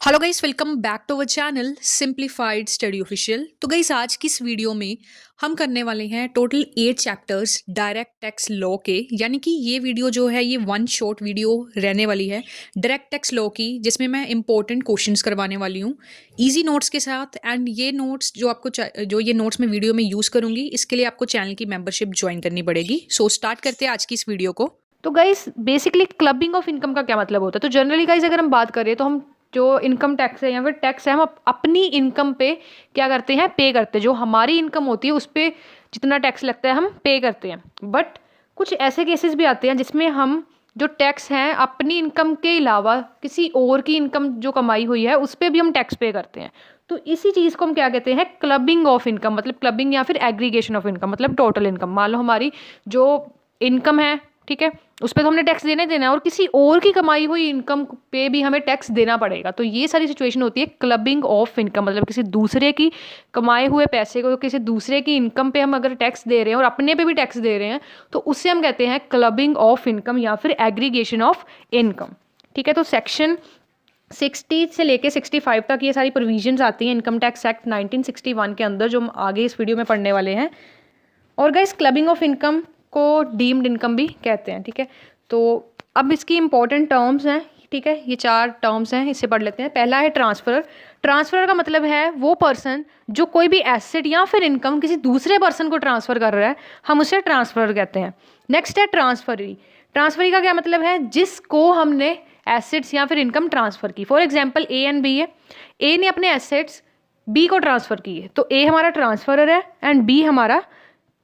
Hello guys, welcome back to our channel simplified study official. तो guys, आज की इस वीडियो में हम करने वाले हैं total 8 chapters direct tax law के। यानी कि ये वीडियो जो है ये वन शॉर्ट वीडियो रहने वाली है डायरेक्ट टैक्स लॉ की, जिसमें मैं इंपॉर्टेंट क्वेश्चंस करवाने वाली हूँ इजी नोट्स के साथ। एंड ये नोट्स जो ये नोट्स मैं वीडियो में यूज़ करूँगी, इसके लिए आपको चैनल की मेंबरशिप ज्वाइन करनी पड़ेगी। सो स्टार्ट करते हैं आज की इस वीडियो को। तो guys basically clubbing of income का क्या मतलब होता है। तो जनरली गाइस अगर हम बात करें तो हम जो इनकम टैक्स है या फिर टैक्स है हम अपनी इनकम पे क्या करते हैं, पे करते हैं। जो हमारी इनकम होती है उस पर जितना टैक्स लगता है हम पे करते हैं। बट कुछ ऐसे केसेस भी आते हैं जिसमें हम जो टैक्स हैं अपनी इनकम के अलावा किसी और की इनकम जो कमाई हुई है उस पर भी हम टैक्स पे करते हैं। तो इसी चीज़ को हम क्या कहते हैं, क्लबिंग ऑफ इनकम। मतलब क्लबिंग या फिर एग्रीगेशन ऑफ इनकम, मतलब टोटल इनकम। मान लो हमारी जो इनकम है, ठीक है, उस पर तो हमने टैक्स देना ही देना है, और किसी और की कमाई हुई इनकम पे भी हमें टैक्स देना पड़ेगा। तो ये सारी सिचुएशन होती है क्लबिंग ऑफ इनकम। मतलब किसी दूसरे की कमाए हुए पैसे को किसी दूसरे की इनकम पे हम अगर टैक्स दे रहे हैं और अपने पे भी टैक्स दे रहे हैं तो उससे हम कहते हैं क्लबिंग ऑफ इनकम या फिर एग्रीगेशन ऑफ इनकम। ठीक है, तो सेक्शन 60 से लेके 65 तक ये सारी प्रोविजंस आती हैं इनकम टैक्स एक्ट 1961 के अंदर, जो हम आगे इस वीडियो में पढ़ने वाले हैं। और गाइस क्लबिंग ऑफ इनकम को डीम्ड इनकम भी कहते हैं। ठीक है, तो अब इसकी इंपॉर्टेंट टर्म्स हैं। ठीक है, ये 4 टर्म्स हैं, इससे पढ़ लेते हैं। पहला है ट्रांसफर। ट्रांसफर का मतलब है वो पर्सन जो कोई भी एसेट या फिर इनकम किसी दूसरे पर्सन को ट्रांसफर कर रहा है, हम उसे ट्रांसफर कहते हैं। नेक्स्ट है ट्रांसफरी। ट्रांसफरी का क्या मतलब है, जिसको हमने एसेट्स या फिर इनकम ट्रांसफर की। For example A and B है, ए ने अपने एसेट्स बी को ट्रांसफर की है, तो ए हमारा ट्रांसफरर है एंड बी हमारा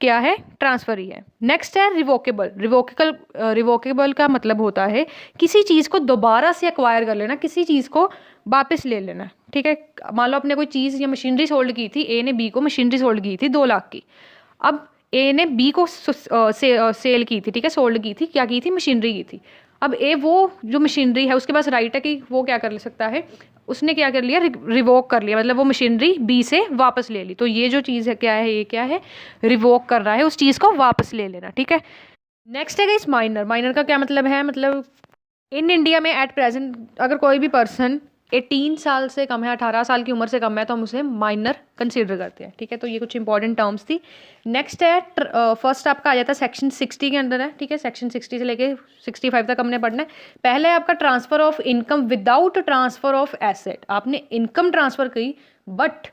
क्या है, ट्रांसफर ही है। नेक्स्ट है रिवोकेबल। रिवोकेबल का मतलब होता है किसी चीज़ को दोबारा से एक्वायर कर लेना, किसी चीज़ को वापस ले लेना। ठीक है, मान लो आपने कोई चीज़ या मशीनरी सोल्ड की थी, ए ने बी को मशीनरी सोल्ड की थी 2 लाख की। अब ए ने बी को सेल की थी, ठीक है, सोल्ड की थी, क्या की थी, मशीनरी की थी। अब ए वो जो मशीनरी है उसके पास राइट है कि वो क्या कर सकता है, उसने क्या कर लिया, रिवोक कर लिया, मतलब वो मशीनरी बी से वापस ले ली। तो ये जो चीज़ है क्या है, ये क्या है, रिवोक कर रहा है, उस चीज़ को वापस ले लेना। ठीक है, नेक्स्ट है गाइस माइनर। माइनर का क्या मतलब है, मतलब इन इंडिया में एट प्रेजेंट अगर कोई भी पर्सन 18 साल से कम है, 18 साल की उम्र से कम है, तो हम उसे माइनर कंसीडर करते हैं। ठीक है, तो ये कुछ इंपॉर्टेंट टर्म्स थी। नेक्स्ट है फर्स्ट आपका आ जाता है सेक्शन 60 के अंदर है। ठीक है, सेक्शन 60 से लेके 65 तक हमने पढ़ना है। पहले है आपका transfer of income without transfer of asset. आपने इनकम ट्रांसफर की बट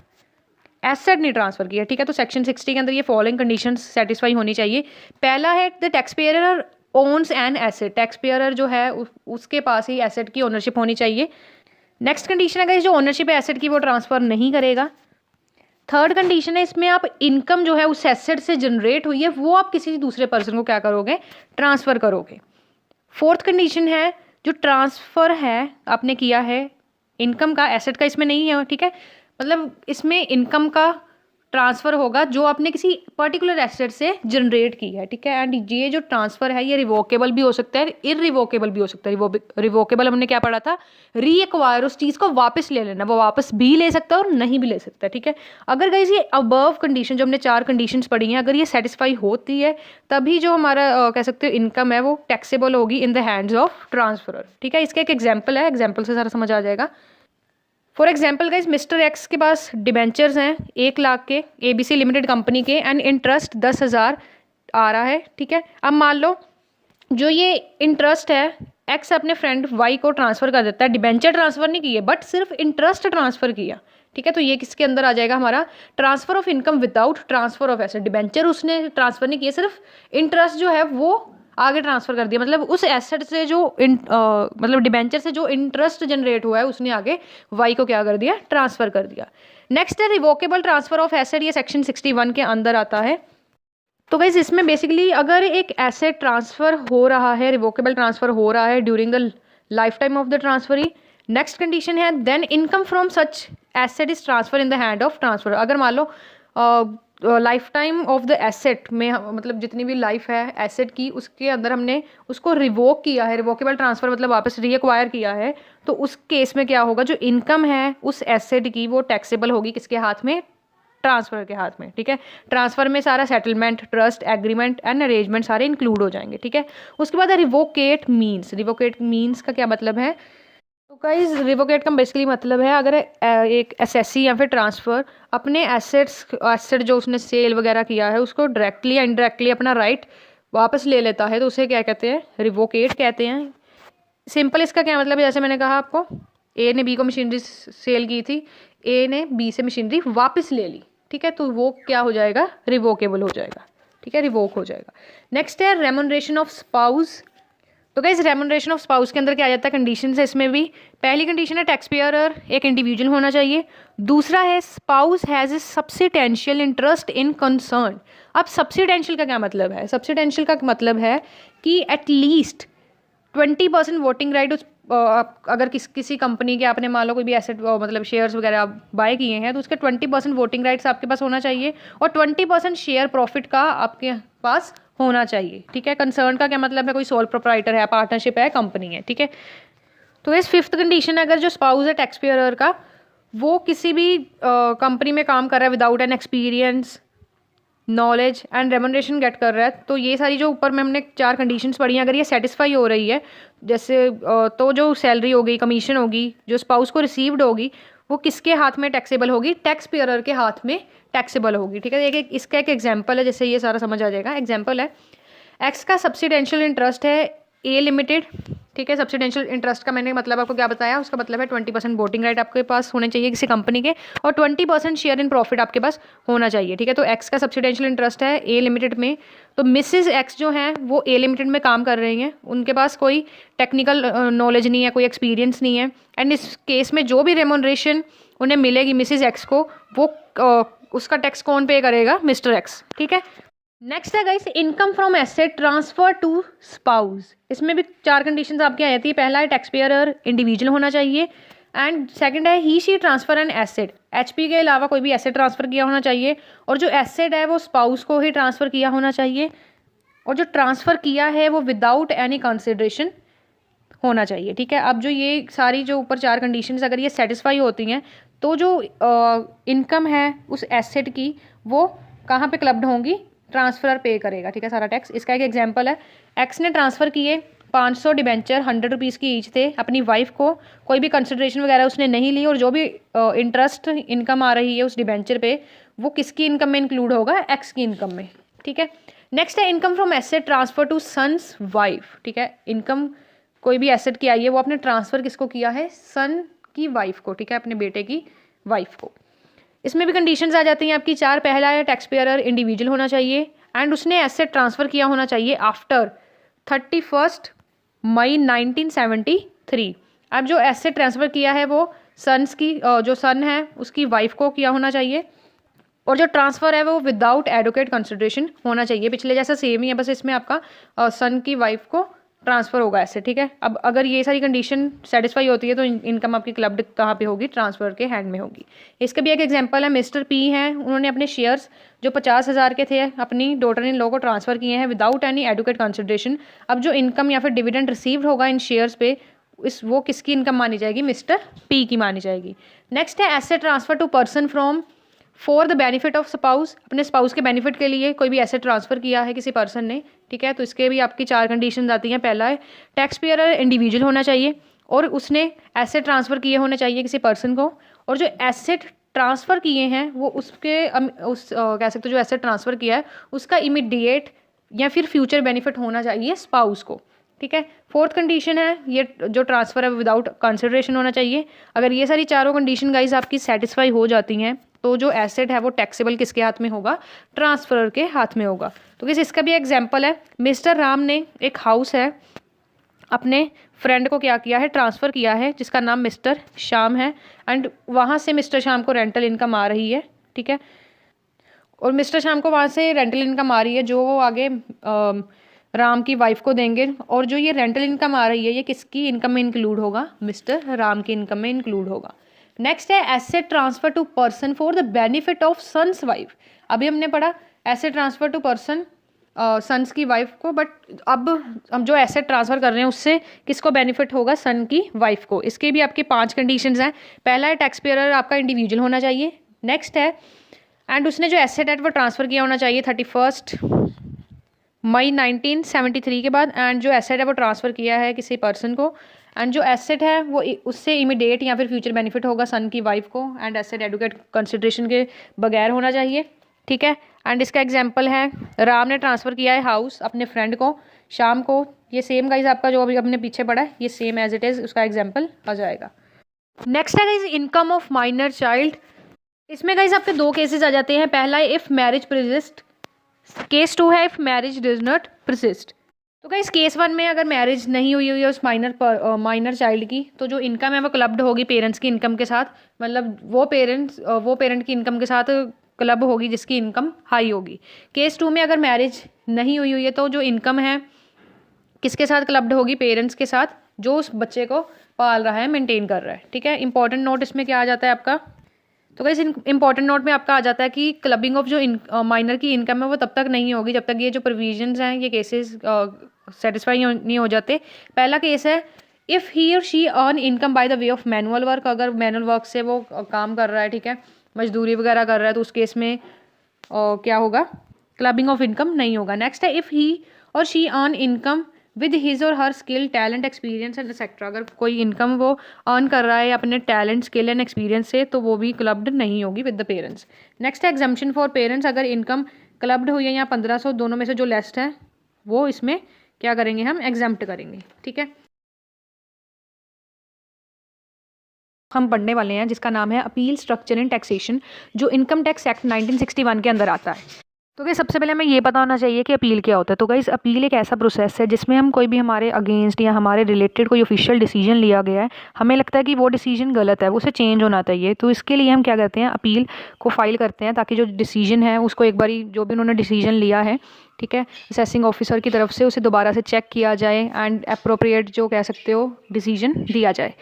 एसेट नहीं ट्रांसफर किया। ठीक है, तो सेक्शन 60 के अंदर ये फॉलोइंग कंडीशंस सेटिस्फाई होनी चाहिए। पहला है the tax payer owns an asset. Tax payer जो है उसके पास ही एसेट की ओनरशिप होनी चाहिए। नेक्स्ट कंडीशन है जो ओनरशिप है एसेट की वो ट्रांसफर नहीं करेगा। थर्ड कंडीशन है इसमें आप इनकम जो है उस एसेट से जनरेट हुई है वो आप किसी दूसरे पर्सन को क्या करोगे, ट्रांसफर करोगे। फोर्थ कंडीशन है जो ट्रांसफर है आपने किया है इनकम का, एसेट का इसमें नहीं है। ठीक है, मतलब इसमें इनकम का ट्रांसफर होगा जो आपने किसी पर्टिकुलर एसेट से जनरेट की है। ठीक है, एंड ये जो ट्रांसफर है ये रिवोकेबल भी हो सकता है, इररिवोकेबल भी हो सकता है। रिवोकेबल हमने क्या पढ़ा था, रीएक्वायर, उस चीज़ को वापस ले लेना। वो वापस भी ले सकता है और नहीं भी ले सकता है। ठीक है, अगर गाइस ये अबव कंडीशन जो हमने 4 कंडीशंस पढ़ी हैं अगर ये सेटिस्फाई होती है तभी जो हमारा कह सकते हो इनकम है वो टैक्सेबल होगी in the hands of transferor. ठीक है, इसका एक एग्जाम्पल है, एग्जाम्पल से सारा समझ आ जाएगा। For example guys mister x के पास डिबेंचर्स हैं 1 लाख के, ABC लिमिटेड कंपनी के, एंड इंटरेस्ट 10,000 आ रहा है। ठीक है, अब मान लो जो ये इंटरेस्ट है एक्स अपने फ्रेंड वाई को ट्रांसफर कर देता है, डिबेंचर ट्रांसफर नहीं किए बट सिर्फ इंटरेस्ट ट्रांसफर किया। ठीक है, तो ये किसके अंदर आ जाएगा, हमारा transfer of income without transfer of asset. Debenture उसने ट्रांसफर नहीं किया, सिर्फ इंटरेस्ट जो है वो आगे ट्रांसफर कर दिया। मतलब उस एसेट से जो मतलब डिबेंचर से जो इंटरेस्ट जनरेट हुआ है उसने आगे वाई को क्या कर दिया, ट्रांसफर कर दिया। नेक्स्ट है रिवोकेबल ट्रांसफर ऑफ एसेट, ये सेक्शन 61 के अंदर आता है। तो गाइस इसमें बेसिकली अगर एक एसेट ट्रांसफर हो रहा है, रिवोकेबल ट्रांसफर हो रहा है during the life time of the transferee, next condition है then income from such asset is transfer in the hand of transfer. अगर मान लो life time of the asset में मतलब जितनी भी लाइफ है एसेट की उसके अंदर हमने उसको रिवोक किया है, रिवोकेबल ट्रांसफर मतलब वापस रीअक्वायर किया है, तो उस केस में क्या होगा, जो इनकम है उस एसेट की वो टैक्सेबल होगी किसके हाथ में, ट्रांसफर के हाथ में। ठीक है, ट्रांसफर में सारा settlement, trust, agreement and arrangement सारे इंक्लूड हो जाएंगे। ठीक है, उसके बाद रिवोकेट मीन्स। रिवोकेट मीन्स का क्या मतलब है, तो गाइस रिवोकेट का बेसिकली मतलब है अगर एक एसएससी या फिर ट्रांसफ़र अपने एसेट जो उसने सेल वगैरह किया है उसको डायरेक्टली या इनडायरेक्टली अपना राइट वापस ले लेता है तो उसे क्या कहते हैं, रिवोकेट कहते हैं। सिंपल इसका क्या मतलब है, जैसे मैंने कहा आपको, ए ने बी को मशीनरी सेल की थी, ए ने बी से मशीनरी वापस ले ली, ठीक है, तो वो क्या हो जाएगा, रिवोकेबल हो जाएगा, ठीक है, रिवोक हो जाएगा। नेक्स्ट है रेमुनरेशन ऑफ स्पाउस। तो गाइस रेमुनरेशन ऑफ स्पाउस के अंदर क्या आ जाता है, कंडीशन है इसमें भी। पहली कंडीशन है टैक्स पेयर एक इंडिविजुअल होना चाहिए। दूसरा है spouse has a substantial interest in concern. अब सब्सिडेंशियल का क्या मतलब है, सब्सिडेंशियल का मतलब है कि एटलीस्ट 20% वोटिंग राइट उस अगर किसी कंपनी के आपने मान लो कोई भी एसेट मतलब शेयर्स वगैरह आप बाय किए हैं तो उसके 20% वोटिंग राइट्स आपके पास होना चाहिए और 20% शेयर प्रॉफिट का आपके पास होना चाहिए, ठीक है। कंसर्न का क्या मतलब है, कोई सोल प्रोप्राइटर है, पार्टनरशिप है, कंपनी है, ठीक है। तो इस फिफ्थ कंडीशन है अगर जो स्पाउस है टैक्स पेयर का वो किसी भी कंपनी में काम कर रहा है without an experience, knowledge and remuneration get कर रहा है, तो ये सारी जो ऊपर में हमने 4 कंडीशंस पढ़ी हैं अगर ये सेटिस्फाई हो रही है, जैसे तो जो सैलरी होगी, कमीशन होगी, जो स्पाउस को रिसीव्ड होगी वो किसके हाथ में टैक्सेबल होगी, टैक्स पेयर के हाथ में टैक्सेबल होगी, ठीक है। इसका एक एग्जाम्पल है, जैसे ये सारा समझ आ जाएगा। एग्जाम्पल है, एक्स का सब्सिडेंशियल इंटरेस्ट है ए लिमिटेड, ठीक है। सब्सिडेंशियल इंटरेस्ट का मैंने मतलब आपको क्या बताया, उसका मतलब है 20% वोटिंग राइट आपके पास होने चाहिए किसी कंपनी के और 20% शेयर इन प्रॉफिट आपके पास होना चाहिए, ठीक है। तो एक्स का सब्सिडेंशियल इंटरेस्ट है ए लिमिटेड में, तो मिसेज एक्स जो हैं वो ए लिमिटेड में काम कर रही हैं, उनके पास कोई टेक्निकल नॉलेज नहीं है, कोई एक्सपीरियंस नहीं है, एंड इस केस में जो भी रेमुनरेशन उन्हें मिलेगी मिसेज एक्स को वो उसका टैक्स कौन पे करेगा, मिस्टर एक्स, ठीक है। नेक्स्ट है guys income from asset transfer to spouse. इसमें भी 4 कंडीशंस आपकी आ जाती है। पहला है टैक्स पेयर इंडिविजुअल होना चाहिए एंड सेकंड है he she transfer an asset, HP के अलावा कोई भी एसेट ट्रांसफर किया होना चाहिए और जो एसेट है वो स्पाउस को ही ट्रांसफर किया होना चाहिए और जो ट्रांसफर किया है वो विदाउट एनी कंसिडरेशन होना चाहिए, ठीक है। अब जो ये सारी जो ऊपर 4 कंडीशंस अगर ये सेटिस्फाई होती हैं तो जो इनकम है उस एसेट की वो कहाँ पे क्लब्ड होंगी, ट्रांसफर पे करेगा, ठीक है, सारा टैक्स। इसका एक एग्जांपल है, एक्स ने ट्रांसफ़र किए 500 डिबेंचर 100 रुपीज़ की ईच थे अपनी वाइफ को, कोई भी कंसिडरेशन वगैरह उसने नहीं ली और जो भी इंटरेस्ट इनकम आ रही है उस डिबेंचर पे वो किसकी इनकम में इंक्लूड होगा, एक्स की इनकम में, ठीक है। नेक्स्ट है income from asset transfer to son's wife, ठीक है। इनकम कोई भी एसेट की आई है वो आपने ट्रांसफ़र किसको किया है, सन की वाइफ को, ठीक है, अपने बेटे की वाइफ को। इसमें भी कंडीशंस आ जाती हैं आपकी 4। पहला है टैक्स पेयर इंडिविजुअल होना चाहिए एंड उसने एसेट ट्रांसफ़र किया होना चाहिए आफ्टर 31 मई 1973। अब जो एसेट ट्रांसफ़र किया है वो सन्स की जो सन है उसकी वाइफ को किया होना चाहिए और जो ट्रांसफ़र है वो विदाउट एडुकेट कंसिडरेशन होना चाहिए। पिछले जैसा सेम ही है, बस इसमें आपका सन की वाइफ को ट्रांसफ़र होगा ऐसे, ठीक है। अब अगर ये सारी कंडीशन सेटिस्फाई होती है तो इनकम आपकी क्लब्ड कहाँ पे होगी, ट्रांसफ़र के हैंड में होगी। इसका भी एक एग्जांपल है, मिस्टर पी हैं, उन्होंने अपने शेयर्स जो 50,000 के थे अपनी डॉटर इन लॉ को ट्रांसफ़र किए हैं विदाउट एनी एडुकेट कंसिडरेशन। अब जो इनकम या फिर डिविडेंड रिसीव्ड होगा इन शेयर्स पे वो किसकी इनकम मानी जाएगी, मिस्टर पी की मानी जाएगी। नेक्स्ट है asset transfer to person from for the benefit of spouse, अपने स्पाउस के बेनिफिट के लिए कोई भी एसेट ट्रांसफ़र किया है किसी पर्सन ने, ठीक है। तो इसके भी आपकी 4 कंडीशन आती हैं। पहला है टैक्स पेयर इंडिविजुअल होना चाहिए और उसने एसेट ट्रांसफ़र किए होने चाहिए किसी पर्सन को और जो एसेट ट्रांसफ़र किए हैं वो उसके कह सकते हो जो एसेट ट्रांसफ़र किया है उसका इमीडिएट या फिर फ्यूचर बेनिफिट होना चाहिए स्पाउस को, ठीक है। 4th कंडीशन है ये जो ट्रांसफ़र है विदाउट कंसिडरेशन होना चाहिए। अगर ये सारी चारों कंडीशन गाइज आपकी सेटिस्फाई हो जाती हैं तो जो एसेट है वो टैक्सेबल किसके हाथ में होगा, ट्रांसफरर के हाथ में होगा। तो किस इसका भी एग्जांपल है, मिस्टर राम ने एक हाउस है अपने फ्रेंड को क्या किया है, ट्रांसफ़र किया है जिसका नाम मिस्टर श्याम है एंड वहाँ से मिस्टर श्याम को रेंटल इनकम आ रही है, ठीक है। और मिस्टर श्याम को वहाँ से रेंटल इनकम आ रही है जो वो आगे राम की वाइफ को देंगे और जो ये रेंटल इनकम आ रही है ये किसकी इनकम में इंक्लूड होगा, मिस्टर राम की इनकम में इंक्लूड होगा। नेक्स्ट है asset transfer to person for the benefit of son's wife. अभी हमने पढ़ा asset transfer to person son's की वाइफ को, बट अब हम जो एसेट ट्रांसफ़र कर रहे हैं उससे किसको बेनिफिट होगा, सन की वाइफ को। इसके भी आपके 5 कंडीशंस हैं। पहला है टैक्स पेयर आपका इंडिविजुअल होना चाहिए। नेक्स्ट है एंड उसने जो एसेट है वो ट्रांसफ़र किया होना चाहिए 31 मई 1973 के बाद एंड जो एसेट है वो ट्रांसफ़र किया है किसी पर्सन को एंड जो एसेट है वो उससे इमीडिएट या फिर फ्यूचर बेनिफिट होगा सन की वाइफ को, एंड एसेट एडुकेट कंसिडरेशन के बगैर होना चाहिए, ठीक है। एंड इसका एग्जांपल है राम ने ट्रांसफ़र किया है हाउस अपने फ्रेंड को शाम को, ये सेम गाइज आपका जो अभी अपने पीछे पड़ा है ये सेम एज इट इज़ उसका एग्जाम्पल आ जाएगा। नेक्स्ट है guys income of minor child. इसमें गाइज आपके दो केसेस आ जाते हैं, पहला है इफ़ मैरिज परसिस्ट, केस 2 है if marriage does not persist. तो गाइस केस 1 में अगर मैरिज नहीं हुई हुई है उस माइनर चाइल्ड की, तो जो इनकम है वो क्लब्ड होगी पेरेंट्स की इनकम के साथ, मतलब वो पेरेंट की इनकम के साथ क्लब होगी जिसकी इनकम हाई होगी। केस 2 में अगर मैरिज नहीं हुई हुई है तो जो इनकम है किसके साथ क्लब्ड होगी, पेरेंट्स के साथ जो उस बच्चे को पाल रहा है, मेंटेन कर रहा है, ठीक है। इंपॉर्टेंट नोट इसमें क्या आ जाता है आपका, तो गाइस इंपॉर्टेंट नोट में आपका आ जाता है कि क्लबिंग ऑफ जो माइनर की इनकम है वो तब तक नहीं होगी जब तक ये जो प्रोविजंस हैं ये केसेस सेटिस्फाई नहीं हो जाते। पहला केस है इफ़ ही और she earn income by the way of manual work, अगर मैनुअल वर्क से वो काम कर रहा है, ठीक है, मजदूरी वगैरह कर रहा है, तो उस केस में क्या होगा, क्लबिंग ऑफ इनकम नहीं होगा। नेक्स्ट है इफ़ ही और she earn income with his और her skill talent experience and etcetera, अगर कोई इनकम वो अर्न कर रहा है अपने टैलेंट स्किल एंड एक्सपीरियंस से तो वो भी क्लब्ड नहीं होगी विद द पेरेंट्स। नेक्स्ट है एग्जाम्पशन फॉर पेरेंट्स, अगर इनकम क्लब्ड हुई है या 1500 दोनों में से जो लेस्ट है वो इसमें क्या करेंगे, हम एग्जाम्प्ट करेंगे, ठीक है। हम पढ़ने वाले हैं जिसका नाम है अपील स्ट्रक्चर इन टैक्सेशन, जो इनकम टैक्स एक्ट 1961 के अंदर आता है। तो गाइस सबसे पहले हमें ये पता होना चाहिए कि अपील क्या होता है। तो गाइस अपील एक ऐसा प्रोसेस है जिसमें हम कोई भी हमारे अगेंस्ट या हमारे रिलेटेड कोई ऑफिशियल डिसीजन लिया गया है, हमें लगता है कि वो डिसीजन गलत है, उसे चेंज होना चाहिए, तो इसके लिए हम क्या करते हैं, अपील को फाइल करते हैं ताकि जो डिसीजन है उसको एक बारी जो भी उन्होंने डिसीजन लिया है, ठीक है, असेसिंग ऑफिसर की तरफ से उसे दोबारा से चेक किया जाए एंड अप्रोप्रिएट जो कह सकते हो डिसीजन दिया जाए।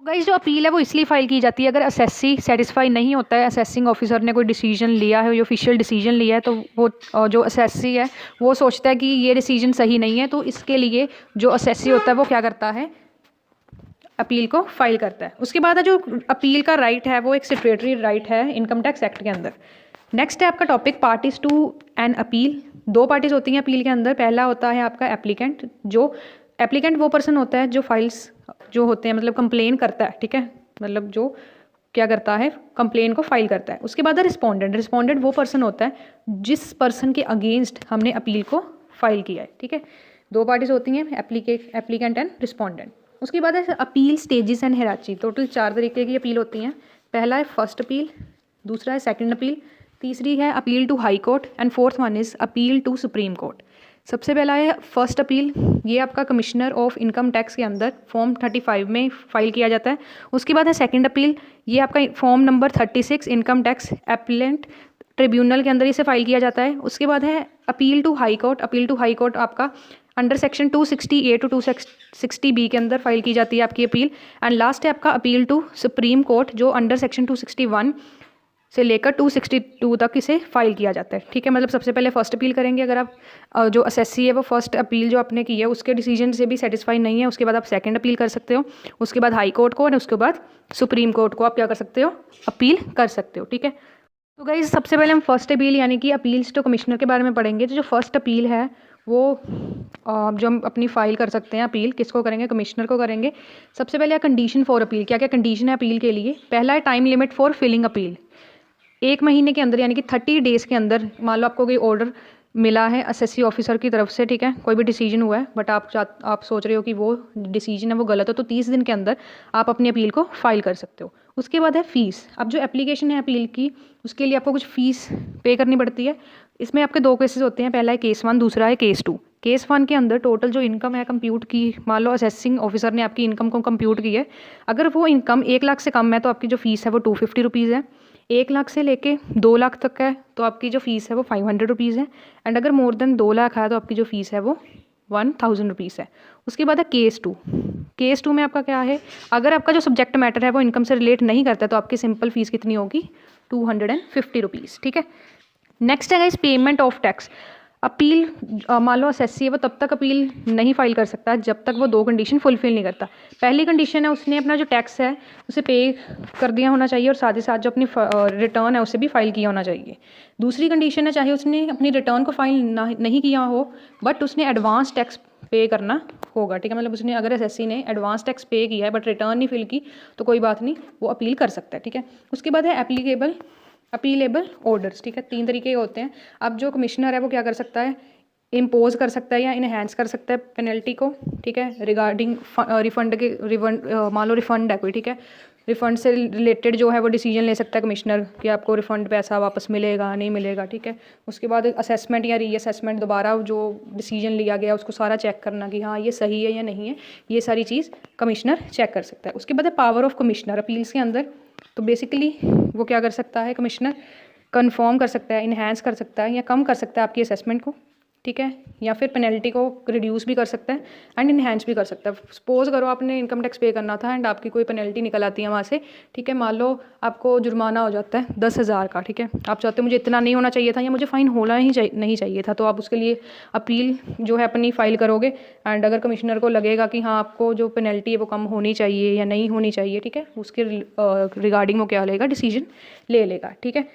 गाइस जो अपील है वो इसलिए फाइल की जाती है अगर असेसी सेटिस्फाई नहीं होता है, असेसिंग ऑफिसर ने कोई डिसीजन लिया है, ये ऑफिशियल डिसीजन लिया है, तो वो जो असेसी है वो सोचता है कि ये डिसीजन सही नहीं है, तो इसके लिए जो असेसी होता है वो क्या करता है, अपील को फाइल करता है। उसके बाद जो अपील का राइट है वो एक स्टैट्यूटरी राइट है इनकम टैक्स एक्ट के अंदर। नेक्स्ट है आपका topic parties to an appeal. दो पार्टीज होती हैं अपील के अंदर, पहला होता है आपका एप्लीकेंट, जो एप्लीकेंट वो पर्सन होता है जो फाइल्स जो होते हैं मतलब कंप्लेन करता है, ठीक है, मतलब जो क्या करता है कंप्लेन को फाइल करता है। उसके बाद है रिस्पोंडेंट, रिस्पोंडेंट वो पर्सन होता है जिस पर्सन के अगेंस्ट हमने अपील को फाइल किया है, ठीक है। दो पार्टीज होती हैं एप्लीकेंट एंड रिस्पोंडेंट। उसके बाद है अपील स्टेजेस एंड हिराची। टोटल 4 तरीके की अपील होती हैं, पहला है फर्स्ट अपील, दूसरा है सेकंड अपील, तीसरी है appeal to high Court and fourth one is appeal to Supreme Court. सबसे पहला है फर्स्ट अपील, ये आपका कमिश्नर ऑफ इनकम टैक्स के अंदर फॉर्म 35 में फाइल किया जाता है। उसके बाद है सेकंड अपील, ये आपका form number 36 income tax appellant tribunal के अंदर इसे फाइल किया जाता है। उसके बाद है appeal to high court, appeal to high court आपका under section 260A to 260B के अंदर फाइल की जाती है आपकी अपील। एंड लास्ट है आपका अपील टू सुप्रीम कोर्ट, जो अंडर सेक्शन 261 से लेकर 262 तक इसे फाइल किया जाता है, ठीक है। मतलब सबसे पहले फर्स्ट अपील करेंगे, अगर आप जो असेसी है वो फर्स्ट अपील जो आपने की है उसके डिसीजन से भी सेटिस्फाई नहीं है, उसके बाद आप सेकंड अपील कर सकते हो, उसके बाद हाई कोर्ट को और उसके बाद सुप्रीम कोर्ट को आप क्या कर सकते हो, अपील कर सकते हो, ठीक है। तो गाइस सबसे पहले हम फर्स्ट अपील यानी कि अपील्स टू कमिश्नर के बारे में पढ़ेंगे। तो जो फर्स्ट अपील है वो जो हम अपनी फाइल कर सकते हैं अपील किसको करेंगे, कमिश्नर को करेंगे। सबसे पहले कंडीशन फॉर अपील, क्या क्या कंडीशन है अपील के लिए। पहला है time limit for filing appeal, 1 महीने के अंदर यानी कि 30 डेज़ के अंदर मान लो आपको कोई ऑर्डर मिला है असेसी ऑफिसर की तरफ से, ठीक है, कोई भी डिसीजन हुआ है बट आप सोच रहे हो कि वो डिसीजन है वो गलत हो, तो 30 दिन के अंदर आप अपनी अपील को फाइल कर सकते हो। उसके बाद है फ़ीस। अब जो एप्लीकेशन है अपील की उसके लिए आपको कुछ फ़ीस पे करनी पड़ती है। इसमें आपके 2 केसेस होते हैं, पहला है केस 1, दूसरा है केस 2। केस 1 के अंदर टोटल जो इनकम है कंप्यूट की, मान लो असेसिंग ऑफिसर ने आपकी इनकम को कंप्यूट की है, अगर वो इनकम 1 लाख से कम है तो आपकी जो फ़ीस है वो 250 रुपीज़ है, 1 लाख से लेके 2 लाख तक है तो आपकी जो फ़ीस है वो 500 रुपीज़ है, एंड अगर मोर देन 2 लाख है तो आपकी जो फ़ीस है वो 1000 रुपीज़ है। उसके बाद है केस 2। केस 2 में आपका क्या है, अगर आपका जो सब्जेक्ट मैटर है वो इनकम से रिलेट नहीं करता तो आपकी सिंपल फ़ीस कितनी होगी, 250 रुपीज़, ठीक है। नेक्स्ट है guys payment of tax. Appeal मान लो असेसी है वो तब तक अपील नहीं फाइल कर सकता जब तक वो 2 कंडीशन फुलफिल नहीं करता। पहली कंडीशन है उसने अपना जो टैक्स है उसे पे कर दिया होना चाहिए और साथ ही साथ जो अपनी रिटर्न है उसे भी फाइल किया होना चाहिए। दूसरी कंडीशन है चाहे उसने अपनी रिटर्न को फाइल नहीं किया हो बट उसने एडवांस टैक्स पे करना होगा, ठीक है। मतलब उसने अगर एसएससी ने एडवांस टैक्स पे किया है बट रिटर्न नहीं फिल की तो कोई बात नहीं, वो अपील कर सकता है, ठीक है। उसके बाद है अपीलेबल ऑर्डर्स, ठीक है। 3 तरीके के होते हैं। अब जो कमिश्नर है वो क्या कर सकता है, इम्पोज कर सकता है या इनहेंस कर सकता है पेनल्टी को, ठीक है, रिगार्डिंग मान लो रिफंड है कोई, ठीक है, रिफंड से रिलेटेड जो है वो डिसीजन ले सकता है कमिश्नर कि आपको रिफंड पैसा वापस मिलेगा नहीं मिलेगा, ठीक है। उसके बाद असेसमेंट या रीअसेसमेंट, दोबारा जो डिसीजन लिया गया उसको सारा चेक करना कि हाँ ये सही है या नहीं है, ये सारी चीज़ कमिश्नर चेक कर सकता है। उसके बाद है पावर ऑफ कमिश्नर अपील्स के अंदर। तो बेसिकली वो क्या कर सकता है, कमिश्नर कन्फर्म कर सकता है, इन्हेंस कर सकता है या कम कर सकता है आपकी असेसमेंट को, ठीक है, या फिर पेनल्टी को रिड्यूस भी कर सकता है एंड इन्हेंस भी कर सकता है। सपोज करो आपने इनकम टैक्स पे करना था एंड आपकी कोई पेनल्टी निकल आती है वहाँ से, ठीक है, मान लो आपको जुर्माना हो जाता है 10,000 का, ठीक है, आप चाहते हो मुझे इतना नहीं होना चाहिए था या मुझे फ़ाइन होना ही नहीं चाहिए था, तो आप उसके लिए अपील जो है अपनी फ़ाइल करोगे एंड अगर कमिश्नर को लगेगा कि हाँ आपको जो पेनल्टी है वो कम होनी चाहिए या नहीं होनी चाहिए, ठीक है, उसके रिगार्डिंग वो क्या लेगा, डिसीजन ले लेगा, ठीक है।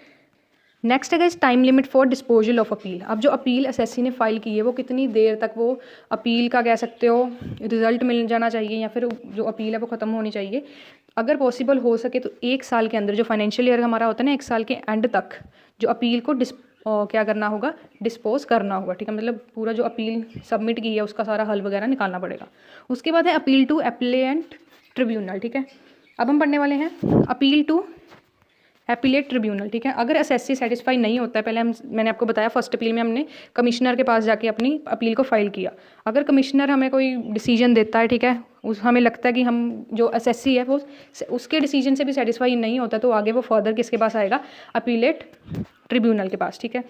नेक्स्ट है guys time limit for disposal of appeal. अब जो अपील एसएससी ने फाइल की है वो कितनी देर तक वो अपील का कह सकते हो रिजल्ट मिल जाना चाहिए या फिर जो अपील है वो ख़त्म होनी चाहिए। अगर पॉसिबल हो सके तो 1 साल के अंदर, जो फाइनेंशियल ईयर हमारा होता है ना, 1 साल के एंड तक जो अपील को क्या करना होगा, डिस्पोज करना होगा, ठीक है। मतलब पूरा जो अपील सबमिट की है उसका सारा हल वगैरह निकालना पड़ेगा। उसके बाद है अपील टू एप्लेंट ट्रिब्यूनल, ठीक है। अब हम पढ़ने वाले हैं अपील टू एपीलेट ट्रिब्यूनल, ठीक है। अगर एसएससी सेटिस्फाई नहीं होता है, पहले मैंने आपको बताया फर्स्ट अपील में हमने कमिश्नर के पास जाके अपनी अपील को फाइल किया। अगर कमिश्नर हमें कोई डिसीजन देता है, ठीक है, हमें लगता है कि हम जो एसएससी है वो उसके डिसीजन से भी सेटिस्फाई नहीं होता, तो आगे वो फर्दर किसके पास आएगा, अपीलेट ट्रिब्यूनल के पास, ठीक है,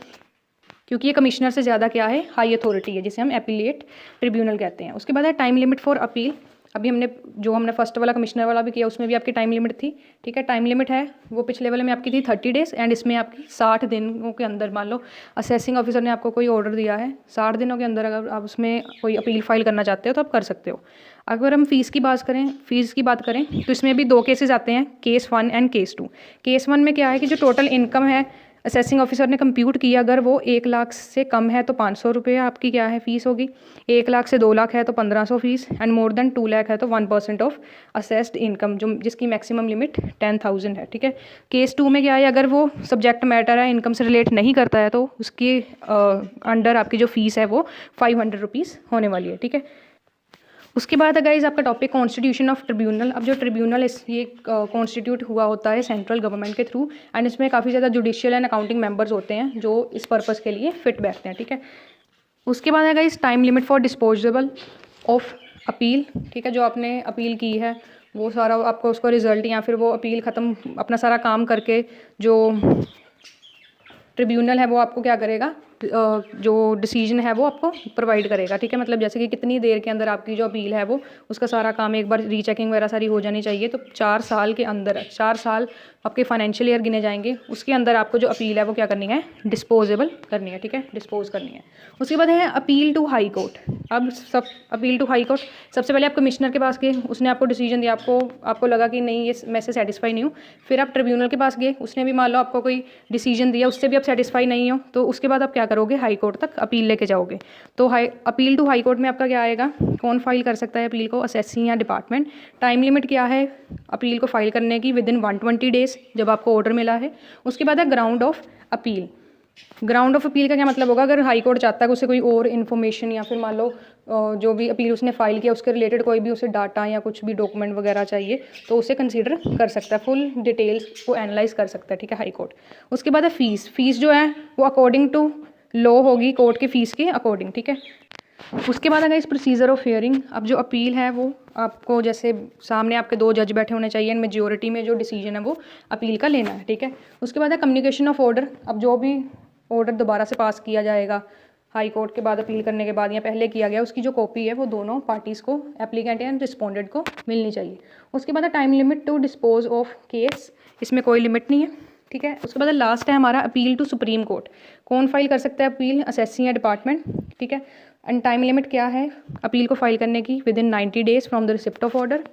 क्योंकि ये कमिश्नर से ज़्यादा क्या है, हाई अथॉरिटी है, जिसे हम एपीलेट ट्रिब्यूनल कहते हैं। उसके बाद है टाइम लिमिट फॉर अपील। अभी हमने फर्स्ट वाला कमिश्नर वाला भी किया, उसमें भी आपकी टाइम लिमिट थी, ठीक है। टाइम लिमिट है वो पिछले वाले में आपकी थी 30 डेज़ एंड इसमें आपकी 60 दिनों के अंदर, मान लो असेसिंग ऑफिसर ने आपको कोई ऑर्डर दिया है, 60 दिनों के अंदर अगर आप उसमें कोई अपील फाइल करना चाहते हो तो आप कर सकते हो। अगर हम फ़ीस की बात करें तो इसमें भी 2 केसेस आते हैं, केस 1 एंड केस 2। केस 1 में क्या है कि जो टोटल इनकम है असेसिंग ऑफिसर ने कंप्यूट किया, अगर वो 1 लाख से कम है तो 500 रुपये आपकी क्या है फ़ीस होगी, 1 लाख से 2 लाख है तो 1500 fees and more than 2 lakh है तो 1% ऑफ असेस्ड इनकम, जो जिसकी मैक्सिमम लिमिट 10,000 है, ठीक है। केस 2 में क्या है, अगर वो सब्जेक्ट मैटर है इनकम से रिलेट नहीं करता है तो उसके अंडर आपकी जो फ़ीस है वो 500 रुपीज़ होने वाली है, ठीक है। उसके बाद गाइज आपका टॉपिक कॉन्स्टिट्यूशन ऑफ ट्रिब्यूनल। अब जो ट्रिब्यूनल ये कॉन्स्टिट्यूट हुआ होता है सेंट्रल गवर्नमेंट के थ्रू एंड इसमें काफ़ी ज़्यादा जुडिशियल एंड अकाउंटिंग मेंबर्स होते हैं जो इस पर्पज़ के लिए फिट बैठते हैं, ठीक है। उसके बाद है guys time limit for disposable of appeal, ठीक है। जो आपने अपील की है वो सारा आपको उसका रिजल्ट या फिर वो अपील ख़त्म अपना सारा काम करके जो ट्रिब्यूनल है वो आपको क्या करेगा, जो डिसीजन है वो आपको प्रोवाइड करेगा, ठीक है। मतलब जैसे कि कितनी देर के अंदर आपकी जो अपील है वो उसका सारा काम एक बार रीचेकिंग वगैरह सारी हो जानी चाहिए, तो 4 साल के अंदर, 4 साल आपके फाइनेंशियल ईयर गिने जाएंगे, उसके अंदर आपको जो अपील है वो क्या करनी है, डिस्पोजेबल करनी है, ठीक है, डिस्पोज करनी है। उसके बाद है अपील टू हाई कोर्ट। अब अपील टू हाई कोर्ट, सबसे पहले आप कमिश्नर के पास गए, उसने आपको डिसीजन दिया, आपको लगा कि नहीं ये मैं से सेटिस्फाई नहीं हूँ, फिर आप ट्रिब्यूनल के पास गए, उसने भी मान लो आपको कोई डिसीजन दिया, उससे भी आप सेटिस्फाई नहीं हो, तो उसके बाद आप क्या करोगे, हाई कोर्ट तक अपील लेके जाओगे। तो अपील टू हाई कोर्ट में आपका क्या आएगा, कौन फाइल कर सकता है अपील को, असेसिंग या डिपार्टमेंट। टाइम लिमिट क्या है अपील को फाइल करने की, विद इन 120 डेज जब आपको ऑर्डर मिला है। उसके बाद है ground of appeal. Ground of appeal का क्या मतलब होगा, अगर हाई कोर्ट चाहता है कि उसे कोई और इन्फॉर्मेशन या फिर मान लो जो भी अपील उसने फाइल किया उसके रिलेटेड कोई भी उसे डाटा या कुछ भी डॉक्यूमेंट वगैरह चाहिए तो उसे कंसीडर कर सकता है, फुल डिटेल्स को एनालाइज कर सकता है, ठीक है, हाई कोर्ट। उसके बाद है फीस जो है वो अकॉर्डिंग टू लॉ होगी, कोर्ट की फ़ीस के अकॉर्डिंग, ठीक है। उसके बाद अगर इस प्रोसीजर ऑफ हियरिंग, अब जो अपील है वो आपको जैसे सामने आपके 2 जज बैठे होने चाहिए, मेजोरिटी में जो डिसीजन है वो अपील का लेना है, ठीक है। उसके बाद है कम्युनिकेशन ऑफ ऑर्डर। अब जो भी ऑर्डर दोबारा से पास किया जाएगा हाई कोर्ट के बाद अपील करने के बाद या पहले किया गया, उसकी जो कॉपी है वो दोनों पार्टीज़ को, एप्लीकेंट एंड रिस्पोंडेंट को मिलनी चाहिए। उसके बाद time limit to dispose of case, इसमें कोई लिमिट नहीं है, ठीक है। उसके बाद लास्ट है हमारा अपील टू सुप्रीम कोर्ट। कौन फाइल कर सकता है अपील, असेसिंग या डिपार्टमेंट, ठीक है। एंड टाइम लिमिट क्या है अपील को फाइल करने की, with in 90 days from the receipt of order.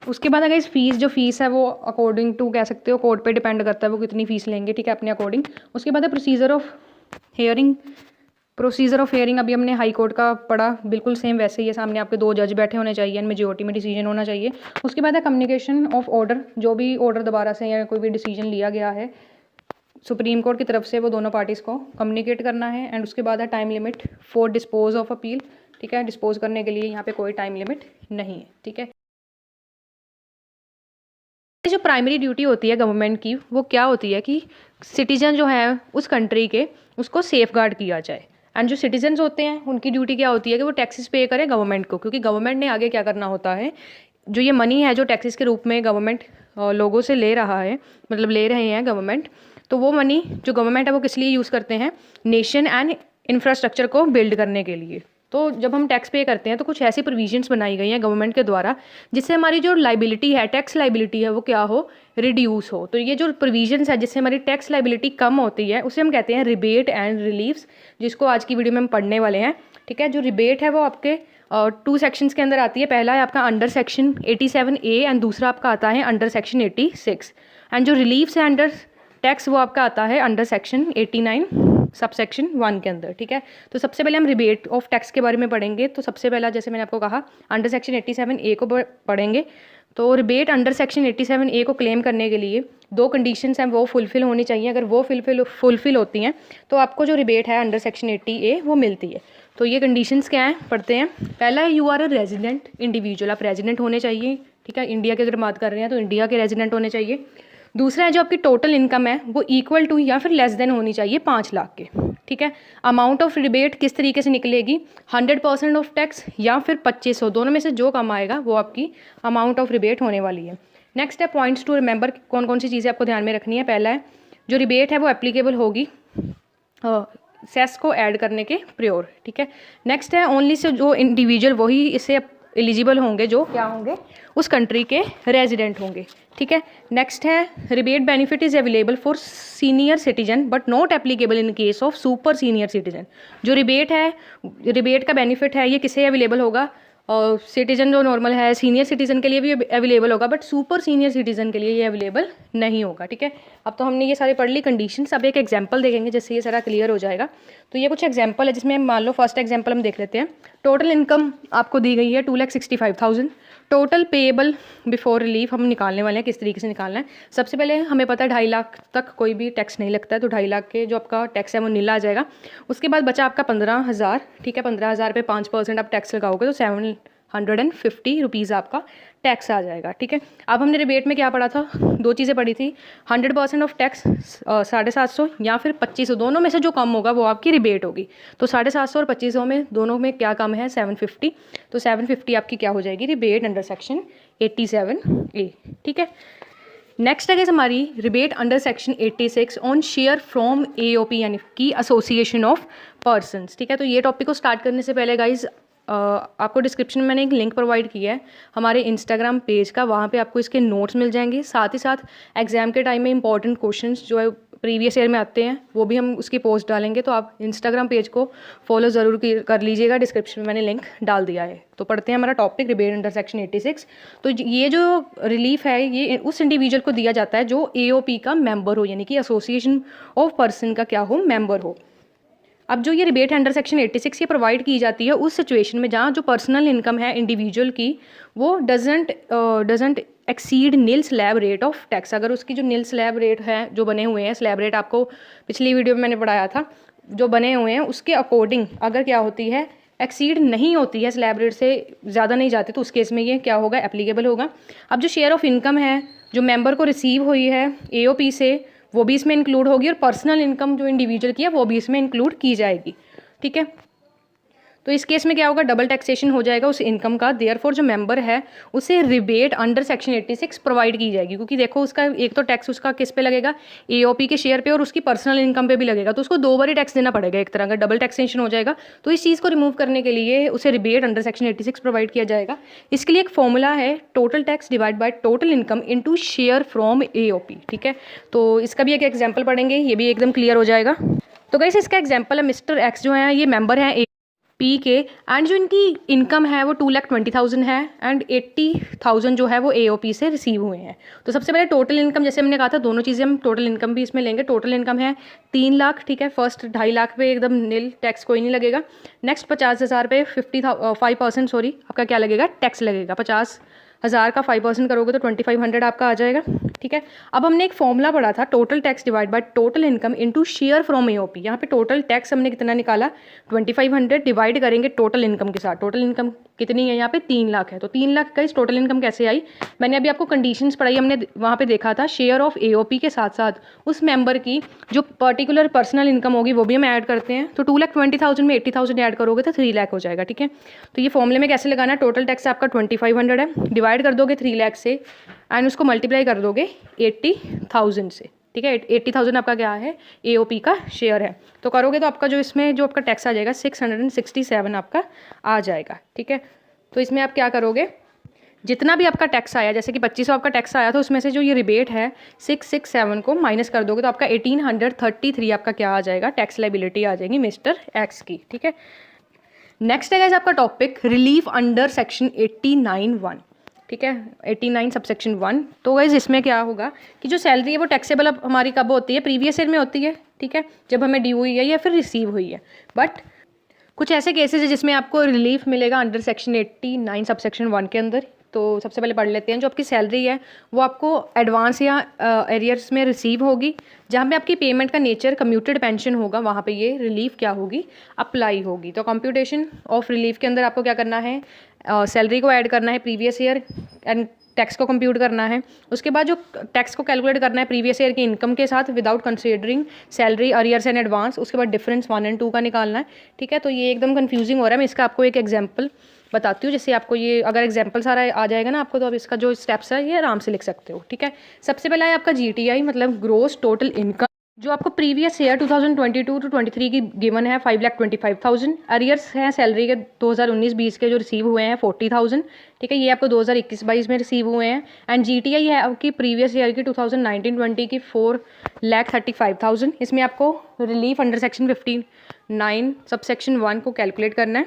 उसके बाद अगर इस फीस है वो अकॉर्डिंग टू कह सकते हो कोर्ट पे डिपेंड करता है वो कितनी फ़ीस लेंगे, ठीक है, अपने अकॉर्डिंग। उसके बाद है procedure of hearing. Procedure of hearing अभी हमने हाई कोर्ट का पढ़ा, बिल्कुल सेम वैसे ही है। सामने आपके 2 जज बैठे होने चाहिए एंड मेजोरिटी में डिसीजन होना चाहिए। उसके बाद है कम्युनिकेशन ऑफ ऑर्डर, जो भी ऑर्डर दोबारा से या कोई भी डिसीजन लिया गया है सुप्रीम कोर्ट की तरफ से, वो दोनों पार्टीज़ को कम्युनिकेट करना है। एंड उसके बाद है time limit for dispose of appeal, ठीक है। डिस्पोज करने के लिए यहाँ पे कोई टाइम लिमिट नहीं है, ठीक है। जो प्राइमरी ड्यूटी होती है गवर्नमेंट की, वो क्या होती है कि सिटीजन जो है उस कंट्री के, उसको सेफ गार्ड किया जाए। एंड जो सिटीजन्स होते हैं उनकी ड्यूटी क्या होती है कि वो टैक्सेस पे करें गवर्नमेंट को, क्योंकि गवर्नमेंट ने आगे क्या करना होता है, जो ये मनी है जो टैक्सेस के रूप में गवर्नमेंट लोगों से ले रहा है, मतलब ले रहे हैं गवर्नमेंट, तो वो मनी जो गवर्नमेंट है वो किस लिए यूज़ करते हैं, नेशन एंड इंफ्रास्ट्रक्चर को बिल्ड करने के लिए। तो जब हम टैक्स पे करते हैं तो कुछ ऐसी प्रोविजंस बनाई गई हैं गवर्नमेंट के द्वारा जिससे हमारी जो लाइबिलिटी है, टैक्स लाइबिलिटी है, वो क्या हो, रिड्यूस हो। तो ये जो प्रोविजंस है जिससे हमारी टैक्स लाइबिलिटी कम होती है उसे हम कहते हैं रिबेट एंड रिलीफ्स, जिसको आज की वीडियो में हम पढ़ने वाले हैं, ठीक है। जो रिबेट है वो आपके 2 सेक्शंस के अंदर आती है। पहला है आपका अंडर सेक्शन 87A एंड दूसरा आपका आता है अंडर सेक्शन 86। एंड जो रिलीफ्स है अंडर टैक्स वो आपका आता है अंडर सेक्शन 89 सब सेक्शन 1 के अंदर, ठीक है। तो सबसे पहले हम रिबेट ऑफ टैक्स के बारे में पढ़ेंगे। तो सबसे पहला, जैसे मैंने आपको कहा, अंडर सेक्शन 87A को पढ़ेंगे। तो रिबेट अंडर सेक्शन 87A को क्लेम करने के लिए 2 कंडीशंस हैं, वो फुलफिल होनी चाहिए। अगर वो फुलफिल होती हैं तो आपको जो रिबेट है अंडर सेक्शन 80A वो मिलती है। तो ये कंडीशंस क्या हैं, पढ़ते हैं। पहला है you are a resident individual, आप रेजिडेंट होने चाहिए, ठीक है। इंडिया की अगर बात कर रहे हैं तो इंडिया के रेजिडेंट होने चाहिए। दूसरा है जो आपकी टोटल इनकम है वो इक्वल टू या फिर लेस देन होनी चाहिए 5 लाख के, ठीक है। अमाउंट ऑफ रिबेट किस तरीके से निकलेगी, 100% ऑफ टैक्स या फिर 2500, दोनों में से जो कम आएगा वो आपकी अमाउंट ऑफ रिबेट होने वाली है। नेक्स्ट है पॉइंट्स टू रिमेंबर, कौन कौन सी चीज़ें आपको ध्यान में रखनी है। पहला है जो रिबेट है वो एप्लीकेबल होगी सेस को ऐड करने के प्योर, ठीक है। नेक्स्ट है ओनली से जो इंडिविजुअल वही इससे एलिजिबल होंगे जो क्या होंगे, उस कंट्री के रेजिडेंट होंगे, ठीक है। नेक्स्ट है rebate benefit is available for senior citizen but not applicable in case of super senior citizen. जो रिबेट है, रिबेट का बेनिफिट है, ये किसे अवेलेबल होगा, और सिटीजन जो नॉर्मल है, सीनियर सिटीजन के लिए भी अवेलेबल होगा, बट सुपर सीनियर सिटीजन के लिए ये अवेलेबल नहीं होगा, ठीक है। अब तो हमने ये सारे पढ़ ली कंडीशंस, अब एक एग्जांपल देखेंगे जिससे ये सारा क्लियर हो जाएगा। तो ये कुछ एग्जांपल है जिसमें मान लो फर्स्ट एग्जांपल हम देख लेते हैं। टोटल इनकम आपको दी गई है 2,65,000। टोटल पेएबल बिफोर रिलीफ हम निकालने वाले हैं, किस तरीके से निकालना है। सबसे पहले हमें पता है 2.5 लाख तक कोई भी टैक्स नहीं लगता है, तो 2.5 लाख के जो आपका टैक्स है वो नीला आ जाएगा। उसके बाद बचा आपका 15,000, ठीक है। 15,000 पे 5% आप टैक्स लगाओगे तो 750 रुपीज़ आपका टैक्स आ जाएगा, ठीक है। अब हमने रिबेट में क्या पढ़ा था, 2 चीज़ें पढ़ी थी, 100% ऑफ टैक्स 750 या फिर 2500, दोनों में से जो कम होगा वो आपकी रिबेट होगी। तो 750 और 2500 में दोनों में क्या कम है, 750। तो 750 आपकी क्या हो जाएगी, रिबेट अंडर सेक्शन 87A, ठीक है। नेक्स्ट है हमारी rebate under section 86 on share from AOP यानी कि एसोसिएशन ऑफ पर्सनस, ठीक है। तो ये टॉपिक को स्टार्ट करने से पहले गाइज आपको डिस्क्रिप्शन में मैंने एक लिंक प्रोवाइड किया है हमारे इंस्टाग्राम पेज का, वहाँ पे आपको इसके नोट्स मिल जाएंगे। साथ ही साथ एग्जाम के टाइम में इंपॉर्टेंट क्वेश्चंस जो है प्रीवियस ईयर में आते हैं वो भी हम उसकी पोस्ट डालेंगे, तो आप इंस्टाग्राम पेज को फॉलो ज़रूर कर लीजिएगा। डिस्क्रिप्शन में मैंने लिंक डाल दिया है। तो पढ़ते हैं हमारा टॉपिक रिबेट अंडर सेक्शन 86। तो ये जो रिलीफ है ये उस इंडिविजुअल को दिया जाता है जो AOP का मेंबर हो, यानी कि एसोसिएशन ऑफ पर्सन का क्या हो, मेंबर हो। अब जो ये रिबेट अंडर सेक्शन 86 ये प्रोवाइड की जाती है उस सिचुएशन में जहाँ जो पर्सनल इनकम है इंडिविजुअल की वो doesn't exceed nil slab rate of tax. अगर उसकी जो नील स्लैब रेट है जो बने हुए हैं, स्लैब रेट आपको पिछली वीडियो में मैंने पढ़ाया था, जो बने हुए हैं उसके अकॉर्डिंग अगर क्या होती है, एक्सीड नहीं होती है, स्लैब रेट से ज़्यादा नहीं जाती, तो उस केस में ये क्या होगा, एप्लीकेबल होगा। अब जो शेयर ऑफ इनकम है जो मेंबर को रिसीव हुई है AOP से वो भी इसमें इंक्लूड होगी, और पर्सनल इनकम जो इंडिविजुअल की है वो भी इसमें इंक्लूड की जाएगी, ठीक है। तो इस केस में क्या होगा, डबल टैक्सेशन हो जाएगा उस इनकम का। देयरफॉर जो मेंबर है उसे रिबेट अंडर सेक्शन 86 प्रोवाइड की जाएगी, क्योंकि देखो उसका एक तो टैक्स उसका किस पे लगेगा, AOP के शेयर पे, और उसकी पर्सनल इनकम पे भी लगेगा, तो उसको 2 बार ही टैक्स देना पड़ेगा, एक तरह का डबल टैक्सेशन हो जाएगा। तो इस चीज़ को रिमूव करने के लिए उसे रिबेट अंडर सेक्शन 86 प्रोवाइड किया जाएगा। इसके लिए एक फॉर्मूला है, total tax divide by total income into share from AOP, ठीक है। तो इसका भी एक एग्जाम्पल पढ़ेंगे, ये भी एकदम क्लियर हो जाएगा। तो गाइस इसका एग्जाम्पल है मिस्टर एक्स जो है ये मेंबर है पी के, एंड जो इनकी इनकम है वो 2,20,000 है एंड 80,000 जो है वो AOP से रिसीव हुए हैं। तो सबसे पहले टोटल इनकम, जैसे हमने कहा था दोनों चीज़ें हम टोटल इनकम भी इसमें लेंगे। टोटल इनकम है 3 लाख, ठीक है। फर्स्ट 2.5 लाख पे एकदम नील, टैक्स कोई नहीं लगेगा। नेक्स्ट 50,000 पे 5% सॉरी आपका क्या लगेगा, टैक्स लगेगा। 50,000 का 5% करोगे तो 2,500 आपका आ जाएगा, ठीक है। अब हमने एक फॉर्मूला पढ़ा था, total tax divide by total income into share from AOP। यहाँ पे टोटल टैक्स हमने कितना निकाला, 2,500 डिवाइड करेंगे टोटल इनकम के साथ। टोटल इनकम कितनी है यहाँ पे, 3 लाख है। तो 3 लाख का इस टोटल इनकम कैसे आई, मैंने अभी आपको कंडीशंस पढ़ाई, हमने वहाँ पे देखा था शेयर ऑफ AOP के साथ साथ उस मेंबर की जो पर्टिकुलर पर्सनल इनकम होगी वो भी हम ऐड करते हैं। तो 2,20,000 में 80,000 ऐड करोगे तो 3 लाख हो जाएगा, ठीक है। तो ये फॉर्मूले में कैसे लगाना है, टोटल टैक्स आपका 2,500 है, डिवाइड कर दोगे 3 लाख से एंड उसको मल्टीप्लाई कर दोगे 80,000 से, ठीक है। 80,000 आपका क्या है, AOP का शेयर है। तो करोगे तो आपका जो इसमें जो आपका टैक्स आ जाएगा 667 आपका आ जाएगा, ठीक है। तो इसमें आप क्या करोगे, जितना भी आपका टैक्स आया, जैसे कि 2,500 आपका टैक्स आया तो उसमें से जो ये रिबेट है 667 को माइनस कर दोगे तो आपका 1,833 आपका क्या आ जाएगा, टैक्स लायबिलिटी आ जाएगी मिस्टर एक्स की, ठीक है। नेक्स्ट है गाइस आपका टॉपिक रिलीफ अंडर सेक्शन 89(1), ठीक है, 89 सबसेक्शन 1। तो गाइस इसमें क्या होगा कि जो सैलरी है वो टैक्सेबल अब हमारी कब होती है, प्रीवियस ईयर में होती है, ठीक है, जब हमें ड्यू हुई है या फिर रिसीव हुई है। बट कुछ ऐसे केसेस है जिसमें आपको रिलीफ मिलेगा अंडर सेक्शन 89 सबसेक्शन 1 के अंदर। तो सबसे पहले पढ़ लेते हैं, जो आपकी सैलरी है वो आपको एडवांस या एरियर्स में रिसीव होगी, जहाँ पे आपकी पेमेंट का नेचर कम्यूटेड पेंशन होगा, वहाँ पे ये रिलीफ क्या होगी, अप्लाई होगी। तो कंप्यूटेशन ऑफ रिलीफ के अंदर आपको क्या करना है, सैलरी को ऐड करना है प्रीवियस ईयर एंड टैक्स को कंप्यूट करना है। उसके बाद जो टैक्स को कैलकुलेट करना है प्रीवियस ईयर की इनकम के साथ without considering salary, arrears and advance. उसके बाद डिफरेंस 1 और 2 का निकालना है, ठीक है। तो ये एकदम कंफ्यूजिंग हो रहा है, मैं इसका आपको एक एग्जांपल बताती हूँ, जिससे आपको ये अगर एग्जांपल सारा आ जाएगा ना आपको, तो अब इसका जो स्टेप्स है ये आराम से लिख सकते हो, ठीक है। सबसे पहला है आपका GTI मतलब ग्रोस टोटल इनकम, जो आपको प्रीवियस ईयर 2022 टू 23 की गिवन है 5,25,000। अरियर्स हैं सैलरी के 2019-20 के जो रिसीव हुए हैं 40,000, ठीक है, ये आपको 2021-22 में रिसीव हुए हैं। एंड GTI है आपकी प्रीवियस ईयर की 2019-20 की 4,35,000। इसमें आपको रिलीफ अंडर सेक्शन 59 सबसेक्शन 1 को कैलकुलेट करना है,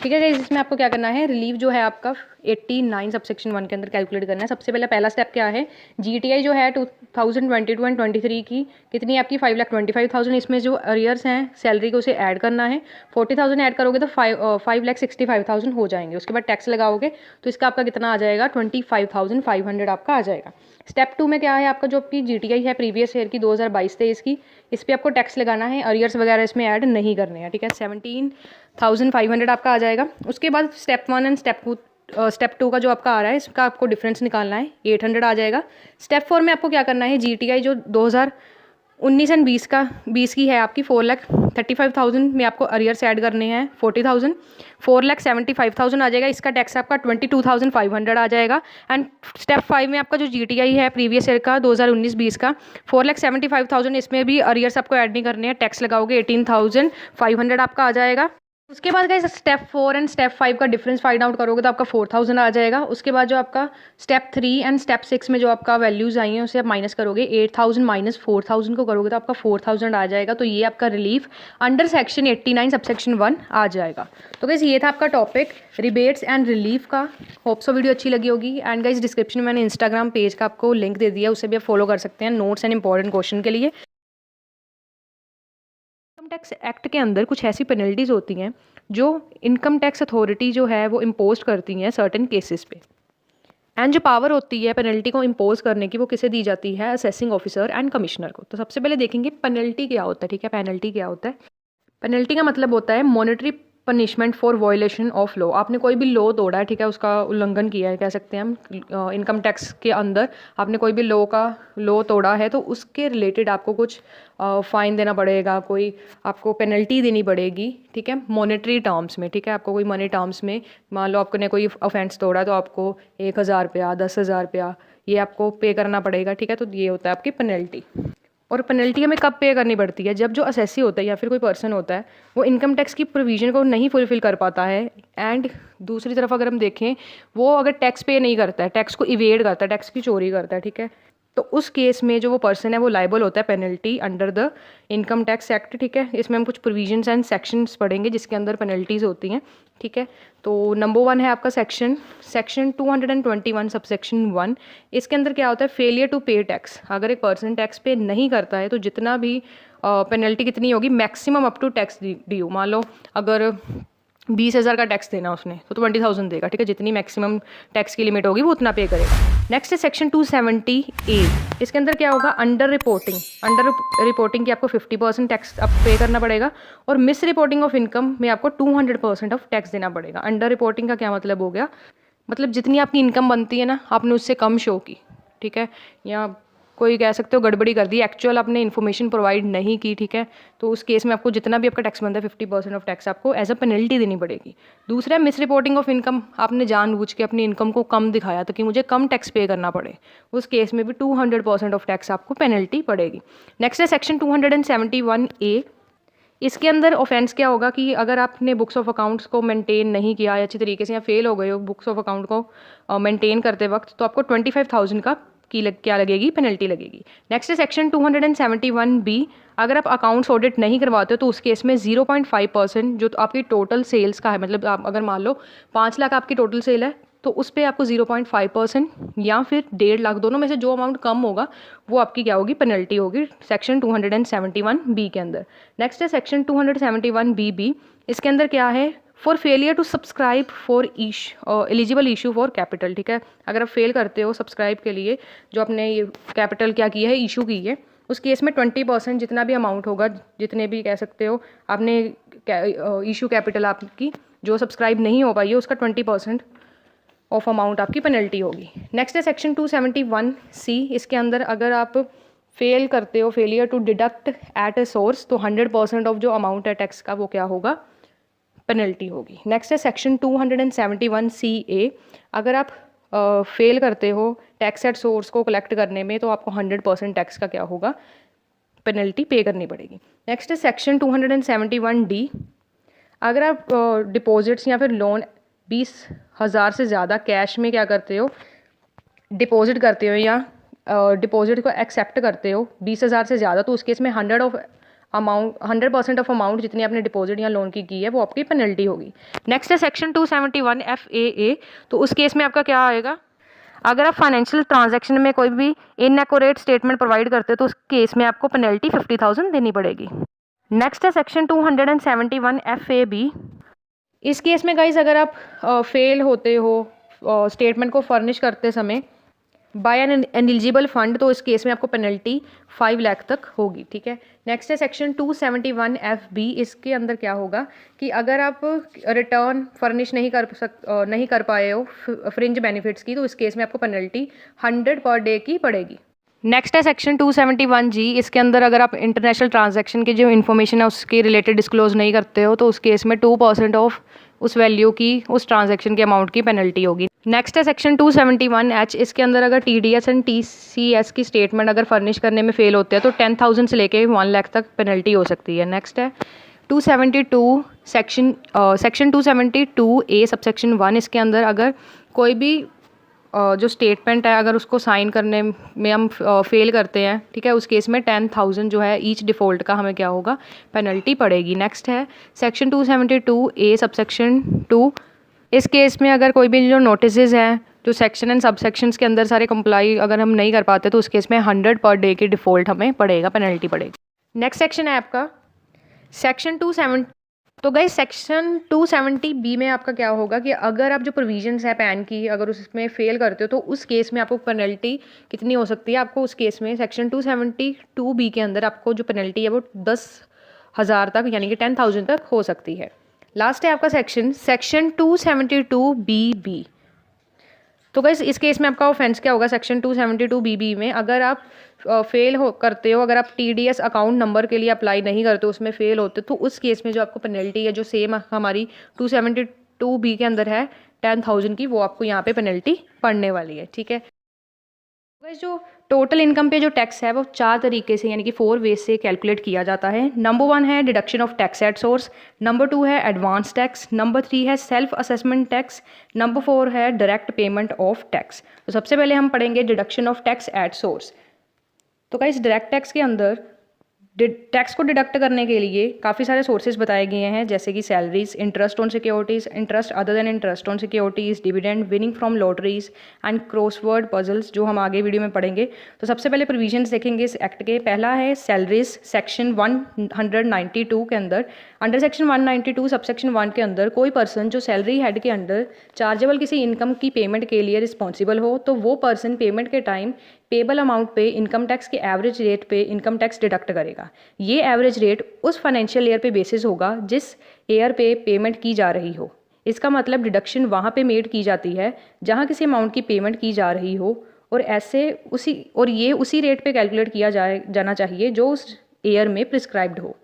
ठीक है। इसमें आपको क्या करना है, रिलीफ जो है आपका 89 सबसेक्शन 1 के अंदर कैलकुलेट करना है। सबसे पहले पहला स्टेप क्या है, GTI जो है 2022 एंड 23 की कितनी आपकी 5,25,000, इसमें जो अरियर्स हैं सैलरी को उसे ऐड करना है। 40,000 ऐड करोगे तो 5,65,000 हो जाएंगे। उसके बाद टैक्स लगाओगे तो इसका आपका कितना आ जाएगा, 25,500 आपका आ जाएगा। स्टेप 2 में क्या है आपका, जो आपकी GTI है प्रीवियस ईयर की 2022-23 की, इस पर आपको टैक्स लगाना है, अरियर्स वगैरह इसमें ऐड नहीं करने हैं, ठीक है। 17,500 आपका आ जाएगा। उसके बाद स्टेप 1 एंड स्टेप 2 का जो आपका आ रहा है इसका आपको डिफरेंस निकालना है, 800 आ जाएगा। स्टेप 4 में आपको क्या करना है, GTI जो 2019 एंड 20 की है आपकी 4,35,000 में आपको अरियर्स ऐड करने हैं 40,000, 4,75,000 आ जाएगा। इसका टैक्स आपका 22,500 आ जाएगा। एंड स्टेप 5 में आपका जो GTI है प्रीवियस ईयर का 2019-20 का 4,75,000, इसमें भी अरियर्स आपको ऐड नहीं करने हैं, टैक्स लगाओगे 18,500 आपका आ जाएगा। उसके बाद गाइस स्टेप 4 एंड स्टेप 5 का डिफरेंस फाइंड आउट करोगे तो आपका 4,000 आ जाएगा। उसके बाद जो आपका स्टेप 3 एंड स्टेप 6 में जो आपका वैल्यूज़ आई हैं उसे आप माइनस करोगे, 8,000 माइनस 4,000 को करोगे तो आपका 4,000 आ जाएगा। तो ये आपका रिलीफ अंडर सेक्शन 89 सबसेक्शन 1 आ जाएगा। तो गाइस ये था आपका टॉपिक रिबेट्स एंड रिलीफ का। होप सो वीडियो अच्छी लगी होगी। एंड गाइस डिस्क्रिप्शन में मैंने इंस्टाग्राम पेज का आपको लिंक दे दिया, उसे भी आप फॉलो कर सकते हैं नोट्स एंड इंपॉर्टेंट क्वेश्चन के लिए। इनकम टैक्स एक्ट के अंदर कुछ ऐसी पेनल्टीज़ होती हैं जो इनकम टैक्स अथॉरिटी जो है वो इम्पोज करती हैं सर्टेन केसेस पे। एंड जो पावर होती है पेनल्टी को इम्पोज करने की वो किसे दी जाती है, असेसिंग ऑफिसर एंड कमिश्नर को। तो सबसे पहले देखेंगे पेनल्टी क्या होता है, ठीक है। पेनल्टी क्या होता है, पेनल्टी का मतलब होता है monetary punishment for violation of law. आपने कोई भी लॉ तोड़ा है, ठीक है, उसका उल्लंघन किया है कह सकते हैं हम, इनकम टैक्स के अंदर आपने कोई भी लॉ तोड़ा है तो उसके रिलेटेड आपको कुछ फ़ाइन देना पड़ेगा, कोई आपको पेनल्टी देनी पड़ेगी, ठीक है, मॉनेटरी टर्म्स में, ठीक है। आपको कोई मनी टर्म्स में मान लो आपने कोई ऑफेंस तोड़ा तो आपको 1,000 रुपया 10,000 रुपया ये आपको पे करना पड़ेगा, ठीक है। तो ये होता है आपकी पेनल्टी। और पेनल्टी हमें कब पे करनी पड़ती है, जब जो असेसी होता है या फिर कोई पर्सन होता है वो इनकम टैक्स की प्रोविज़न को नहीं फुलफिल कर पाता है। एंड दूसरी तरफ अगर हम देखें वो अगर टैक्स पे नहीं करता है, टैक्स को इवेड करता है, टैक्स की चोरी करता है, ठीक है। तो उस केस में जो वो पर्सन है वो लाइबल होता है penalty under the income tax act, ठीक है। इसमें हम कुछ प्रोविजंस एंड सेक्शंस पढ़ेंगे जिसके अंदर पेनल्टीज़ होती हैं, ठीक है। तो नंबर 1 है आपका सेक्शन 221 सबसेक्शन 1। इसके अंदर क्या होता है, फेलियर टू पे टैक्स। अगर एक पर्सन टैक्स पे नहीं करता है तो जितना भी पेनल्टी कितनी होगी, maximum up to tax due. मान लो अगर 20,000 का टैक्स देना उसने तो 20,000 देगा, ठीक है। जितनी मैक्सिमम टैक्स की लिमिट होगी वो उतना पे करेगा। नेक्स्ट है सेक्शन 270A। इसके अंदर क्या होगा, अंडर रिपोर्टिंग की आपको 50% टैक्स अब पे करना पड़ेगा, और मिस रिपोर्टिंग ऑफ इनकम में आपको 200% ऑफ टैक्स देना पड़ेगा। अंडर रिपोर्टिंग का क्या मतलब हो गया, मतलब जितनी आपकी इनकम बनती है ना, आपने उससे कम शो की, ठीक है, या कोई कह सकते हो गड़बड़ी कर दी, एक्चुअल आपने इन्फॉर्मेशन प्रोवाइड नहीं की, ठीक है, तो उस केस में आपको जितना भी आपका टैक्स बनता है 50% ऑफ टैक्स आपको एज अ पेनल्टी देनी पड़ेगी। दूसरा है मिस रिपोर्टिंग ऑफ इनकम। आपने जानबूझ के अपनी इनकम को कम दिखाया ताकि मुझे कम टैक्स पे करना पड़े, उस केस में भी 200% ऑफ टैक्स आपको पेनल्टी पड़ेगी। नेक्स्ट है सेक्शन 271A। इसके अंदर ऑफेंस क्या होगा कि अगर आपने बुक्स ऑफ अकाउंट्स को मेंटेन नहीं किया अच्छी तरीके से, या फेल हो गए हो बुक्स ऑफ अकाउंट को मेंटेन करते वक्त, तो आपको 25,000 का क्या लगेगी, पेनल्टी लगेगी। नेक्स्ट है सेक्शन 271B। अगर आप अकाउंट्स ऑडिट नहीं करवाते हो तो उस केस में 0.5% जो आपकी टोटल सेल्स का है, मतलब आप अगर मान लो 5 लाख आपकी टोटल सेल है तो उस पर आपको 0.5% या फिर 1.5 लाख, दोनों में से जो अमाउंट कम होगा वो आपकी क्या होगी, पेनल्टी होगी, सेक्शन 271B के अंदर। नेक्स्ट है सेक्शन 271BB। इसके अंदर क्या है, for failure to subscribe for eligible issue for capital, ठीक है। अगर आप फेल करते हो सब्सक्राइब के लिए, जो आपने ये कैपिटल क्या की है, इशू की है, उस केस में 20% जितना भी अमाउंट होगा, जितने भी कह सकते हो आपने इशू कैपिटल आपकी जो सब्सक्राइब नहीं हो पाई है, उसका 20% ऑफ अमाउंट आपकी पेनल्टी होगी। नेक्स्ट है सेक्शन 271C। इसके अंदर अगर आप फेल करते हो, failure to deduct at a source, तो 100% ऑफ जो अमाउंट है टैक्स का वो क्या होगा, पेनल्टी होगी। नेक्स्ट है सेक्शन 271CA। अगर आप फेल करते हो टैक्स एट सोर्स को कलेक्ट करने में तो आपको 100% टैक्स का क्या होगा, पेनल्टी पे करनी पड़ेगी। नेक्स्ट है सेक्शन 271D। अगर आप डिपॉजिट्स या फिर लोन 20,000 से ज़्यादा कैश में क्या करते हो, डिपॉजिट करते हो, या डिपॉजिट को एक्सेप्ट करते हो 20,000 से ज़्यादा, तो उस केस में 100% ऑफ अमाउंट जितनी आपने डिपॉजिट या लोन की है वो आपकी पेनल्टी होगी। नेक्स्ट है सेक्शन 271FAA। तो उस केस में आपका क्या आएगा, अगर आप फाइनेंशियल ट्रांजैक्शन में कोई भी इनएक्यूरेट स्टेटमेंट प्रोवाइड करते हो तो उस केस में आपको पेनल्टी 50,000 देनी पड़ेगी। नेक्स्ट है सेक्शन 271FAB। इस केस में गाइज अगर आप फेल होते हो स्टेटमेंट को फर्निश करते समय बाय एन एलिजिबल फंड, तो इस केस में आपको पेनल्टी 5 लाख तक होगी, ठीक है। नेक्स्ट है सेक्शन 271FB। इसके अंदर क्या होगा कि अगर आप रिटर्न फर्निश नहीं कर पाए हो फ्रिंज बेनिफिट्स की, तो इस केस में आपको पेनल्टी 100 पर डे की पड़ेगी। नेक्स्ट है सेक्शन 271G। इसके अंदर अगर आप इंटरनेशनल ट्रांजैक्शन की जो इन्फॉर्मेशन है उसके रिलेटेड डिस्क्लोज नहीं करते हो तो उस केस में 2% ऑफ उस वैल्यू की, उस ट्रांजैक्शन के अमाउंट की पेनल्टी होगी। नेक्स्ट है सेक्शन 271H। इसके अंदर अगर TDS एंड TCS की स्टेटमेंट अगर फर्निश करने में फेल होते हैं तो 10,000 से लेके 1 लाख तक पेनल्टी हो सकती है। नेक्स्ट है 272 सेक्शन 272A सबसेक्शन 1। इसके अंदर अगर कोई भी जो स्टेटमेंट है अगर उसको साइन करने में हम फेल करते हैं, ठीक है, उस केस में 10,000 जो है ईच डिफ़ॉल्ट का हमें क्या होगा, पेनल्टी पड़ेगी। नेक्स्ट है सेक्शन 272A सबसेक्शन 2। इस केस में अगर कोई भी जो नोटिसेज हैं जो सेक्शन एंड सब सेक्शंस के अंदर सारे कंप्लाई अगर हम नहीं कर पाते तो उस केस में 100 पर डे की डिफ़ॉल्ट हमें पड़ेगा, पेनल्टी पड़ेगी। नेक्स्ट सेक्शन है आपका सेक्शन 270। तो गाइस सेक्शन 270B में आपका क्या होगा कि अगर आप जो प्रोविजंस है पैन की अगर उसमें फेल करते हो तो उस केस में आपको पेनल्टी कितनी हो सकती है, आपको उस केस में सेक्शन 272B के अंदर आपको जो पेनल्टी है वो 10,000 तक यानी कि 10,000 तक हो सकती है। लास्ट है आपका सेक्शन 272BB। तो गाइस इस केस में आपका ऑफेंस क्या होगा, सेक्शन 272BB में अगर आप फेल करते हो, अगर आप TDS अकाउंट नंबर के लिए अप्लाई नहीं करते हो, उसमें फेल होते तो उस केस में जो आपको पेनल्टी है जो सेम हमारी 272B के अंदर है 10,000 की, वो आपको यहाँ पे पेनल्टी पड़ने वाली है, ठीक है। गाइस जो टोटल इनकम पे जो टैक्स है वो 4 तरीके से यानी कि 4 वेज से कैलकुलेट किया जाता है। नंबर 1 है deduction of tax at source, number 2 है एडवांस टैक्स, नंबर 3 है सेल्फ असेसमेंट टैक्स, नंबर 4 है डायरेक्ट पेमेंट ऑफ टैक्स। तो सबसे पहले हम पढ़ेंगे deduction of tax at source. तो गाइस डायरेक्ट टैक्स के अंदर टैक्स को डिडक्ट करने के लिए काफ़ी सारे सोर्सेज बताए गए हैं, जैसे कि salaries, interest on securities, interest other than interest on securities, dividend, winning from lotteries and crossword puzzles, जो हम आगे वीडियो में पढ़ेंगे। तो सबसे पहले प्रोविजंस देखेंगे इस एक्ट के। पहला है सैलरीज, सेक्शन 192 के अंदर। अंडर सेक्शन 192 सबसेक्शन 1 के अंदर कोई पर्सन जो सैलरी हेड के अंडर चार्जेबल किसी इनकम की पेमेंट के लिए रिस्पॉन्सिबल हो, तो वो पर्सन पेमेंट के टाइम पेबल अमाउंट पे इनकम टैक्स के एवरेज रेट पे इनकम टैक्स डिडक्ट करेगा। ये एवरेज रेट उस फाइनेंशियल ईयर पे बेसिस होगा जिस ईयर पे पेमेंट की जा रही हो। इसका मतलब डिडक्शन वहाँ पे मेड की जाती है जहाँ किसी अमाउंट की पेमेंट की जा रही हो, और ये उसी रेट पे कैलकुलेट किया जाना चाहिए जो उस ईयर में प्रिस्क्राइब्ड हो।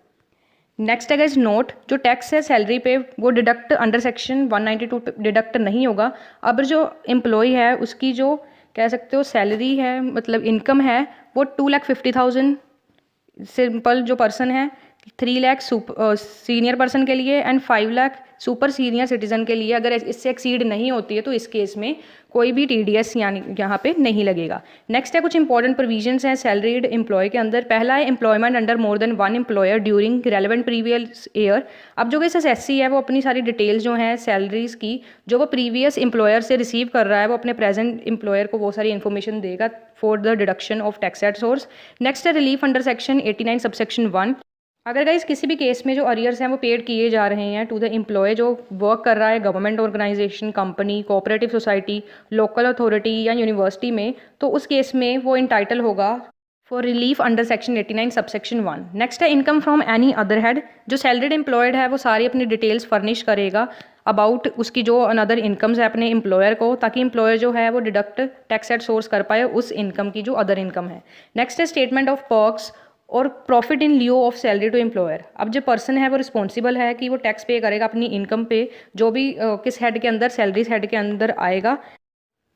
नेक्स्ट है नोट, जो टैक्स है सैलरी पे वो डिडक्ट अंडर सेक्शन 192 पे डिडक्ट नहीं होगा। अब जो एम्प्लॉय है उसकी जो कह सकते हो सैलरी है, मतलब इनकम है, वो 2,50,000 सिंपल जो पर्सन है, 3 लाख सीनियर पर्सन के लिए and 5 lakh super senior citizen के लिए अगर इससे एक्सीड नहीं होती है तो इस केस में कोई भी TDS यानी यहाँ पे नहीं लगेगा। नेक्स्ट है कुछ इंपॉर्टेंट प्रोविजंस हैं सैलरीड एम्प्लॉय के अंदर। पहला है employment under more than one employer during relevant previous year. अब जो कि SSC है वो अपनी सारी डिटेल्स जो हैं सैलरीज की जो वो प्रीवियस एम्प्लॉयर से रिसीव कर रहा है वो अपने प्रेजेंट एम्प्लॉयर को वो सारी इन्फॉर्मेशन देगा for the deduction of tax at source. Next है रिलीफ अंडर सेक्शन 89 सबसेक्शन 1। अगर गाइस किसी भी केस में जो अरियर्स हैं वो पेड किए जा रहे हैं टू द एम्प्लॉय जो वर्क कर रहा है government organisation, company, cooperative society, local authority या यूनिवर्सिटी में, तो उस केस में वो इंटाइटल होगा for relief under section 89 subsection 1। Next है income from any other head, जो सैलरीड एम्प्लॉयड है वो सारी अपनी डिटेल्स फर्निश करेगा अबाउट उसकी जो अनदर इनकम्स है अपने एम्प्लॉयर को, ताकि एम्प्लॉयर जो है वो डिडक्ट टैक्स एट सोर्स कर पाए उस इनकम की जो अदर इनकम है। नेक्स्ट है स्टेटमेंट ऑफ पर्क्स और profit in lieu of salary to employer. अब जो पर्सन है वो रिस्पॉन्सिबल है कि वो टैक्स पे करेगा अपनी इनकम पे जो भी किस हेड के अंदर सैलरीज हेड के अंदर आएगा,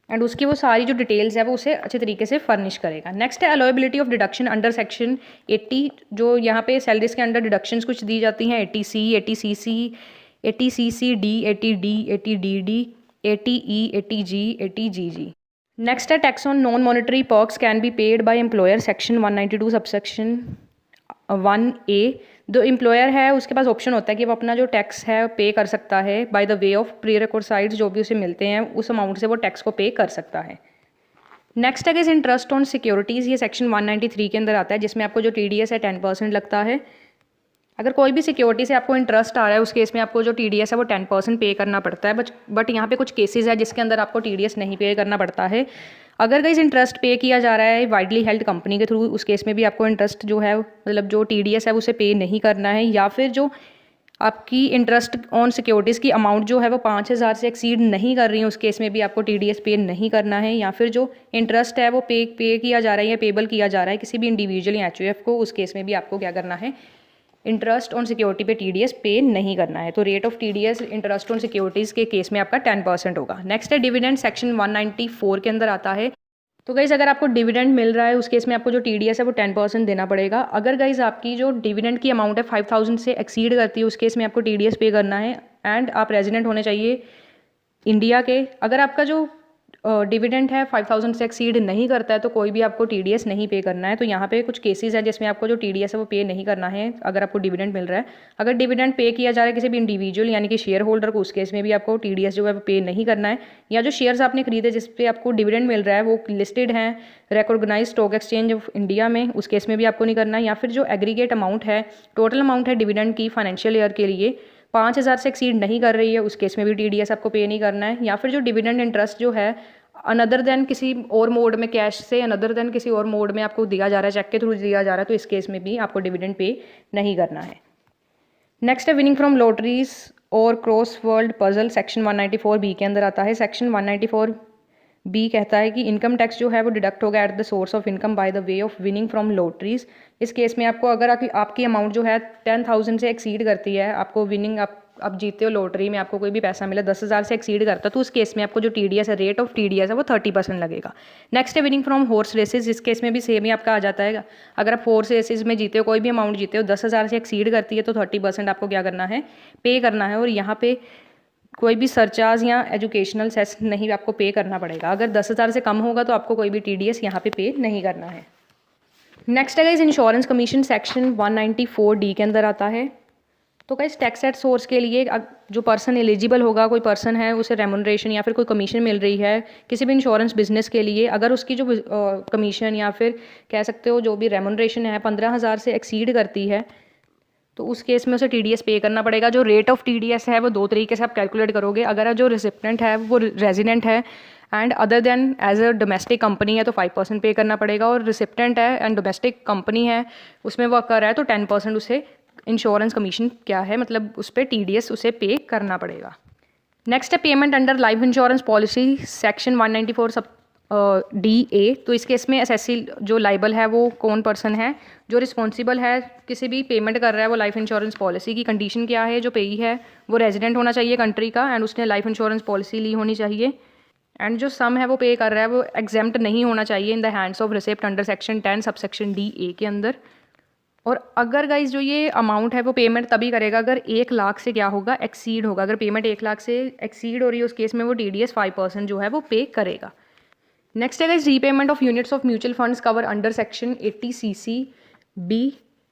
एंड उसकी वो सारी जो डिटेल्स है वो उसे अच्छे तरीके से फर्निश करेगा। नेक्स्ट है अलोएबिलिटी ऑफ डिडक्शन अंडर सेक्शन 80, जो यहाँ पे सैलरीज के अंडर डिडक्शंस कुछ दी जाती हैं 80C, 80CC, 80CCD, 80D, 80DD, 80E, 80G, 80GG। Next है tax on non monetary perks can be paid by employer section 192 subsection 1A। जो एम्प्लॉयर है उसके पास ऑप्शन होता है कि वो अपना जो टैक्स है पे कर सकता है by the way of pre required जो भी उसे मिलते हैं उस अमाउंट से वो टैक्स को पे कर सकता है। नेक्स्ट है इंटरेस्ट ऑन सिक्योरिटीज़, ये सेक्शन 193 के अंदर आता है जिसमें आपको जो TDS है 10% लगता है। अगर कोई भी सिक्योरिटी से आपको इंटरेस्ट आ रहा है उस केस में आपको जो TDS है वो 10% पे करना पड़ता है, बट यहाँ पे कुछ केसेस है जिसके अंदर आपको TDS नहीं पे करना पड़ता है। अगर गाइस इंटरेस्ट पे किया जा रहा है वाइडली हेल्ड कंपनी के थ्रू, उस केस में भी आपको इंटरेस्ट जो है मतलब जो TDS है उसे पे नहीं करना है, या फिर जो आपकी इंटरेस्ट ऑन सिक्योरिटीज़ की अमाउंट जो है वो 5,000 से एक्सीड नहीं कर रही है उस केस में भी आपको TDS पे नहीं करना है, या फिर जो इंटरेस्ट है वो पे किया जा रहा है या पेबल किया जा रहा है किसी भी इंडिविजुअल या HUF को, उस केस में भी आपको क्या करना है इंटरेस्ट ऑन सिक्योरिटी पे TDS पे नहीं करना है। तो rate of TDS interest on securities के केस में आपका 10% होगा। नेक्स्ट है डिविडेंड, सेक्शन 194 के अंदर आता है। तो गाइज़ अगर आपको डिविडेंड मिल रहा है उस केस में आपको जो TDS है वो 10% देना पड़ेगा। अगर गाइज़ आपकी जो डिविडेंड की अमाउंट है 5,000 से एक्सीड करती है उस केस में आपको TDS पे करना है, एंड आप रेजिडेंट होने चाहिए इंडिया के। अगर आपका जो डिविडेंड है 5,000 से एक्सीड नहीं करता है तो कोई भी आपको TDS नहीं पे करना है। तो यहाँ पे कुछ केसेस है जिसमें आपको जो TDS है वो पे नहीं करना है अगर आपको डिविडेंड मिल रहा है। अगर डिविडेंड पे किया जा रहा है किसी भी इंडिविजुअल यानी कि शेयर होल्डर को, उस केस में भी आपको TDS जो है वो पे नहीं करना है। या जो शेयर्स आपने खरीदे जिस पे आपको डिविडेंड मिल रहा है वो लिस्टेड हैं recognised stock exchange of India में, उस केस में भी आपको नहीं करना है। या फिर जो एग्रीगेट अमाउंट है, टोटल अमाउंट है डिविडेंड की फाइनेंशियल ईयर के लिए 5,000 से एक्सीड नहीं कर रही है, उस केस में भी TDS आपको पे नहीं करना है। या फिर जो डिविडेंड इंटरेस्ट जो है अनदर देन किसी और मोड में कैश से अनदर देन किसी और मोड में आपको दिया जा रहा है, चेक के थ्रू दिया जा रहा है, तो इस केस में भी आपको डिविडेंड पे नहीं करना है। नेक्स्ट है विनिंग फ्रॉम लॉटरीज और cross world puzzle, section 194B के अंदर आता है। सेक्शन 194B कहता है कि इनकम टैक्स जो है वो डिडक्ट होगा at the source of income by the way of winning from lotteries. इस केस में आपको अगर आपकी अमाउंट जो है 10,000 से एक्सीड करती है, आपको विनिंग आप जीते हो लॉटरी में, आपको कोई भी पैसा मिला 10,000 से एक्सीड करता है, तो उस केस में आपको जो TDS है रेट ऑफ TDS है वो 30% लगेगा। नेक्स्ट है विनिंग फ्रॉम हॉर्स रेसेस, इस केस में भी सेम ही आपका आ जाता है। अगर आप हॉर्स रेसेस में जीते हो, कोई भी अमाउंट जीते हो 10,000 से एक्सीड करती है तो 30% आपको क्या करना है पे करना है, और यहाँ पे कोई भी सरचार्ज या एजुकेशनल सेस नहीं आपको पे करना पड़ेगा। अगर 10,000 से कम होगा तो आपको कोई भी TDS यहाँ पे नहीं करना है। नेक्स्ट है guys insurance commission, section 194D के अंदर आता है। तो गाइस टैक्स एट सोर्स के लिए जो पर्सन एलिजिबल होगा, कोई पर्सन है उसे रेमुनरेशन या फिर कोई कमीशन मिल रही है किसी भी इंश्योरेंस बिजनेस के लिए, अगर उसकी जो कमीशन या फिर कह सकते हो जो भी रेमुनरेशन है 15,000 से एक्सीड करती है, तो उस केस में उसे TDS पे करना पड़ेगा। जो रेट ऑफ TDS है वो दो तरीके से आप कैलकुलेट करोगे। अगर जो रिसिप्टेंट है वो रेजिडेंट है and other than as a domestic company है तो 5% पे करना पड़ेगा, और रिसिप्टेंट है एंड डोमेस्टिक कंपनी है उसमें वर्क कर रहा है तो 10% उसे इंश्योरेंस कमीशन क्या है मतलब उस पर TDS उसे पे करना पड़ेगा। नेक्स्ट है payment under life insurance policy, section 194 सब DA। तो इस केस में एसएससी जो लाइबल है वो कौन पर्सन है, जो रिस्पॉन्सिबल है किसी भी पेमेंट कर रहा है वो लाइफ इंश्योरेंस पॉलिसी की। कंडीशन क्या है, जो पेई है वो रेजिडेंट होना चाहिए कंट्री का एंड उसने लाइफ इंश्योरेंस पॉलिसी ली होनी चाहिए, एंड जो सम है वो पे कर रहा है वो एग्जेम्प्ट नहीं होना चाहिए in the hands of receipt under section 10 sub section DA के अंदर। और अगर गाइज जो ये अमाउंट है वो पेमेंट तभी करेगा अगर 1 लाख से क्या होगा, एक्सीड होगा। अगर पेमेंट 1 लाख से एक्सीड हो रही है उस केस में वो TDS 5% जो है वो पे करेगा। नेक्स्ट है guys repayment of units of mutual funds cover under section 80 CC/B।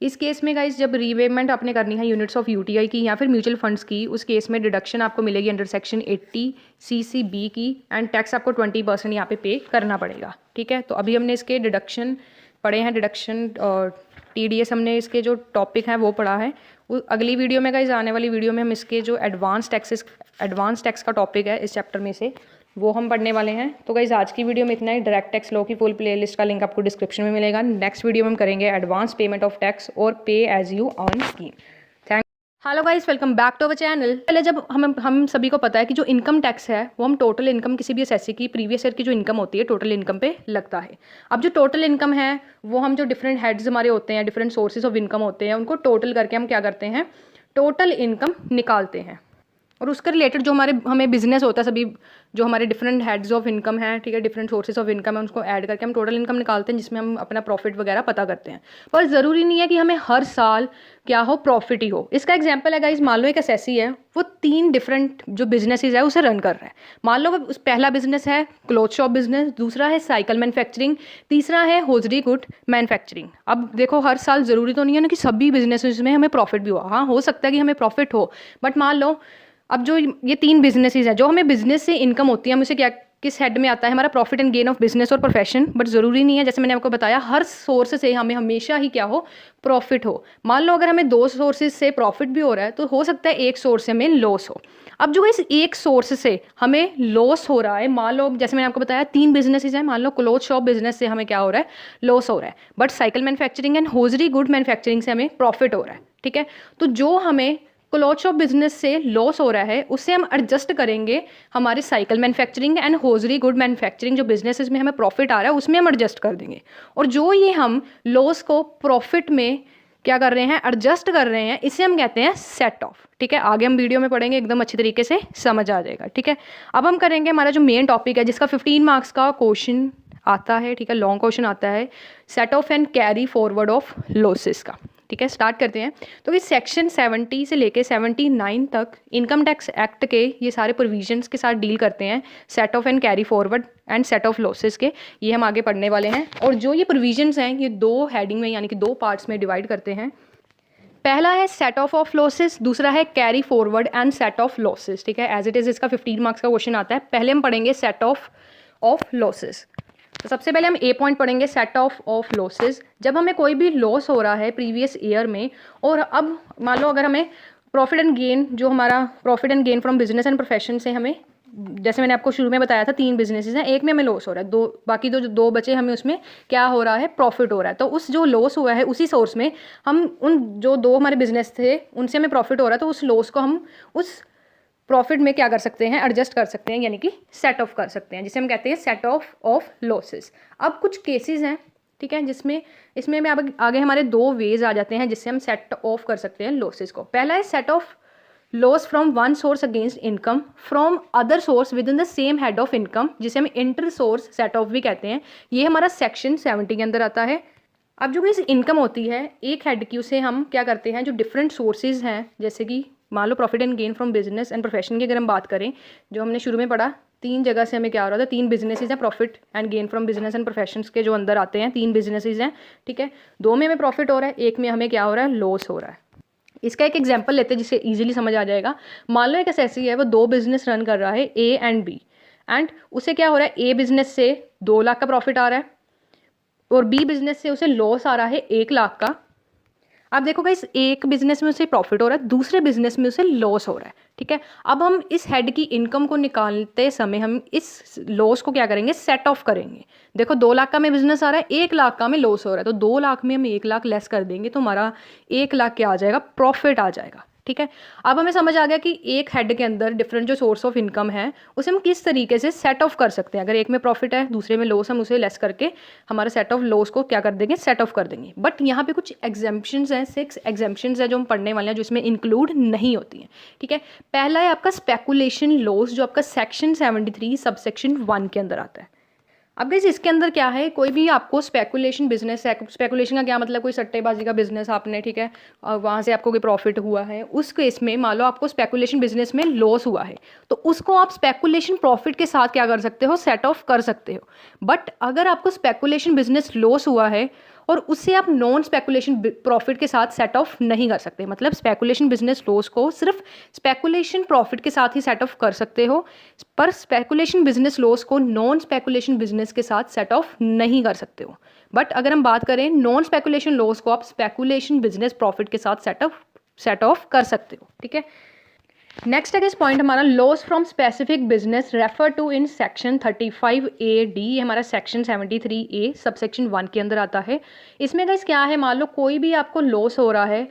इस केस में गाइज जब रीपेमेंट आपने करनी है यूनिट्स ऑफ UTI की या फिर म्यूचुअल फंड्स की, उस केस में डिडक्शन आपको मिलेगी अंडर सेक्शन 80 CC/B की, एंड टैक्स आपको 20% यहाँ पे करना पड़ेगा। ठीक है, तो अभी हमने इसके डिडक्शन पढ़े हैं, डिडक्शन TDS हमने इसके जो टॉपिक है वो पढ़ा है। अगली वीडियो में गाइज आने वाली वीडियो में हम इसके जो एडवांस टैक्स का टॉपिक है इस चैप्टर में से वो हम पढ़ने वाले हैं। तो गाइज आज की वीडियो में इतना ही। डायरेक्ट टैक्स लॉ की फुल प्लेलिस्ट का लिंक आपको डिस्क्रिप्शन में मिलेगा। नेक्स्ट वीडियो में हम करेंगे एडवांस पेमेंट ऑफ टैक्स और pay as you earn scheme. Thank hello guys, welcome back to our channel. पहले जब हम सभी को पता है कि जो इनकम टैक्स है वो हम टोटल इनकम किसी भी एसएससी की प्रीवियस ईयर की जो इनकम होती है टोटल इनकम पे लगता है। अब जो टोटल इनकम है वो हम जो डिफरेंट हेड्स हमारे होते हैं, डिफरेंट सोर्सेज ऑफ इनकम होते हैं, उनको टोटल करके हम क्या करते हैं, टोटल इनकम निकालते हैं। और उसके रिलेटेड जो हमें बिजनेस होता है, सभी जो हमारे डिफरेंट हेड्स ऑफ इनकम है, ठीक है, डिफरेंट सोर्सेज ऑफ इनकम है, उसको ऐड करके हम टोटल इनकम निकालते हैं जिसमें हम अपना प्रॉफिट वगैरह पता करते हैं। पर ज़रूरी नहीं है कि हमें हर साल क्या हो, प्रॉफिट ही हो। इसका एग्जांपल है गाइस, मान लो एक एसएससी है वो 3 डिफरेंट जो बिजनेसेस है उसे रन कर रहा है। मान लो उस पहला बिजनेस है क्लोथ शॉप बिजनेस, दूसरा है साइकिल मैन्युफैक्चरिंग, तीसरा है होजरी गुड मैन्युफैक्चरिंग। अब देखो हर साल ज़रूरी तो नहीं है ना कि सभी बिजनेसेस में हमें प्रॉफिट भी हो। हाँ, हो सकता है कि हमें प्रॉफिट हो, बट मान लो अब जो ये 3 बिजनेसेस हैं जो हमें बिजनेस से इनकम होती है, हम उसे क्या किस हेड में आता है, हमारा profit and gain of business और प्रोफेशन। बट ज़रूरी नहीं है, जैसे मैंने आपको बताया, हर सोर्स से हमें हमेशा ही क्या हो, प्रॉफिट हो। मान लो अगर हमें 2 सोर्सेज से प्रॉफिट भी हो रहा है तो हो सकता है एक सोर्स से हमें लॉस हो। अब जो इस एक सोर्स से हमें लॉस हो रहा है, मान लो जैसे मैंने आपको बताया 3 बिजनेसेस हैं, मान लो क्लोथ शॉप बिजनेस से हमें क्या हो रहा है, लॉस हो रहा है, but cycle manufacturing and hosiery good manufacturing से हमें प्रॉफिट हो रहा है। ठीक है, तो जो हमें क्लॉथ शॉप बिजनेस से लॉस हो रहा है उससे हम एडजस्ट करेंगे हमारे cycle manufacturing and hosiery good manufacturing जो बिजनेसेस में हमें प्रॉफिट आ रहा है उसमें हम एडजस्ट कर देंगे। और जो ये हम लॉस को प्रॉफिट में क्या कर रहे हैं, एडजस्ट कर रहे हैं, इसे हम कहते हैं सेट ऑफ। ठीक है, आगे हम वीडियो में पढ़ेंगे, एकदम अच्छी तरीके से समझ आ जाएगा। ठीक है, अब हम करेंगे हमारा जो मेन टॉपिक है जिसका 15 मार्क्स का क्वेश्चन आता है। ठीक है, लॉन्ग क्वेश्चन आता है, set of and carry forward of losses का। ठीक है, स्टार्ट करते हैं। तो इस सेक्शन 70 से लेके 79 तक इनकम टैक्स एक्ट के ये सारे प्रोविजंस के साथ डील करते हैं, set of and carry forward and set of losses के, ये हम आगे पढ़ने वाले हैं। और जो ये प्रोविजंस हैं ये 2 हेडिंग में यानी कि 2 पार्ट्स में डिवाइड करते हैं। पहला है सेट ऑफ लॉसेस, दूसरा है carry forward and set of losses. ठीक है, एज इट इज़ इसका 15 मार्क्स का क्वेश्चन आता है। पहले हम पढ़ेंगे सेट ऑफ लॉसेस। तो सबसे पहले हम पॉइंट पढ़ेंगे सेट ऑफ लॉसेस। जब हमें कोई भी लॉस हो रहा है प्रीवियस ईयर में, और अब मान लो अगर हमें प्रॉफिट एंड गेन, जो हमारा profit and gain from business and profession से हमें, जैसे मैंने आपको शुरू में बताया था 3 बिजनेसेस हैं, एक में हमें लॉस हो रहा है, बाकी दो बचे हमें उसमें क्या हो रहा है, प्रॉफिट हो रहा है। तो उस जो लॉस हुआ है उसी सोर्स में हम उन जो 2 हमारे बिजनेस थे उनसे हमें प्रॉफिट हो रहा है, तो उस लॉस को हम उस प्रॉफिट में क्या कर सकते हैं, एडजस्ट कर सकते हैं, यानी कि सेट ऑफ कर सकते हैं, जिसे हम कहते हैं सेट ऑफ लॉसेस। अब कुछ केसेस हैं, ठीक है, इसमें में आगे हमारे 2 वेज आ जाते हैं जिससे हम सेट ऑफ कर सकते हैं लॉसेस को। पहला है set off loss from one source against income from other source with in the same head of income, जिसे हम इंटर सोर्स सेट ऑफ भी कहते हैं। ये हमारा सेक्शन 70 के अंदर आता है। अब जो इस इनकम होती है एक हेड की, उसे हम क्या करते हैं, जो डिफरेंट सोर्सेज हैं, जैसे कि मान लो profit and gain from business and profession की अगर हम बात करें, जो हमने शुरू में पढ़ा 3 जगह से हमें क्या हो रहा था, 3 बिजनेसेस हैं, profit and gain from business and professions के जो अंदर आते हैं 3 बिजनेसेस हैं, ठीक है। 2 में हमें प्रॉफिट हो रहा है, 1 में हमें क्या हो रहा है, लॉस हो रहा है। इसका एक एग्जांपल लेते हैं जिससे इजीली समझ आ जाएगा। मान लो एक एसएससी है, वो 2 बिजनेस रन कर रहा है, ए एंड बी, एंड उसे क्या हो रहा है, ए बिजनेस से 2 लाख का प्रॉफिट आ रहा है और बी बिजनेस से उसे लॉस आ रहा है 1 लाख का। अब देखो गाइस, एक बिजनेस में उसे प्रॉफिट हो रहा है, दूसरे बिजनेस में उसे लॉस हो रहा है, ठीक है। अब हम इस हेड की इनकम को निकालते समय हम इस लॉस को क्या करेंगे, सेट ऑफ करेंगे। देखो 2 लाख का में बिजनेस आ रहा है, 1 लाख का में लॉस हो रहा है, तो 2 लाख में हम 1 लाख लेस कर देंगे तो हमारा 1 लाख क्या आ जाएगा, प्रॉफिट आ जाएगा, ठीक है। अब हमें समझ आ गया कि एक हेड के अंदर डिफरेंट जो सोर्स ऑफ इनकम है उसे हम किस तरीके से सेट ऑफ कर सकते हैं। अगर एक में प्रॉफिट है, दूसरे में लॉस, हम उसे लेस करके हमारा सेट ऑफ लॉस को क्या कर देंगे, सेट ऑफ कर देंगे। बट यहाँ पे कुछ एग्जाम्पशंस हैं, 6 एग्जाम्पशंस हैं जो हम पढ़ने वाले हैं, जो इसमें इंक्लूड नहीं होती हैं, ठीक है। पहला है आपका स्पेकुलेशन लॉस, जो आपका सेक्शन 73 सबसेक्शन 1 के अंदर आता है। अब गाइस इसके अंदर क्या है, कोई भी आपको स्पेकुलेशन बिजनेस, स्पेकुलेशन का क्या मतलब, कोई सट्टेबाजी का बिजनेस आपने, ठीक है, और वहाँ से आपको कोई प्रॉफिट हुआ है, उस केस में मान लो आपको स्पेकुलेशन बिजनेस में लॉस हुआ है, तो उसको आप स्पेकुलेशन प्रॉफिट के साथ क्या कर सकते हो, सेट ऑफ कर सकते हो। बट अगर आपको स्पेकुलेशन बिजनेस लॉस हुआ है और उससे आप नॉन स्पेकुलेशन प्रॉफिट के साथ सेट ऑफ नहीं कर सकते, मतलब स्पेकुलेशन बिजनेस लॉस को सिर्फ स्पेकुलेशन प्रॉफिट के साथ ही सेट ऑफ कर सकते हो, पर स्पेकुलेशन बिजनेस लॉस को नॉन स्पेकुलेशन बिजनेस के साथ सेट ऑफ नहीं कर सकते हो। बट अगर हम बात करें नॉन स्पेकुलेशन लॉस को आप स्पेकुलेशन बिजनेस प्रॉफिट के साथ सेट ऑफ कर सकते हो, ठीक है। नेक्स्ट है इस पॉइंट हमारा loss from specific business refer to in section 35A(D), हमारा सेक्शन 73A सबसेक्शन 1 के अंदर आता है। इसमें गाइस क्या है, मान लो कोई भी आपको लॉस हो रहा है,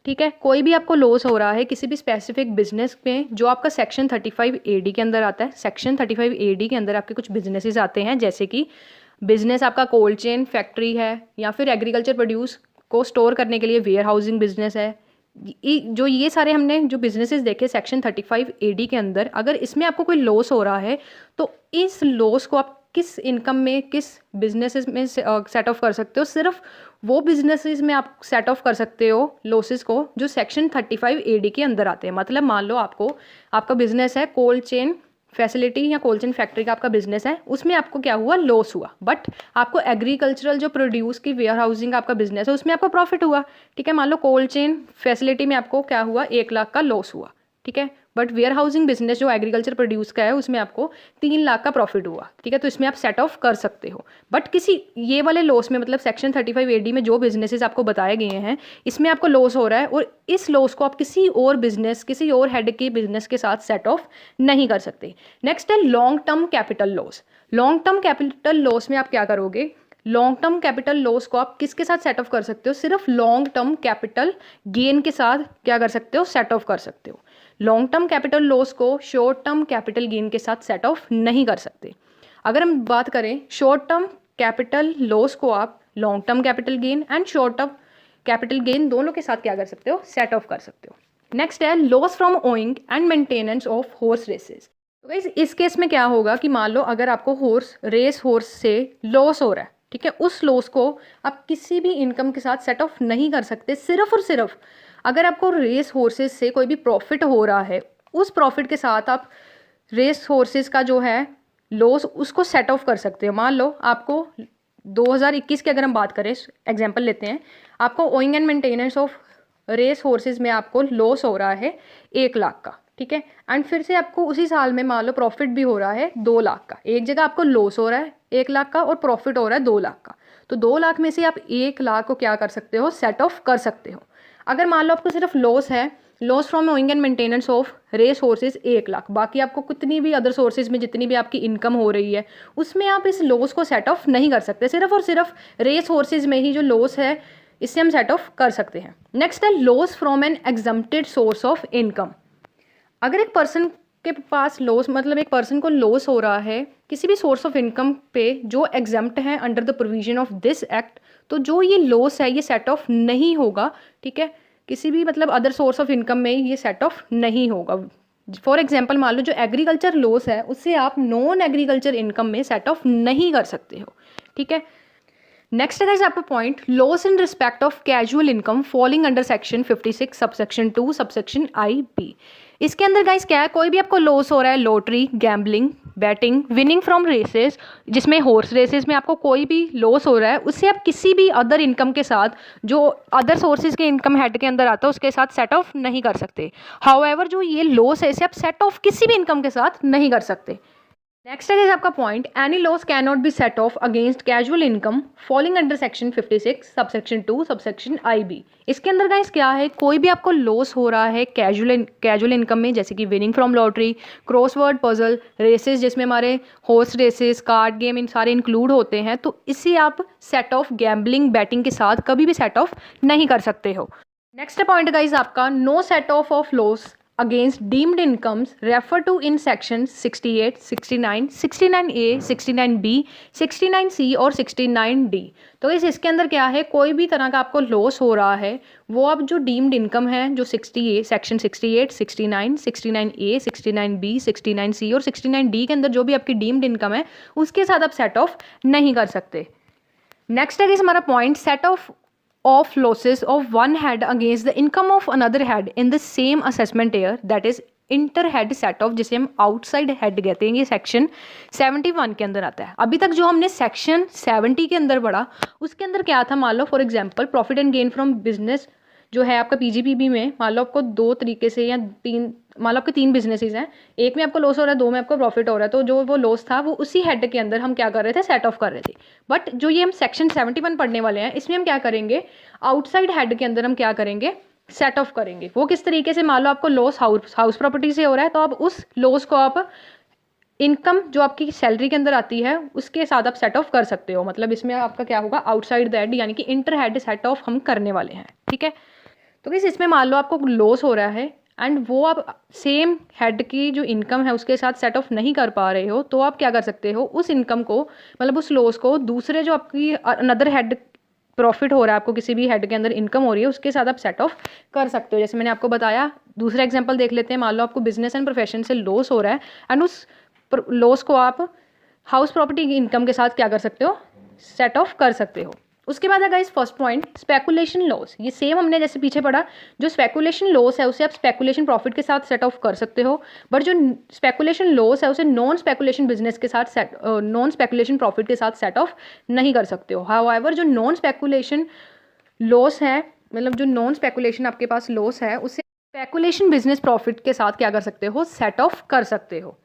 ठीक है, कोई भी आपको लॉस हो रहा है किसी भी स्पेसिफिक बिजनेस में जो आपका सेक्शन 35A(D) के अंदर आता है। सेक्शन 35A(D) के अंदर आपके कुछ बिजनेसेस आते हैं, जैसे कि बिजनेस आपका कोल्ड चेन फैक्ट्री है, या फिर एग्रीकल्चर प्रोड्यूस को स्टोर करने के लिए वेयर हाउसिंग बिजनेस है। जो ये सारे हमने जो बिजनेसेस देखे सेक्शन 35A(D) के अंदर, अगर इसमें आपको कोई लॉस हो रहा है तो इस लॉस को आप किस इनकम में, किस बिजनेसेस में सेट ऑफ कर सकते हो, सिर्फ वो बिजनेसेस में आप सेट ऑफ कर सकते हो लॉसेस को जो सेक्शन 35A(D) के अंदर आते हैं। मतलब मान लो आपका बिजनेस है कोल्ड चेन फैसिलिटी या कोल्ड चेन फैक्ट्री का आपका बिजनेस है, उसमें आपको क्या हुआ, लॉस हुआ। बट आपको एग्रीकल्चरल जो प्रोड्यूस की वेयर हाउसिंग का आपका बिजनेस है उसमें आपको प्रॉफिट हुआ, ठीक है। मान लो कोल्ड चेन फैसिलिटी में आपको क्या हुआ, 1 लाख का लॉस हुआ, ठीक है। बट वेयर हाउसिंग बिजनेस जो एग्रीकल्चर प्रोड्यूस का है उसमें आपको 3 लाख का प्रॉफिट हुआ, ठीक है। तो इसमें आप सेट ऑफ कर सकते हो। बट किसी ये वाले लॉस में, मतलब सेक्शन 35A(D) में जो बिजनेसेस आपको बताए गए हैं, इसमें आपको लॉस हो रहा है और इस लॉस को आप किसी और बिजनेस, किसी और हेड के बिजनेस के साथ सेट ऑफ नहीं कर सकते। नेक्स्ट है long term capital loss. Long term capital loss में आप क्या करोगे, लॉन्ग टर्म कैपिटल लॉस को आप किसके साथ सेट ऑफ कर सकते हो, सिर्फ लॉन्ग टर्म कैपिटल गेन के साथ क्या कर सकते हो, सेट ऑफ कर सकते हो। लॉन्ग टर्म कैपिटल लॉस को शॉर्ट टर्म कैपिटल गेन के साथ सेट ऑफ नहीं कर सकते। अगर हम बात करें शॉर्ट टर्म कैपिटल लॉस को आप long term capital gain and short term capital gain दोनों के साथ क्या कर सकते हो, सेट ऑफ कर सकते हो। नेक्स्ट है loss from owning and maintenance of horse races. तो गाइस इस केस में क्या होगा कि मान लो अगर आपको हॉर्स से लॉस हो रहा है, ठीक है, उस लॉस को आप किसी भी इनकम के साथ सेट ऑफ नहीं कर सकते। सिर्फ और सिर्फ अगर आपको रेस हॉर्सेस से कोई भी प्रॉफिट हो रहा है, उस प्रॉफिट के साथ आप रेस हॉर्सेस का जो है लॉस उसको सेट ऑफ कर सकते हो। मान लो आपको 2021 की अगर हम बात करें, एग्जांपल लेते हैं, आपको owning and maintenance of race horses में आपको लॉस हो रहा है 1 लाख का, ठीक है। एंड फिर से आपको उसी साल में मान लो प्रॉफिट भी हो रहा है 2 लाख का। एक जगह आपको लॉस हो रहा है 1 लाख का और प्रॉफिट हो रहा है 2 लाख का, तो 2 लाख में से आप 1 लाख को क्या कर सकते हो, सेट ऑफ कर सकते हो। अगर मान लो आपको सिर्फ लॉस है, loss from owning and maintenance of race horses 1 lakh, बाकी आपको कितनी भी अदर सोर्सेज में जितनी भी आपकी इनकम हो रही है उसमें आप इस लॉस को सेट ऑफ नहीं कर सकते। सिर्फ और सिर्फ रेस हॉर्सेज में ही जो लॉस है इससे हम सेट ऑफ कर सकते हैं। नेक्स्ट है loss from an exempted source of income. अगर एक पर्सन के पास लॉस, मतलब एक पर्सन को लॉस हो रहा है किसी भी सोर्स ऑफ इनकम पे जो एग्जम्प्ट है under the provision of this act, तो जो ये लॉस है ये सेट ऑफ नहीं होगा, ठीक है। किसी भी मतलब अदर सोर्स ऑफ इनकम में ये सेट ऑफ नहीं होगा। फॉर एग्जांपल मान लो जो एग्रीकल्चर लॉस है उससे आप नॉन एग्रीकल्चर इनकम में सेट ऑफ नहीं कर सकते हो, ठीक है। नेक्स्ट है आपका point loss in respect of casual income falling under section 56 subsection 2 subsection IB। इसके अंदर गाइस क्या है, कोई भी आपको लॉस हो रहा है lottery, gambling, betting, winning from races जिसमें हॉर्स रेसेस में आपको कोई भी लॉस हो रहा है उससे आप किसी भी अदर इनकम के साथ जो अदर सोर्सेज के इनकम हेड के अंदर आता है उसके साथ सेट ऑफ नहीं कर सकते। हाउएवर जो ये लॉस है इसे आप सेट ऑफ किसी भी इनकम के साथ नहीं कर सकते। नेक्स्ट है आपका point, any loss can not be set of against casual income falling under section 56 subsection 2 subsection IB। इसके अंदर गाइस क्या है, कोई भी आपको लॉस हो रहा है कैजुअल इनकम में, जैसे कि winning from lottery, crossword puzzle, races जिसमें हमारे हॉर्स रेसेस, कार्ड गेम इन सारे इंक्लूड होते हैं, तो इसे आप सेट ऑफ गैम्बलिंग बैटिंग के साथ कभी भी सेट ऑफ नहीं कर सकते हो। नेक्स्ट पॉइंट गाइस आपका, no set off loss against deemed incomes refer to in section 68, 69, 69A, 69B, 69C और 69D। तो इसके अंदर क्या है, कोई भी तरह का आपको लॉस हो रहा है वो अब जो डीम्ड इनकम है जो 60A, section 68, 69, 69A, 69B, 69C और 69D के अंदर जो भी आपकी डीम्ड इनकम है उसके साथ आप सेट ऑफ नहीं कर सकते। नेक्स्ट है हमारा point, set of losses of one head against the income of another head in the same assessment year, that is inter head set of, जिसे हम आउटसाइड हेड कहते हैं। ये सेक्शन 71 के अंदर आता है। अभी तक जो हमने सेक्शन 70 के अंदर पढ़ा उसके अंदर क्या था, मान लो for example profit and gain from business जो है आपका PGPB में, मान लो आपको दो तरीके से या तीन, मान लो आपके 3 बिजनेसेस हैं, एक में आपको लॉस हो रहा है, 2 में आपको प्रॉफिट हो रहा है, तो जो वो लॉस था वो उसी हेड के अंदर हम क्या कर रहे थे, सेट ऑफ कर रहे थे। बट जो ये हम सेक्शन 71 पढ़ने वाले हैं इसमें हम क्या करेंगे, आउटसाइड हेड के अंदर हम क्या करेंगे, सेट ऑफ करेंगे। वो किस तरीके से, मान लो आपको लॉस हाउस प्रॉपर्टी से हो रहा है तो आप उस लॉस को आप इनकम जो आपकी सैलरी के अंदर आती है उसके साथ आप सेट ऑफ कर सकते हो। मतलब इसमें आपका क्या होगा, आउटसाइड द हेड यानी कि इंटर हेड सेट ऑफ हम करने वाले हैं, ठीक है। तो किस इसमें मान लो आपको लॉस हो रहा है एंड वो आप सेम हेड की जो इनकम है उसके साथ सेट ऑफ नहीं कर पा रहे हो, तो आप क्या कर सकते हो, उस इनकम को मतलब उस लॉस को दूसरे जो आपकी अनदर हेड प्रॉफिट हो रहा है, आपको किसी भी हेड के अंदर इनकम हो रही है उसके साथ आप सेट ऑफ कर सकते हो। जैसे मैंने आपको बताया, दूसरा एग्जांपल देख लेते हैं। मान लो आपको बिजनेस एंड प्रोफेशन से लॉस हो रहा है एंड उस लॉस को आप हाउस प्रॉपर्टी की इनकम के साथ क्या कर सकते हो, सेट ऑफ कर सकते हो। उसके बाद है guys first point, speculation loss. ये सेम हमने जैसे पीछे पढ़ा, जो स्पेकुलेशन लॉस है उसे आप स्पेकुलेशन प्रॉफिट के साथ सेट ऑफ कर सकते हो, बट जो स्पेकुलेशन लॉस है उसे नॉन स्पेकुलेशन बिजनेस के साथ नॉन स्पेकुलेशन प्रॉफिट के साथ सेट ऑफ नहीं कर सकते हो। हाउएवर जो नॉन स्पेकुलेशन लॉस है, मतलब जो नॉन स्पेकुलेशन आपके पास लॉस है उसे स्पेकुलेशन बिजनेस प्रॉफिट के साथ क्या कर सकते हो, सेट ऑफ कर सकते हो।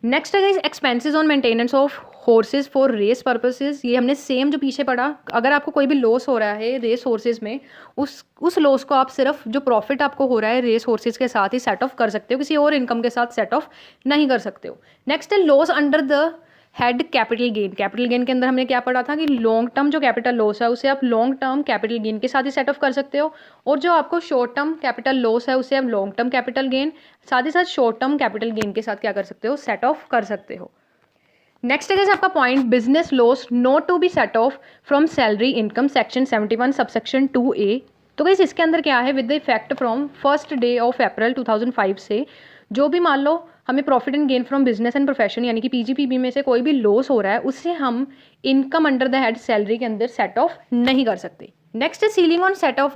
नेक्स्ट है guys expenses on maintenance of horses for race purposes. ये हमने सेम जो पीछे पढ़ा, अगर आपको कोई भी लॉस हो रहा है रेस हॉर्सेज में, उस लॉस को आप सिर्फ जो प्रॉफिट आपको हो रहा है रेस हॉर्सेज के साथ ही सेट ऑफ कर सकते हो, किसी और इनकम के साथ सेट ऑफ नहीं कर सकते हो। नेक्स्ट है loss under the head capital gain. Capital gain के अंदर हमने क्या पढ़ा था कि लॉन्ग टर्म जो कैपिटल लॉस है उसे आप लॉन्ग टर्म कैपिटल गेन के साथ ही सेट ऑफ कर सकते हो, और जो आपको शॉर्ट टर्म कैपिटल लॉस है उसे आप लॉन्ग टर्म कैपिटल गेन साथ ही साथ शॉर्ट टर्म कैपिटल गेन के साथ क्या कर सकते हो, सेट ऑफ कर सकते हो। नेक्स्ट है आपका point, business loss not to be set off from salary income section 71 subsection 2A। तो गाइस इसके अंदर क्या है, with the effect from 1 day of April 2005 से जो भी मान लो हमें profit and gain from business and profession यानी कि PGPB में से कोई भी लॉस हो रहा है उससे हम income under the head salary के अंदर सेट ऑफ नहीं कर सकते। नेक्स्ट है ceiling on set of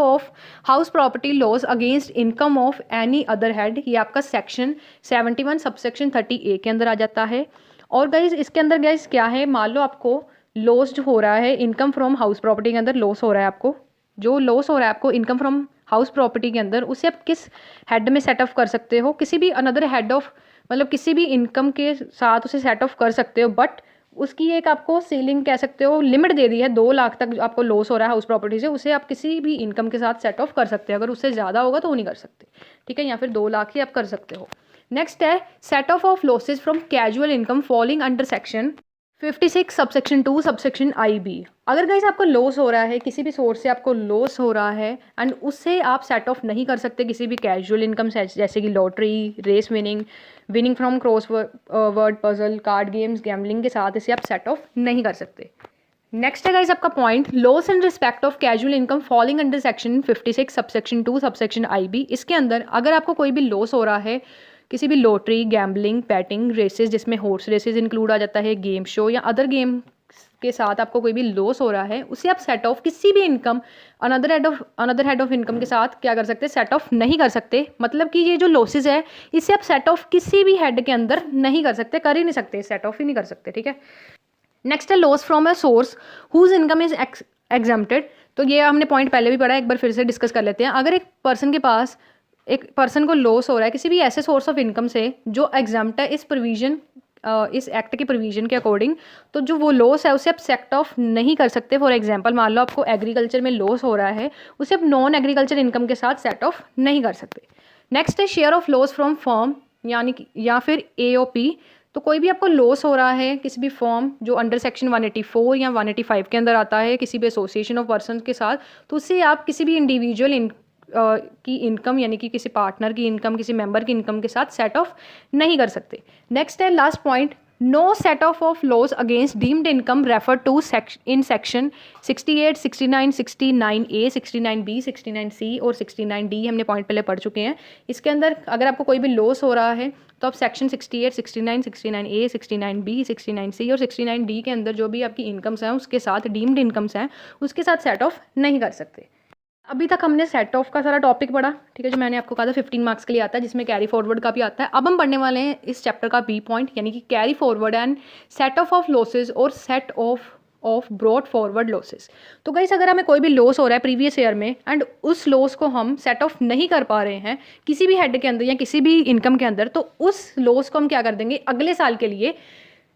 house property loss against income of any other head. ये आपका सेक्शन 71 सबसेक्शन 30A के अंदर आ जाता है। और गाइज इसके अंदर गाइज क्या है, मान लो आपको लॉस हो रहा है इनकम फ्रॉम हाउस प्रॉपर्टी के अंदर लॉस हो रहा है, आपको जो लॉस हो रहा है आपको इनकम फ्रॉम हाउस प्रॉपर्टी के अंदर, उसे आप किस हेड में सेट ऑफ कर सकते हो, किसी भी अनदर हेड ऑफ मतलब किसी भी इनकम के साथ उसे सेट ऑफ कर सकते हो, बट उसकी एक आपको सीलिंग कह सकते हो लिमिट दे दी है, 2 लाख तक आपको लॉस हो रहा है हाउस प्रॉपर्टी से, उसे आप किसी भी इनकम के साथ सेट ऑफ कर सकते हो। अगर उससे ज़्यादा होगा तो वो नहीं कर सकते, ठीक है, या फिर 2 लाख ही आप कर सकते हो। नेक्स्ट है set off losses from casual income falling under section 56 subsection 2 subsection IB। अगर गाइस आपको लॉस हो रहा है, किसी भी सोर्स से आपको लॉस हो रहा है एंड उससे आप सेट ऑफ नहीं कर सकते किसी भी कैजुअल इनकम से, जैसे कि lottery, race winning from crossword puzzle, card games, gambling के साथ इसे आप सेट ऑफ नहीं कर सकते। नेक्स्ट है गाइस आपका point, loss in respect of casual income falling under section 56 subsection 2 subsection IB। इसके अंदर अगर आपको कोई भी लॉस हो रहा है किसी भी लॉटरी, गैम्बलिंग, बैटिंग, रेसेस जिसमें हॉर्स रेसेस इंक्लूड आ जाता है, गेम शो या अदर गेम के साथ आपको कोई भी लॉस हो रहा है, उसे आप सेट ऑफ किसी भी income another head of income के साथ क्या कर सकते हैं, सेट ऑफ नहीं कर सकते। मतलब कि ये जो लॉसेज है इसे आप सेट ऑफ किसी भी हेड के अंदर नहीं कर सकते, कर ही नहीं सकते, सेट ऑफ ही नहीं कर सकते, ठीक है। नेक्स्ट है loss from a source whose income is exempted. तो ये हमने पॉइंट पहले भी पढ़ा है, एक बार फिर से डिस्कस कर लेते हैं। अगर एक पर्सन को लॉस हो रहा है किसी भी ऐसे सोर्स ऑफ इनकम से जो एग्जम्प्ट है इस एक्ट के प्रोविजन के अकॉर्डिंग, तो जो वो लॉस है उसे आप सेट ऑफ नहीं कर सकते। फॉर एग्जांपल मान लो आपको एग्रीकल्चर में लॉस हो रहा है, उसे आप नॉन एग्रीकल्चर इनकम के साथ सेट ऑफ नहीं कर सकते। नेक्स्ट है share of loss from firm, यानी कि या फिर AOP। तो कोई भी आपको लॉस हो रहा है किसी भी फॉर्म जो अंडर सेक्शन 184 या 185 के अंदर आता है किसी भी एसोसिएशन ऑफ पर्सन के साथ, तो उससे आप किसी भी इंडिविजुअल की इनकम यानी कि किसी पार्टनर की इनकम, किसी मेंबर की इनकम के साथ सेट ऑफ नहीं कर सकते। नेक्स्ट है last point, no set off loss against deemed income refer to in section 68, 69, 69A, 69B, 69C और 69D हमने पॉइंट पहले पढ़ चुके हैं। इसके अंदर अगर आपको कोई भी लॉस हो रहा है तो आप सेक्शन 68, 69, 69A, 69B, 69C और 69D के अंदर जो भी आपकी इनकम्स हैं उसके साथ डीम्ड इनकम्स हैं उसके साथ सेट ऑफ नहीं कर सकते। अभी तक हमने सेट ऑफ का सारा टॉपिक पढ़ा, ठीक है, जो मैंने आपको कहा था 15 मार्क्स के लिए आता है, जिसमें कैरी फॉरवर्ड का भी आता है। अब हम पढ़ने वाले हैं इस चैप्टर का बी पॉइंट, यानी कि carry forward and set off losses और set off brought forward losses. तो गाइस अगर हमें कोई भी लॉस हो रहा है प्रीवियस ईयर में एंड उस लॉस को हम सेट ऑफ नहीं कर पा रहे हैं किसी भी हेड के अंदर या किसी भी इनकम के अंदर, तो उस लॉस को हम क्या कर देंगे, अगले साल के लिए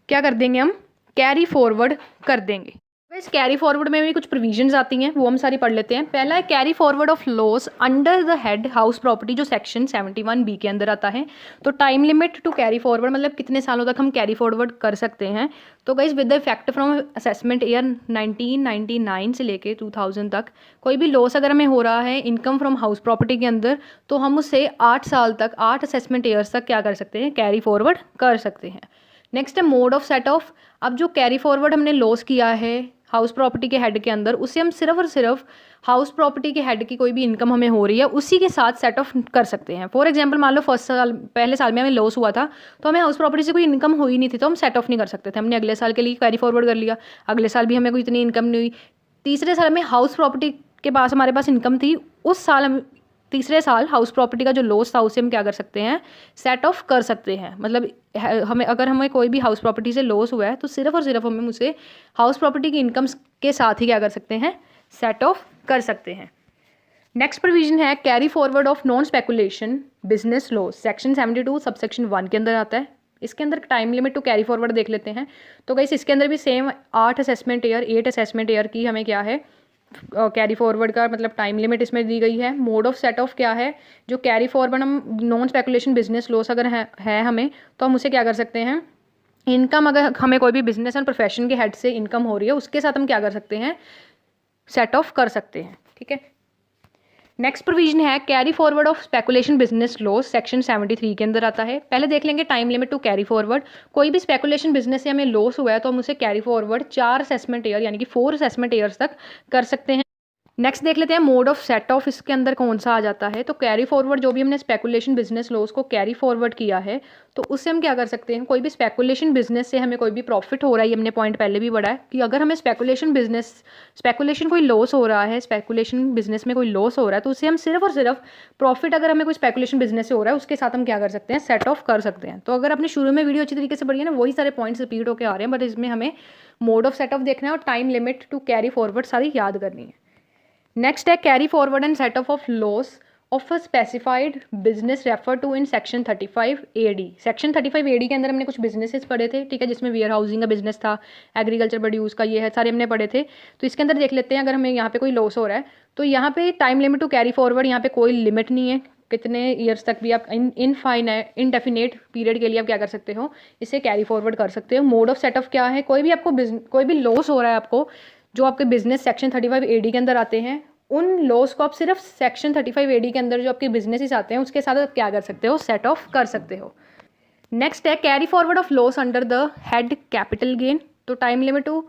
क्या कर देंगे, हम कैरी फॉरवर्ड कर देंगे। इस कैरी फॉरवर्ड में भी कुछ प्रोविजंस आती हैं, वो हम सारी पढ़ लेते हैं। पहला है carry forward of loss under the head house property, जो सेक्शन 71B के अंदर आता है। तो time limit to carry forward मतलब कितने सालों तक हम कैरी फॉरवर्ड कर सकते हैं। तो guys with the effect from assessment year 1999 से लेके 2000 तक कोई भी लॉस अगर हमें हो रहा है इनकम फ्रॉम हाउस प्रॉपर्टी के अंदर, तो हम उससे 8 साल तक, 8 असेसमेंट ईयर्स तक क्या कर सकते हैं, कैरी फॉरवर्ड कर सकते हैं। नेक्स्ट है मोड ऑफ सेट ऑफ। अब जो कैरी फॉरवर्ड हमने लॉस किया है हाउस प्रॉपर्टी के हेड के अंदर, उसे हम सिर्फ और सिर्फ हाउस प्रॉपर्टी के हेड की कोई भी इनकम हमें हो रही है उसी के साथ सेट ऑफ कर सकते हैं। फॉर एग्जांपल मान लो पहले साल में हमें लॉस हुआ था तो हमें हाउस प्रॉपर्टी से कोई इनकम हुई नहीं थी, तो हम सेट ऑफ नहीं कर सकते थे, हमने अगले साल के लिए कैरी फॉरवर्ड कर लिया। अगले साल भी हमें कोई इतनी इनकम नहीं हुई, तीसरे साल में हाउस प्रॉपर्टी के पास हमारे पास इनकम थी, उस साल हम तीसरे साल हाउस प्रॉपर्टी का जो लॉस था उसे हम क्या कर सकते हैं, सेट ऑफ कर सकते हैं। मतलब हमें कोई भी हाउस प्रॉपर्टी से लॉस हुआ है तो सिर्फ और सिर्फ हमें उसे हाउस प्रॉपर्टी की इनकम के साथ ही क्या कर सकते हैं, सेट ऑफ कर सकते हैं। नेक्स्ट प्रोविजन है carry forward of non speculation business loss, section 72 subsection 1 के अंदर आता है। इसके अंदर time limit to carry forward देख लेते हैं। तो गाइस इसके अंदर भी सेम 8 असेसमेंट ईयर की हमें क्या है, कैरी फॉरवर्ड का मतलब टाइम लिमिट इसमें दी गई है। मोड ऑफ सेट ऑफ क्या है, जो कैरी फॉरवर्ड हम नॉन स्पेकुलेशन बिजनेस लॉस अगर है हमें, तो हम उसे क्या कर सकते हैं, इनकम अगर हमें कोई भी बिजनेस एंड प्रोफेशन के हेड से इनकम हो रही है उसके साथ हम क्या कर सकते हैं, सेट ऑफ कर सकते हैं, ठीक है। नेक्स्ट प्रोविजन है carry forward of speculation business loss, section 73 के अंदर आता है। पहले देख लेंगे time limit to carry forward. कोई भी स्पेकुलेशन बिजनेस से हमें लॉस हुआ है तो हम उसे कैरी फॉरवर्ड 4 असेसमेंट ईयर यानी कि 4 असेसमेंट ईयर्स तक कर सकते हैं। नेक्स्ट देख लेते हैं मोड ऑफ सेट ऑफ, इसके अंदर कौन सा आ जाता है। तो कैरी फॉरवर्ड जो भी हमने स्पेकुलेशन बिजनेस लॉस को कैरी फॉरवर्ड किया है तो उससे हम क्या कर सकते हैं, कोई भी स्पेकुलेशन बिजनेस से हमें कोई भी प्रॉफिट हो रहा है, ये हमने पॉइंट पहले भी पढ़ा है कि अगर हमें स्पेकुलेशन कोई लॉस हो रहा है, स्पेकुलेशन बिजनेस में कोई लॉस हो रहा है तो उससे हम सिर्फ और सिर्फ प्रॉफिट अगर हमें कोई स्पेकुलेशन बिजनेस से हो रहा है उसके साथ हम क्या कर सकते हैं, सेट ऑफ कर सकते हैं। तो अगर आपने शुरू में वीडियो अच्छी तरीके से पढ़ी है ना, वही सारे पॉइंट्स रिपीट होकर आ रहे हैं, बट इसमें हमें मोड ऑफ सेट ऑफ देखना है और time limit to carry forward सारी याद करनी है। नेक्स्ट है carry forward and set off loss of a specified business refer to in section 35 AD। Section 35 AD के अंदर हमने कुछ बिजनेसेस पढ़े थे, ठीक है, जिसमें वेयर हाउसिंग का बिजनेस था, एग्रीकल्चर प्रोड्यूस का, ये है सारे हमने पढ़े थे। तो इसके अंदर देख लेते हैं अगर हमें यहाँ पे कोई लॉस हो रहा है तो यहाँ पे time limit to carry forward, यहाँ पे कोई लिमिट नहीं है, कितने ईयर्स तक भी आप इनडेफिनेट पीरियड के लिए आप क्या कर सकते हो, इसे कैरी फॉरवर्ड कर सकते हो। मोड ऑफ सेट ऑफ क्या है, कोई भी लॉस हो रहा है आपको जो आपके बिजनेस सेक्शन 35 AD के अंदर आते हैं, उन लॉस को आप सिर्फ सेक्शन 35 AD के अंदर जो आपके बिजनेसेस आते हैं उसके साथ आप क्या कर सकते हो, सेट ऑफ कर सकते हो। नेक्स्ट है carry forward of loss under the head capital gain. तो time limit to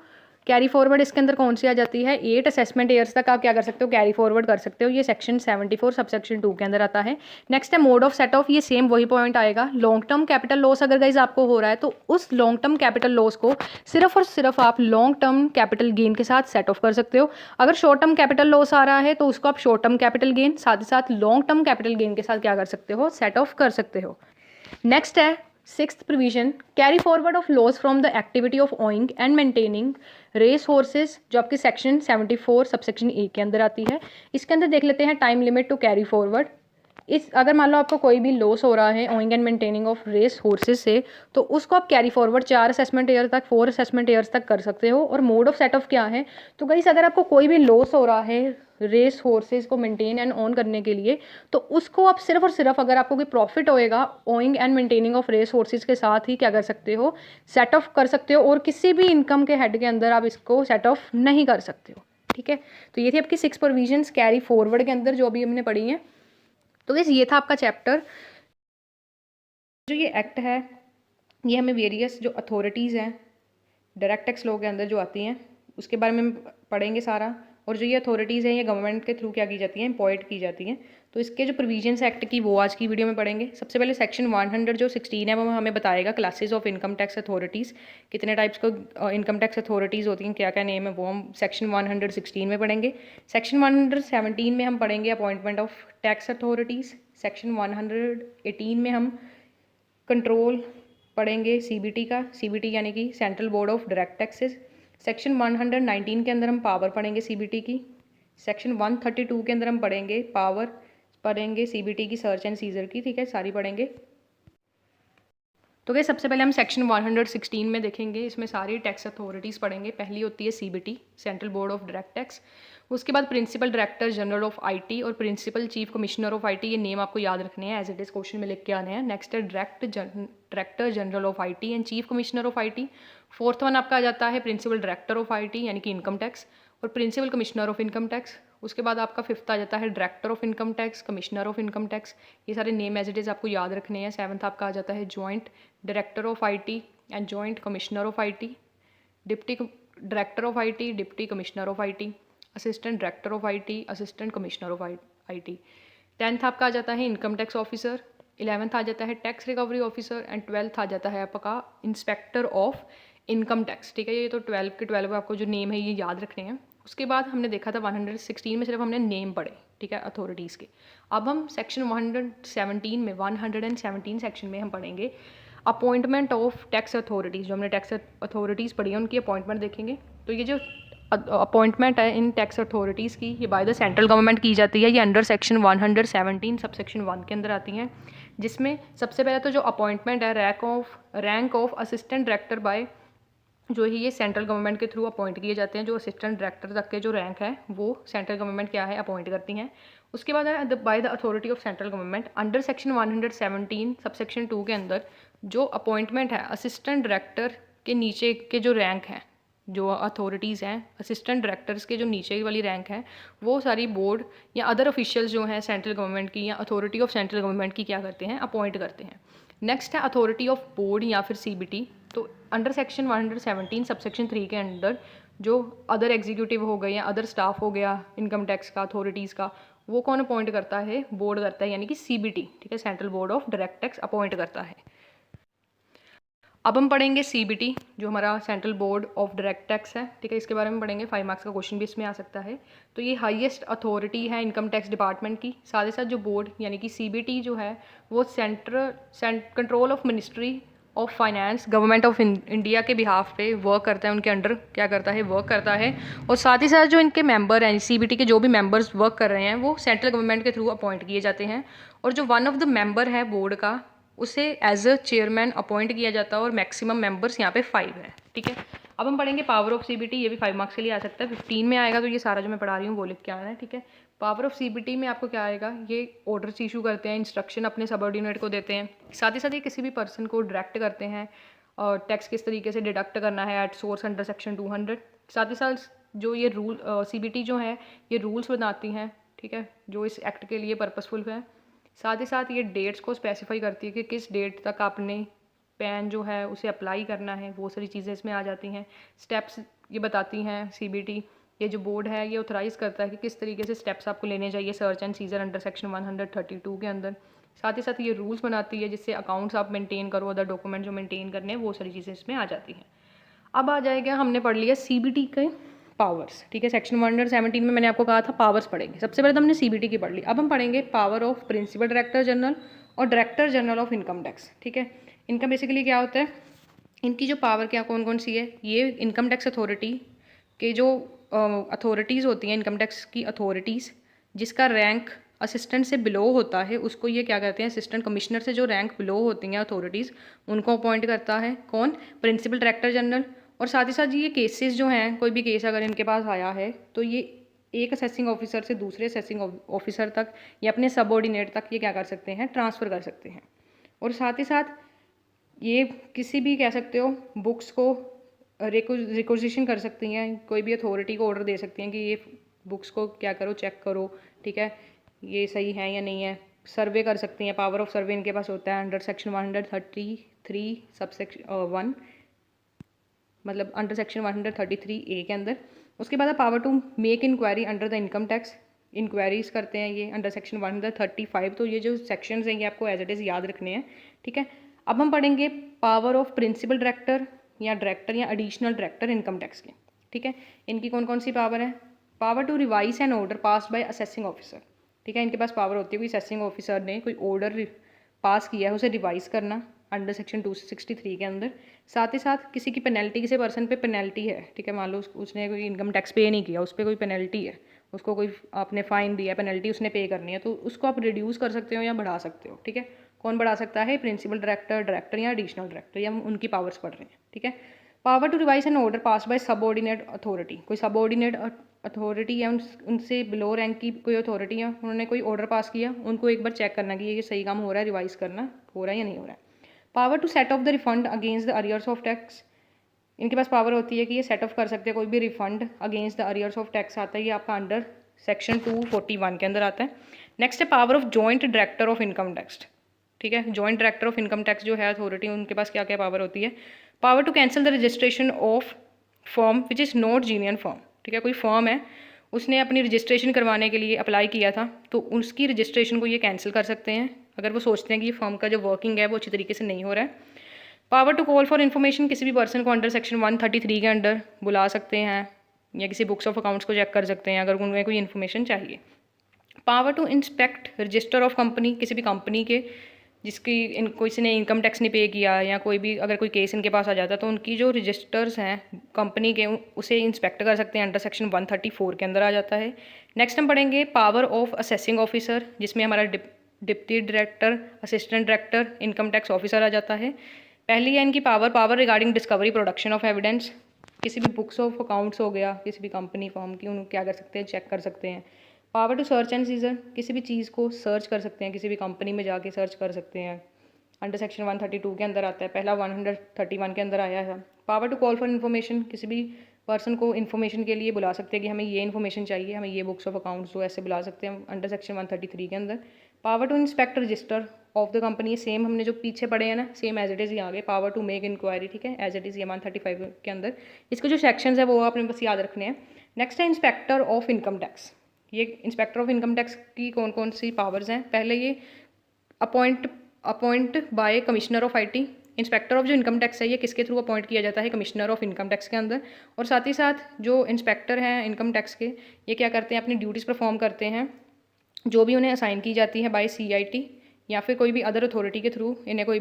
carry forward इसके अंदर कौन सी आ जाती है, 8 असेसमेंट ईयर्स तक आप क्या कर सकते हो, कैरी फॉरवर्ड कर सकते हो। ये सेक्शन 74 सबसेक्शन 2 के अंदर आता है। नेक्स्ट है मोड ऑफ सेट ऑफ, ये सेम वही पॉइंट आएगा। लॉन्ग टर्म कैपिटल लॉस अगर गाइज आपको हो रहा है तो उस लॉन्ग टर्म कैपिटल लॉस को सिर्फ और सिर्फ आप लॉन्ग टर्म कैपिटल गेन के साथ सेट ऑफ कर सकते हो। अगर शॉर्ट टर्म कैपिटल लॉस आ रहा है तो उसको आप शॉर्ट टर्म कैपिटल गेन साथ ही साथ लॉन्ग टर्म कैपिटल गेन के साथ क्या कर सकते हो, सेट ऑफ कर सकते हो। नेक्स्ट है sixth provision, carry forward of loss from the activity of owning and maintaining race horses, जो आपकी सेक्शन 74 सबसेक्शन ए के अंदर आती है। इसके अंदर देख लेते हैं time limit to carry forward. इस अगर मान लो आपको कोई भी लॉस हो रहा है owning and maintaining of race horses से, तो उसको आप कैरी फॉरवर्ड 4 असेसमेंट ईयर तक, 4 असेसमेंट ईयर्स तक कर सकते हो। और मोड ऑफ सेट ऑफ क्या है, तो गाइस अगर आपको कोई भी लॉस हो रहा है रेस हॉर्सेस को मेंटेन एंड ऑन करने के लिए, तो उसको आप सिर्फ और सिर्फ अगर आपको कोई प्रॉफिट होएगा owning and maintaining of race horses के साथ ही क्या कर सकते हो, सेट ऑफ कर सकते हो। और किसी भी इनकम के हेड के अंदर आप इसको सेट ऑफ नहीं कर सकते हो। ठीक है, तो ये थी आपकी 6 प्रोविजंस कैरी फॉरवर्ड के अंदर जो अभी हमने पढ़ी हैं। तो गाइस ये था आपका चैप्टर। जो ये एक्ट है ये हमें वेरियस जो अथॉरिटीज़ हैं डायरेक्ट टैक्स लॉ के अंदर जो आती हैं उसके बारे में हम पढ़ेंगे सारा। और जो ये अथॉरिटीज़ हैं ये गवर्नमेंट के थ्रू क्या की जाती हैं, अपॉइंट की जाती हैं। तो इसके जो प्रोविजंस एक्ट की वो आज की वीडियो में पढ़ेंगे। सबसे पहले सेक्शन 100 जो 16 है वो हमें बताएगा classes of income tax authorities, कितने टाइप्स को इनकम टैक्स अथॉरिटीज़ होती हैं, क्या क्या नेम है, वो हम सेक्शन 116 में पढ़ेंगे। सेक्शन 117 में हम पढ़ेंगे appointment of tax authorities. Section 118 में हम कंट्रोल पढ़ेंगे सीबीटी का, सीबीटी यानी कि central board of direct taxes. Section 119 के अंदर हम पावर पढ़ेंगे सीबीटी की। सेक्शन 132 के अंदर हम पढ़ेंगे सीबीटी की सर्च एंड सीजर की। ठीक है, सारी पढ़ेंगे। तो क्या सबसे पहले हम सेक्शन 116 में देखेंगे, इसमें सारी टैक्स अथॉरिटीज़ पढ़ेंगे। पहली होती है CBT, central board of direct tax. उसके बाद principal director general of IT और principal chief commissioner of IT, ये नेम आपको याद रखने हैं, एज इट इज़ क्वेश्चन में लिख के आने हैं। नेक्स्ट है director general of IT and chief commissioner of IT. Fourth one आपका आ जाता है प्रिंसिपल डायरेक्टर ऑफ आईटी यानी कि इनकम टैक्स और principal commissioner of income tax. उसके बाद आपका फिफ्थ आ जाता है director of income tax, commissioner of income tax. ये सारे नेम एज इट इज़ आपको याद रखने हैं। सेवन्थ आपका आ जाता है joint director of IT and joint commissioner of IT, deputy director of IT, deputy commissioner of IT, assistant director of IT, assistant commissioner of IT. 10th आपका आ जाता है इनकम टैक्स ऑफिसर। 11th आ जाता है tax recovery officer and 12th आ जाता है आपका inspector of income tax. ठीक है, ये तो 12 के 12 आपको जो नेम है ये याद रखने हैं। उसके बाद हमने देखा था 116 में सिर्फ हमने नेम पढ़े, ठीक है, अथॉरिटीज़ के। अब हम सेक्शन 117 में 117 सेक्शन में हम पढ़ेंगे अपॉइंटमेंट ऑफ टैक्स अथॉरिटीज़। जो हमने टैक्स अथॉरिटीज़ पढ़ी है उनकी अपॉइंटमेंट देखेंगे। तो ये जो अपॉइंटमेंट है इन टैक्स अथॉरिटीज़ की, ये बाय द सेंट्रल गवर्नमेंट की जाती है। ये अंडर सेक्शन 117 सब सेक्शन 1 के अंदर आती हैं, जिसमें सबसे पहले तो जो अपॉइंटमेंट है rank of assistant director by, जो ही ये सेंट्रल गवर्नमेंट के थ्रू अपॉइंट किए जाते हैं। जो असिस्टेंट डायरेक्टर तक के जो रैंक है वो सेंट्रल गवर्नमेंट क्या है, अपॉइंट करती हैं। उसके बाद है by the authority of central government. Under section 117 sub section 2 के अंदर जो अपॉइंटमेंट है असिस्टेंट डायरेक्टर के नीचे के जो रैंक हैं, जो अथॉरिटीज़ हैं असिस्टेंट डायरेक्टर्स के जो नीचे वाली रैंक है, वो सारी बोर्ड या अदर ऑफिशियल्स जो हैं सेंट्रल गवर्नमेंट की या अथॉरिटी ऑफ सेंट्रल गवर्नमेंट की क्या करते हैं, अपॉइंट करते हैं। नेक्स्ट है अथॉरिटी ऑफ बोर्ड या फिर सीबीटी। तो अंडर सेक्शन 117 सब सेक्शन 3 के अंदर जो अदर एग्जीक्यूटिव हो गए या अदर स्टाफ हो गया इनकम टैक्स का, अथॉरिटीज़ का, वो कौन अपॉइंट करता है, बोर्ड करता है, यानी कि सीबीटी। ठीक है, Central board of direct Tax appoint करता है। अब हम पढ़ेंगे सीबीटी, जो हमारा Central board of direct Tax है। ठीक है, इसके बारे में पढ़ेंगे, 5 मार्क्स का क्वेश्चन भी इसमें आ सकता है। तो ये हाईएस्ट अथॉरिटी है इनकम टैक्स डिपार्टमेंट की। साथ ही साथ जो बोर्ड यानी कि सीबीटी जो है वो control of ministry of finance government of India के बिहाफ पे वर्क करता है, उनके अंडर क्या करता है, वर्क करता है। और साथ ही साथ जो इनके मेंबर हैं सीबीटी के, जो भी मेंबर्स वर्क कर रहे हैं, वो सेंट्रल गवर्नमेंट के थ्रू अपॉइंट किए जाते हैं। और जो वन ऑफ द मेंबर है बोर्ड का, उसे एज अ चेयरमैन अपॉइंट किया जाता है और मैक्सिमम मेंबर्स यहाँ पे 5 हैं। ठीक है, अब हम पढ़ेंगे पावर ऑफ सीबीटी। ये भी 5 मार्क्स के लिए आ सकता है, 15 में आएगा। तो ये सारा जो मैं पढ़ा रही हूँ वो लिख के आना है। ठीक है, पावर ऑफ सीबीटी में आपको क्या आएगा, ये ऑर्डर्स इशू करते हैं, इंस्ट्रक्शन अपने सबऑर्डिनेट को देते हैं। साथ ही साथ ये किसी भी पर्सन को डायरेक्ट करते हैं और टैक्स किस तरीके से डिडक्ट करना है एट सोर्स अंडर सेक्शन 200। साथ ही साथ जो ये रूल सीबीटी जो है ये रूल्स बनाती हैं, ठीक है, जो इस एक्ट के लिए पर्पसफुल है। साथ ही साथ ये डेट्स को स्पेसिफाई करती है कि किस डेट तक आपने पैन जो है उसे अप्लाई करना है, वो सारी चीज़ें इसमें आ जाती हैं। स्टेप्स ये बताती हैं सीबीटी, ये जो बोर्ड है ये ऑथराइज़ करता है कि किस तरीके से स्टेप्स आपको लेने चाहिए search and scissor under section 132 के अंदर। साथ ही साथ ये रूल्स बनाती है जिससे अकाउंट्स आप मेंटेन करो, अदर डॉक्यूमेंट जो मेंटेन करने हैं वो सारी चीज़ें इसमें आ जाती हैं। अब आ जाएगा, हमने पढ़ लिया सीबीटी के पावर्स, ठीक है। सेक्शन 117 में मैंने आपको कहा था पावर्स पढ़ेंगे। सबसे पहले तो हमने सीबीटी की पढ़ ली, अब हम पढ़ेंगे power of principal director general और director general of income tax, ठीक है। इनका बेसिकली क्या होता है, इनकी जो पावर क्या कौन कौन सी है, ये इनकम टैक्स अथॉरिटी के जो अथॉरिटीज़ होती हैं, इनकम टैक्स की अथॉरिटीज़ जिसका रैंक असिस्टेंट से बिलो होता है उसको ये क्या कहते हैं, असिस्टेंट कमिश्नर से जो रैंक बिलो होती हैं अथॉरिटीज़ उनको अपॉइंट करता है कौन, प्रिंसिपल डायरेक्टर जनरल। और साथ ही साथ ये केसेस जो हैं, कोई भी केस अगर इनके पास आया है तो ये एक असेसिंग ऑफिसर से दूसरे असेसिंग ऑफिसर तक या अपने सबऑर्डिनेट तक ये क्या कर सकते हैं, ट्रांसफ़र कर सकते हैं। और साथ ही साथ ये किसी भी कह सकते हो बुक्स को रिक्वेजिशन कर सकती हैं, कोई भी अथॉरिटी को ऑर्डर दे सकती हैं कि ये बुक्स को क्या करो, चेक करो, ठीक है, ये सही है या नहीं है। सर्वे कर सकती हैं, पावर ऑफ सर्वे इनके पास होता है अंडर सेक्शन 133 सबसेक्शन 1, मतलब अंडर सेक्शन 133A के अंदर। उसके बाद power to make inquiry under the income tax, inquiries करते हैं ये अंडर सेक्शन 135। तो ये जो सेक्शंस हैं ये आपको एज इट इज़ याद रखने हैं, ठीक है। अब हम पढ़ेंगे पावर ऑफ प्रिंसिपल डायरेक्टर या डायरेक्टर या एडिशनल डायरेक्टर इनकम टैक्स के, ठीक है। इनकी कौन कौन सी पावर है, power to revise an order pass by assessing officer, ठीक है। इनके पास पावर होती है कोई असेसिंग ऑफिसर ने कोई ऑर्डर पास किया है उसे रिवाइज करना अंडर सेक्शन 263 के अंदर। साथ ही साथ किसी की पेनल्टी, किसी पर्सन पे पेनल्टी है, ठीक है, मान लो उसने कोई इनकम टैक्स पे नहीं किया, उस पर कोई पेनल्टी है, उसको कोई आपने फ़ाइन दिया, पेनल्टी उसने पे करनी है, तो उसको आप रिड्यूस कर सकते हो या बढ़ा सकते हो, ठीक है। कौन बढ़ा सकता है, प्रिंसिपल डायरेक्टर, डायरेक्टर या एडिशनल डायरेक्टर, या उनकी पावर्स पढ़ रहे हैं, ठीक है। Power to revise an order pass by subordinate authority, कोई सबऑर्डिनेट अथॉरिटी या उनसे बिलो रैंक की कोई अथॉरिटी है, उन्होंने कोई ऑर्डर पास किया, उनको एक बार चेक करना कि ये सही काम हो रहा है, रिवाइज करना हो रहा है या नहीं हो रहा है। Power to set off the refund against the arrears of tax, इनके पास पावर होती है कि ये सेट ऑफ कर सकते हैं कोई भी refund against the arrears of tax आता है, ये आपका अंडर सेक्शन 241 के अंदर आता है। नेक्स्ट है power of joint director of income tax, ठीक है। Joint director of income tax जो है अथॉरिटी, उनके पास क्या क्या पावर होती है, power to cancel the registration of firm which is not जीनियन firm, ठीक है। कोई फर्म है उसने अपनी रजिस्ट्रेशन करवाने के लिए अप्लाई किया था, तो उसकी रजिस्ट्रेशन को ये कैंसिल कर सकते हैं अगर वो सोचते हैं कि ये फर्म का जो वर्किंग है वो अच्छी तरीके से नहीं हो रहा है। Power to call for information, किसी भी पर्सन को अंडर सेक्शन 133 के अंडर बुला सकते हैं या किसी बुक्स ऑफ अकाउंट्स को चेक कर सकते हैं अगर उन्हें कोई इन्फॉर्मेशन चाहिए। Power to inspect register of company, किसी भी कंपनी के जिसकी किसी ने इनकम टैक्स नहीं पे किया या कोई भी अगर कोई केस इनके पास आ जाता है तो उनकी जो रजिस्टर्स हैं कंपनी के उसे इंस्पेक्ट कर सकते हैं, अंडर सेक्शन 134 के अंदर आ जाता है। नेक्स्ट हम पढ़ेंगे पावर ऑफ असेसिंग ऑफिसर, जिसमें हमारा deputy director, assistant director, income tax officer आ जाता है। पहली है इनकी power regarding discovery production of evidence, किसी भी बुक्स ऑफ अकाउंट्स हो गया किसी भी कंपनी फॉर्म की, उनको क्या कर सकते हैं, चेक कर सकते हैं। Power to search and seizure, किसी भी चीज़ को सर्च कर सकते हैं, किसी भी कंपनी में जाके सर्च कर सकते हैं, अंडर सेक्शन 132 के अंदर आता है, पहला 131 के अंदर आया है। Power to call for information, किसी भी पर्सन को इन्फॉर्मेशन के लिए बुला सकते हैं कि हमें ये इन्फॉर्मेशन चाहिए, हमें ये बुक्स ऑफ अकाउंट्स जो ऐसे बुला सकते हैं अंडर सेक्शन 133 के अंदर। Power to inspect register of the company, same हमने जो पीछे पढ़े हैं ना, सेम एज इट इज़ यहाँ आगे। पावर टू मेक इंक्वायरी, ठीक है, एज इट इज़ ये 135 के अंदर। इसके जो सेक्शंस है वो आपने बस याद रखने हैं। नेक्स्ट है इंस्पेक्टर ऑफ इनकम टैक्स, ये इंस्पेक्टर ऑफ इनकम टैक्स की कौन कौन सी पावर्स हैं, पहले ये appoint by commissioner of IT, inspector of जो इनकम टैक्स है ये किसके थ्रू अपॉइंट किया जाता है, कमिश्नर ऑफ इनकम टैक्स के अंदर। और साथ ही साथ जो इंस्पेक्टर हैं इनकम टैक्स के, ये क्या करते हैं, अपनी ड्यूटीज़ परफॉर्म करते हैं जो भी उन्हें असाइन की जाती है बाय सीआईटी या फिर कोई भी अदर अथॉरिटी के थ्रू, इन्हें कोई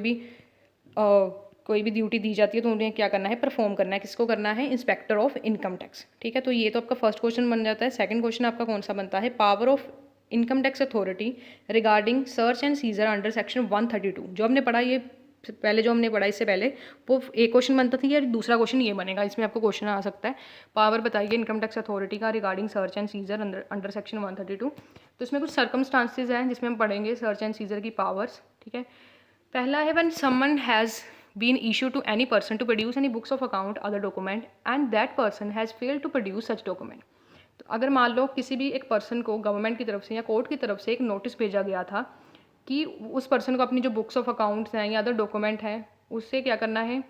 भी ड्यूटी दी जाती है तो उन्हें क्या करना है, परफॉर्म करना है। किसको करना है, इंस्पेक्टर ऑफ इनकम टैक्स, ठीक है। तो ये तो आपका फर्स्ट क्वेश्चन बन जाता है। सेकंड क्वेश्चन आपका कौन सा बनता है, power of income tax authority regarding search and scissor under section 132। जो हमने पढ़ा ये पहले, जो हमने पढ़ा इससे पहले, वो एक क्वेश्चन बनता था, या दूसरा क्वेश्चन ये बनेगा, इसमें आपको क्वेश्चन आ सकता है। पावर बताइए इनकम टैक्स अथॉरिटी का regarding search and scissor under section 132। तो इसमें कुछ सर्कमस्टांसेस हैं जिसमें हम पढ़ेंगे सर्च एंड सीजर की पावर्स, ठीक है। पहला है when someone has been issued to any person to produce any books of account other document and that person has failed to produce such document। तो अगर मान लो किसी भी एक पर्सन को गवर्नमेंट की तरफ से या कोर्ट की तरफ से एक नोटिस भेजा गया था कि उस पर्सन को अपनी जो बुक्स ऑफ अकाउंट्स हैं या अदर डॉक्यूमेंट हैं उससे क्या करना है,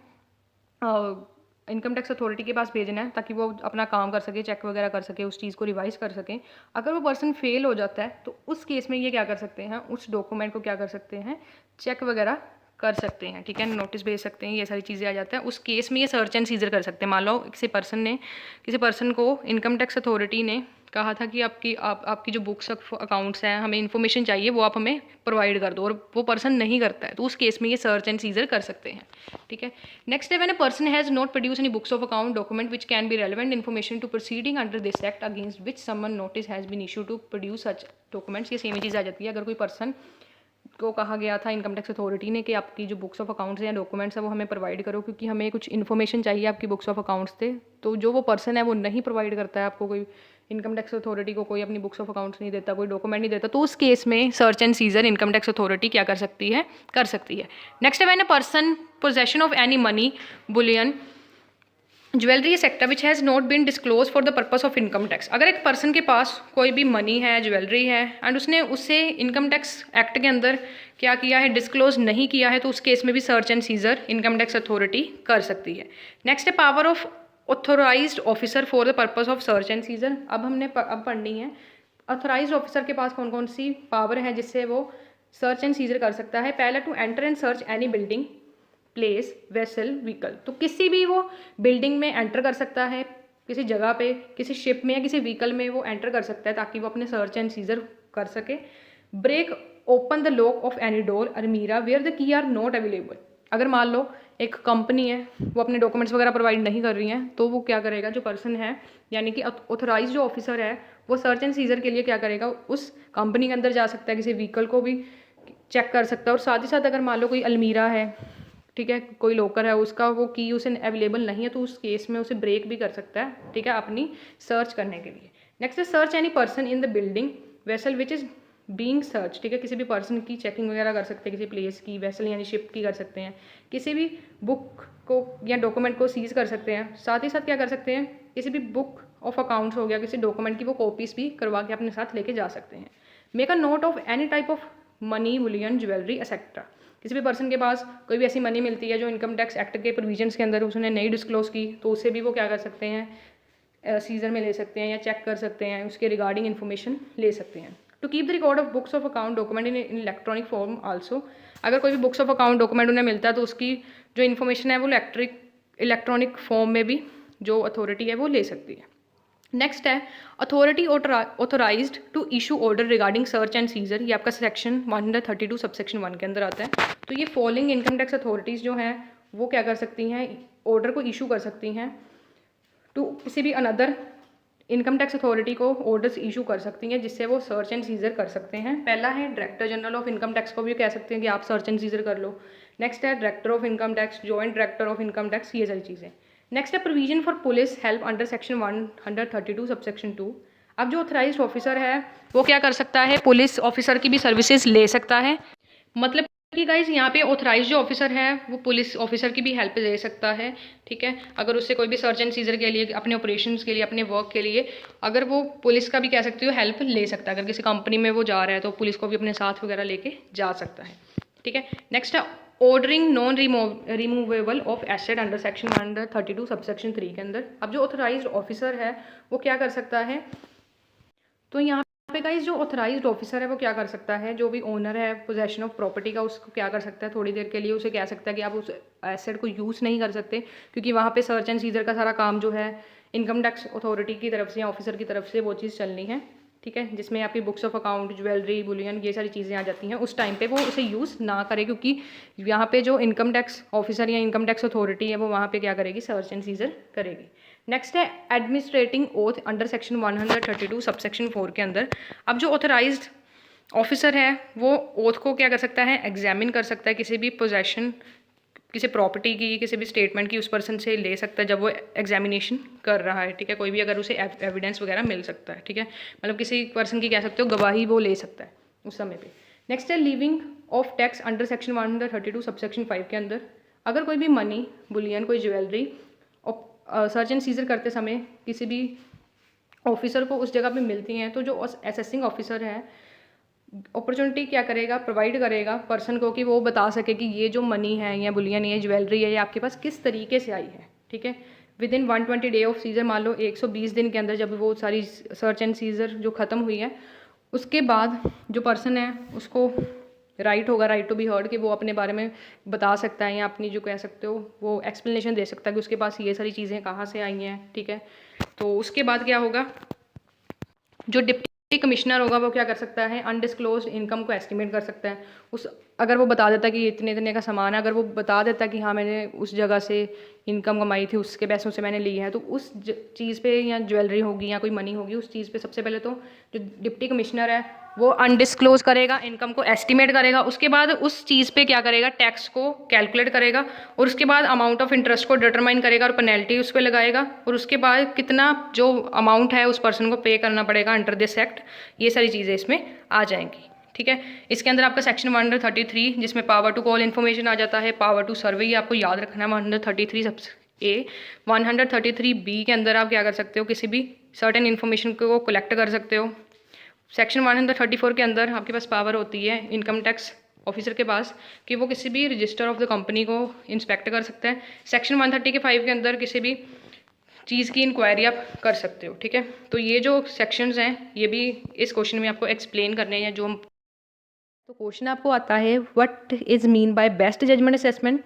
इनकम टैक्स अथॉरिटी के पास भेजना है ताकि वो अपना काम कर सके, चेक वगैरह कर सके, उस चीज़ को रिवाइज़ कर सकें। अगर वो पर्सन फेल हो जाता है तो उस केस में ये क्या कर सकते हैं, उस डॉक्यूमेंट को क्या कर सकते हैं, चेक वगैरह कर सकते हैं, ठीक है, नोटिस भेज सकते हैं, ये सारी चीज़ें आ जाता है। उस केस में ये सर्च एंड सीजर कर सकते हैं। मान लो किसी पर्सन को इनकम टैक्स अथॉरिटी ने कहा था कि आपकी जो बुक्स ऑफ अकाउंट्स हैं, हमें इन्फॉर्मेशन चाहिए, वो आप हमें प्रोवाइड कर दो, और वो पर्सन नहीं करता है, तो उस केस में ये सर्च एंड सीजर कर सकते हैं, ठीक है। नेक्स्ट है, when a person has not produce any books of account document which can be relevant information to proceeding under this act against which summon notice has been issue to produce such documents. ये same चीज़ आ जाती है। अगर कोई person को कहा गया था इनकम टैक्स अथॉरिटी ने कि आपकी जो बुक्स ऑफ अकाउंट्स हैं या डॉक्यूमेंट्स हैं वो हमें प्रोवाइड करो, क्योंकि हमें कुछ इन्फॉर्मेशन चाहिए आपकी बुक्स ऑफ अकाउंट्स से, तो जो वो पर्सन है वो नहीं प्रोवाइड करता है आपको, कोई इनकम टैक्स अथॉरिटी को कोई अपनी बुक्स ऑफ अकाउंट्स नहीं देता, कोई डॉक्यूमेंट नहीं देता, तो उस केस में search and seizure income tax authority क्या कर सकती है, कर सकती है। नेक्स्ट है, when a person possession of any money, bullion, jewellery etcetera which has not been disclose for the purpose of income tax. अगर एक पर्सन के पास कोई भी मनी है, ज्वेलरी है, एंड उसने उससे इनकम टैक्स एक्ट के अंदर क्या किया है, डिस्क्लोज नहीं किया है, तो उस केस में भी search and seizure income tax authority कर सकती है। नेक्स्ट है, power of authorised officer for the purpose of search and seizure. अब हमने पढ़नी है ऑथोराइज्ड ऑफिसर के पास कौन कौन सी पावर है जिससे वो सर्च एंड सीजर कर सकता है। पहला, to enter and search any building, place, vessel, vehicle. तो किसी भी वो बिल्डिंग में एंटर कर सकता है, किसी जगह पे, किसी शिप में या किसी व्हीकल में वो एंटर कर सकता है ताकि वो अपने सर्च एंड सीजर कर सके। Break open the lock of any door, अलमीरा where the key are not available. अगर मान लो एक कंपनी है, वो अपने डॉक्यूमेंट्स वगैरह प्रोवाइड नहीं कर रही हैं, तो वो क्या करेगा, जो पर्सन है यानी कि ऑथोराइज जो ऑफिसर है, वो सर्च एंड सीजर के लिए क्या करेगा, उस कंपनी के अंदर जा सकता है, किसी व्हीकल को भी चेक कर सकता है, और साथ ही साथ अगर मान लो कोई अलमीरा है, ठीक है, कोई लॉकर है, उसका वो की उसे अवेलेबल नहीं है, तो उस केस में उसे ब्रेक भी कर सकता है, ठीक है, अपनी सर्च करने के लिए। नेक्स्ट है, search any person in the building vessel which is being search, ठीक है, किसी भी पर्सन की चेकिंग वगैरह कर सकते हैं, किसी प्लेस की, वेसल यानी शिप की कर सकते हैं, किसी भी बुक को या डॉक्यूमेंट को सीज कर सकते हैं, साथ ही साथ क्या कर सकते हैं, किसी भी बुक ऑफ अकाउंट्स हो गया, किसी डॉक्यूमेंट की वो कॉपीज भी करवा के अपने साथ लेके जा सकते हैं। Make a note of any type of money, bullion, jewellery etcetera. किसी भी पर्सन के पास कोई भी ऐसी मनी मिलती है जो इनकम टैक्स एक्ट के प्रोविजंस के अंदर उसने नहीं डिस्क्लोज की, तो उसे भी वो क्या कर सकते हैं, सीजर में ले सकते हैं या चेक कर सकते हैं, उसके रिगार्डिंग इन्फॉर्मेशन ले सकते हैं। To keep the record of books of account document in electronic form also. अगर कोई भी बुक्स ऑफ अकाउंट डॉक्यूमेंट उन्हें मिलता है तो उसकी जो इन्फॉर्मेशन है वो इलेक्ट्रॉनिक फॉर्म में भी जो अथॉरिटी है वो ले सकती है। नेक्स्ट है, authority authorised to issue order regarding search and seizure. ये आपका सेक्शन 132 सबसेक्शन 1 के अंदर आता है। तो ये फॉलोइंग इनकम टैक्स अथॉरिटीज़ जो हैं वो क्या कर सकती हैं, ऑर्डर को इशू कर सकती हैं टू किसी भी अनदर इनकम टैक्स अथॉरिटी को ऑर्डर्स इशू कर सकती हैं जिससे वो सर्च एंड सीजर कर सकते हैं। पहला है, director general of income tax को भी कह सकते हैं कि आप सर्च एंड सीजर कर लो। नेक्स्ट है, director of income tax, joint director of income tax, ये सारी चीज़ें। नेक्स्ट है, provision for police help under section 132 subsection 2। अब जो ऑथराइज्ड ऑफिसर है वो क्या कर सकता है, पुलिस ऑफिसर की भी सर्विसेज ले सकता है। मतलब कि गाइज यहाँ पे ऑथराइज जो ऑफिसर है वो पुलिस ऑफिसर की भी हेल्प ले सकता है, ठीक है। अगर उससे कोई भी सर्च एंड सीजर के लिए, अपने ऑपरेशंस के लिए, अपने वर्क के लिए, अगर वो पुलिस का भी कह सकती हो हेल्प ले सकता है। अगर किसी कंपनी में वो जा रहा है तो पुलिस को भी अपने साथ वगैरह लेके जा सकता है, ठीक है। नेक्स्ट है, ordering non removable of asset under section 132 subsection 3 के अंदर। अब जो ऑथराइज्ड ऑफिसर है वो क्या कर सकता है, तो यहाँ पे गाइस जो ऑथराइज्ड ऑफिसर है वो क्या कर सकता है, जो भी ओनर है पोजेशन ऑफ प्रॉपर्टी का, उसको क्या कर सकता है, थोड़ी देर के लिए उसे कह सकता है कि आप उस एसेट को यूज़ नहीं कर सकते, क्योंकि वहाँ पे सर्च एंड सीजर का सारा काम जो है इनकम टैक्स अथॉरिटी की तरफ से या ऑफिसर की तरफ से वो चीज़ चलनी है, ठीक है, जिसमें आपकी books of account, jewellery, Boolean, ये सारी चीज़ें आ जाती हैं। उस टाइम पे वो उसे यूज़ ना करे, क्योंकि यहाँ पे जो इनकम टैक्स ऑफिसर या इनकम टैक्स अथॉरिटी है वो वहाँ पे क्या करेगी, सर्च एंड सीजर करेगी। नेक्स्ट है, administrating oath under section 132 subsection 4 के अंदर। अब जो ऑथराइज्ड ऑफिसर है वो ओथ को क्या कर सकता है, एग्जामिन कर सकता है, किसी भी पोजेशन, किसी प्रॉपर्टी की, किसी भी स्टेटमेंट की उस पर्सन से ले सकता है जब वो एग्जामिनेशन कर रहा है, ठीक है। कोई भी अगर उसे एविडेंस वगैरह मिल सकता है, ठीक है, मतलब किसी पर्सन की कह सकते हो गवाही वो ले सकता है उस समय पे। नेक्स्ट है, leaving of tax under section 132 subsection 5 के अंदर। अगर कोई भी मनी, बुलियन, कोई ज्वेलरी सर्च एंड सीजर करते समय किसी भी ऑफिसर को उस जगह पे मिलती हैं, तो जो असेसिंग ऑफिसर है अपॉर्चुनिटी क्या करेगा, प्रोवाइड करेगा पर्सन को कि वो बता सके कि ये जो मनी है या बुलियन है, ज्वेलरी है, ये आपके पास किस तरीके से आई है, ठीक है। Within 120 day of seizure, मान लो 120 दिन के अंदर जब वो सारी सर्च एंड सीजर जो ख़त्म हुई है, उसके बाद जो पर्सन है उसको राइट होगा, राइट टू बी हर्ड, कि वो अपने बारे में बता सकता है या अपनी जो कह सकते हो वो एक्सप्लेनेशन दे सकता है कि उसके पास ये सारी चीज़ें कहाँ से आई हैं, ठीक है। तो उसके बाद क्या होगा, जो डिप्टी कमिश्नर होगा वो क्या कर सकता है, अनडिस्क्लोज्ड इनकम को एस्टिमेट कर सकता है। उस अगर वो बता देता है कि इतने इतने का सामान है, अगर वो बता देता है कि हाँ मैंने उस जगह से इनकम कमाई थी, उसके पैसों से मैंने ली है, तो उस चीज़ पे या ज्वेलरी होगी या कोई मनी होगी, उस चीज़ पे सबसे पहले तो जो डिप्टी कमिश्नर है वो अनडिस्क्लोज करेगा, इनकम को एस्टिमेट करेगा। उसके बाद उस चीज़ पे क्या करेगा, टैक्स को कैलकुलेट करेगा, और उसके बाद अमाउंट ऑफ इंटरेस्ट को डिटरमाइन करेगा और पेनल्टी उस पर लगाएगा, और उसके बाद कितना जो अमाउंट है उस पर्सन को पे करना पड़ेगा अंडर दिस एक्ट, ये सारी चीज़ें इसमें आ जाएंगी, ठीक है। इसके अंदर आपका सेक्शन 133 जिसमें पावर टू कॉल इन्फॉर्मेशन आ जाता है, पावर टू सर्वे, ये आपको याद रखना है। 133 सबसे ए, 133 बी के अंदर आप क्या कर सकते हो, किसी भी सर्टेन इन्फॉर्मेशन को कलेक्ट कर सकते हो। सेक्शन 134 के अंदर आपके पास पावर होती है इनकम टैक्स ऑफिसर के पास कि वो किसी भी रजिस्टर ऑफ द कंपनी को इंस्पेक्ट कर सकता है। सेक्शन 135 के अंदर किसी भी चीज़ की इंक्वायरी आप कर सकते हो, ठीक है। तो ये जो सेक्शंस हैं ये भी इस क्वेश्चन में आपको एक्सप्लेन करने हैं। जो हम तो क्वेश्चन आपको आता है, what is mean by best judgement assessment,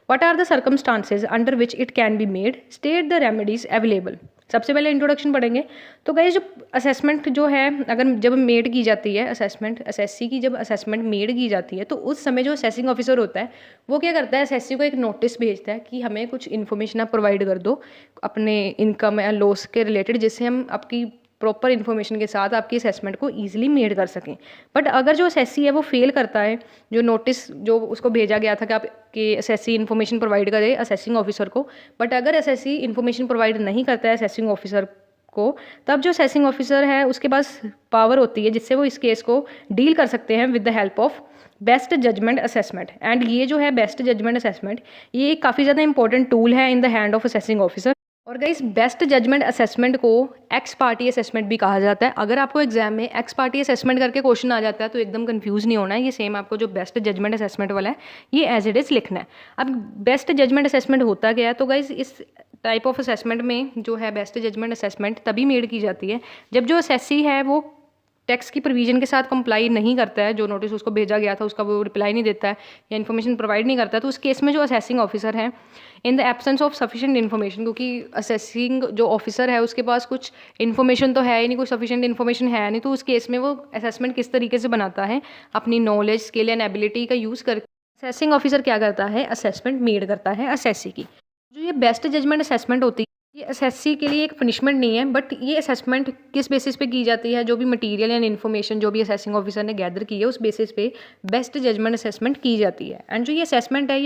what are the circumstances under which it can be made, state the remedies available. सबसे पहले इंट्रोडक्शन पढ़ेंगे। तो गाइस जो असेसमेंट जो है, अगर जब मेड की जाती है असेसमेंट, एसएससी की जब असेसमेंट मेड की जाती है, तो उस समय जो असेसिंग ऑफिसर होता है वो क्या करता है, एसएससी को एक नोटिस भेजता है कि हमें कुछ इन्फॉर्मेशन आप प्रोवाइड कर दो अपने इनकम या लॉस के रिलेटेड, जिससे हम आपकी प्रॉपर इन्फॉर्मेशन के साथ आपकी असेसमेंट को ईजिली मेड कर सकें। बट अगर जो एसएससी है वो फेल करता है, जो नोटिस जो उसको भेजा गया था कि आप कि एसएससी इन्फॉर्मेशन प्रोवाइड करे असेसिंग ऑफिसर को, बट अगर एसएससी इन्फॉर्मेशन प्रोवाइड नहीं करता है असेसिंग ऑफिसर को, तब जो असेसिंग ऑफिसर है उसके पास पावर होती है जिससे वो इस केस को डील कर सकते हैं with the help of best judgement assessment. And ये जो है बेस्ट जजमेंट असेसमेंट, ये एक काफ़ी ज़्यादा इंपॉर्टेंट टूल है इन the hand of assessing officer. और गाइस बेस्ट जजमेंट असेसमेंट को एक्स पार्टी असेसमेंट भी कहा जाता है। अगर आपको एग्जाम में एक्स पार्टी असेसमेंट करके क्वेश्चन आ जाता है तो एकदम कंफ्यूज नहीं होना है, ये सेम आपको जो बेस्ट जजमेंट असेसमेंट वाला है ये एज इट इज़ लिखना है। अब बेस्ट जजमेंट असेसमेंट होता क्या है, तो गाइस इस टाइप ऑफ असेसमेंट में जो है बेस्ट जजमेंट असेसमेंट तभी मेड की जाती है जब जो असेसी है वो टैक्स की प्रोविजन के साथ कंप्लाई नहीं करता है, जो नोटिस उसको भेजा गया था उसका वो रिप्लाई नहीं देता है या इन्फॉर्मेशन प्रोवाइड नहीं करता है, तो उस केस में जो असेसिंग ऑफिसर है in the absence of sufficient information, क्योंकि असेसिंग जो ऑफिसर है उसके पास कुछ इन्फॉर्मेशन तो है ही नहीं, कुछ सफिशिएंट इन्फॉर्मेशन है नहीं, तो उस केस में वो असेसमेंट किस तरीके से बनाता है, अपनी नॉलेज स्किल एंड एबिलिटी का यूज़ करके असेसिंग ऑफिसर क्या करता है, असेसमेंट मेड करता है असेसी की। जो ये बेस्ट जजमेंट असेसमेंट होती है ये एसएससी के लिए एक पनिशमेंट नहीं है, बट ये असेसमेंट किस बेसिस पे की जाती है, जो भी मटेरियल एंड इन्फॉर्मेशन जो भी असेसिंग ऑफिसर ने गैदर की है उस बेसिस पे बेस्ट जजमेंट असेसमेंट की जाती है। एंड जो ये असेसमेंट है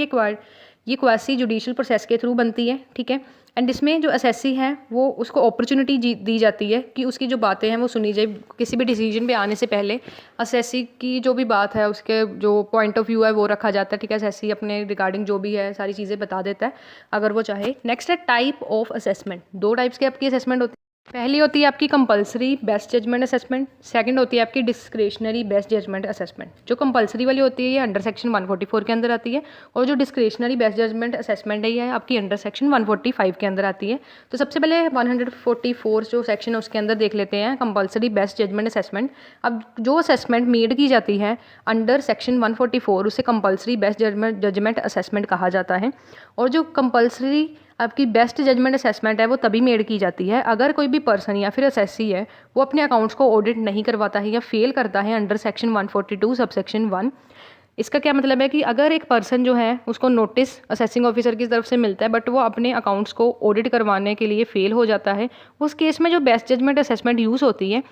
ये क्वासी जुडिशियल प्रोसेस के थ्रू बनती है, ठीक है। एंड इसमें जो असेसी है वो उसको अपॉर्चुनिटी दी जाती है कि उसकी जो बातें हैं वो सुनी जाए। किसी भी डिसीजन पे आने से पहले असेसी की जो भी बात है उसके जो पॉइंट ऑफ व्यू है वो रखा जाता है, ठीक है। असेसी अपने रिगार्डिंग जो भी है सारी चीज़ें बता देता है अगर वो चाहे। नेक्स्ट है टाइप ऑफ असेसमेंट। दो टाइप्स की आपकी असेसमेंट होती है। पहली होती है आपकी compulsory best judgement assessment, second होती है आपकी डिस्क्रिशनरी बेस्ट जजमेंट असेसमेंट। जो कंपलसरी वाली होती है ये अंडर सेक्शन 144 के अंदर आती है, और जो डिस्क्रिशनरी बेस्ट जजमेंट असेसमेंट है ये आपकी अंडर सेक्शन 145 के अंदर आती है। तो सबसे पहले 144 जो सेक्शन है उसके अंदर देख लेते हैं कंपलसरी बेस्ट जजमेंट असेसमेंट। अब जो असेसमेंट मेड की जाती है अंडर सेक्शन 144 उसे कंपलसरी बेस्ट जजमेंट असेसमेंट कहा जाता है। और जो कंपलसरी आपकी बेस्ट जजमेंट असेसमेंट है वो तभी मेड की जाती है अगर कोई भी पर्सन या फिर असेसी है वो अपने अकाउंट्स को ऑडिट नहीं करवाता है या फेल करता है अंडर सेक्शन 142 सब सेक्शन 1। इसका क्या मतलब है कि अगर एक पर्सन जो है उसको नोटिस असेसिंग ऑफिसर की तरफ से मिलता है बट वो अपने अकाउंट्स को ऑडिट करवाने के लिए फेल हो जाता है, उस केस में जो बेस्ट जजमेंट असेसमेंट यूज़ होती है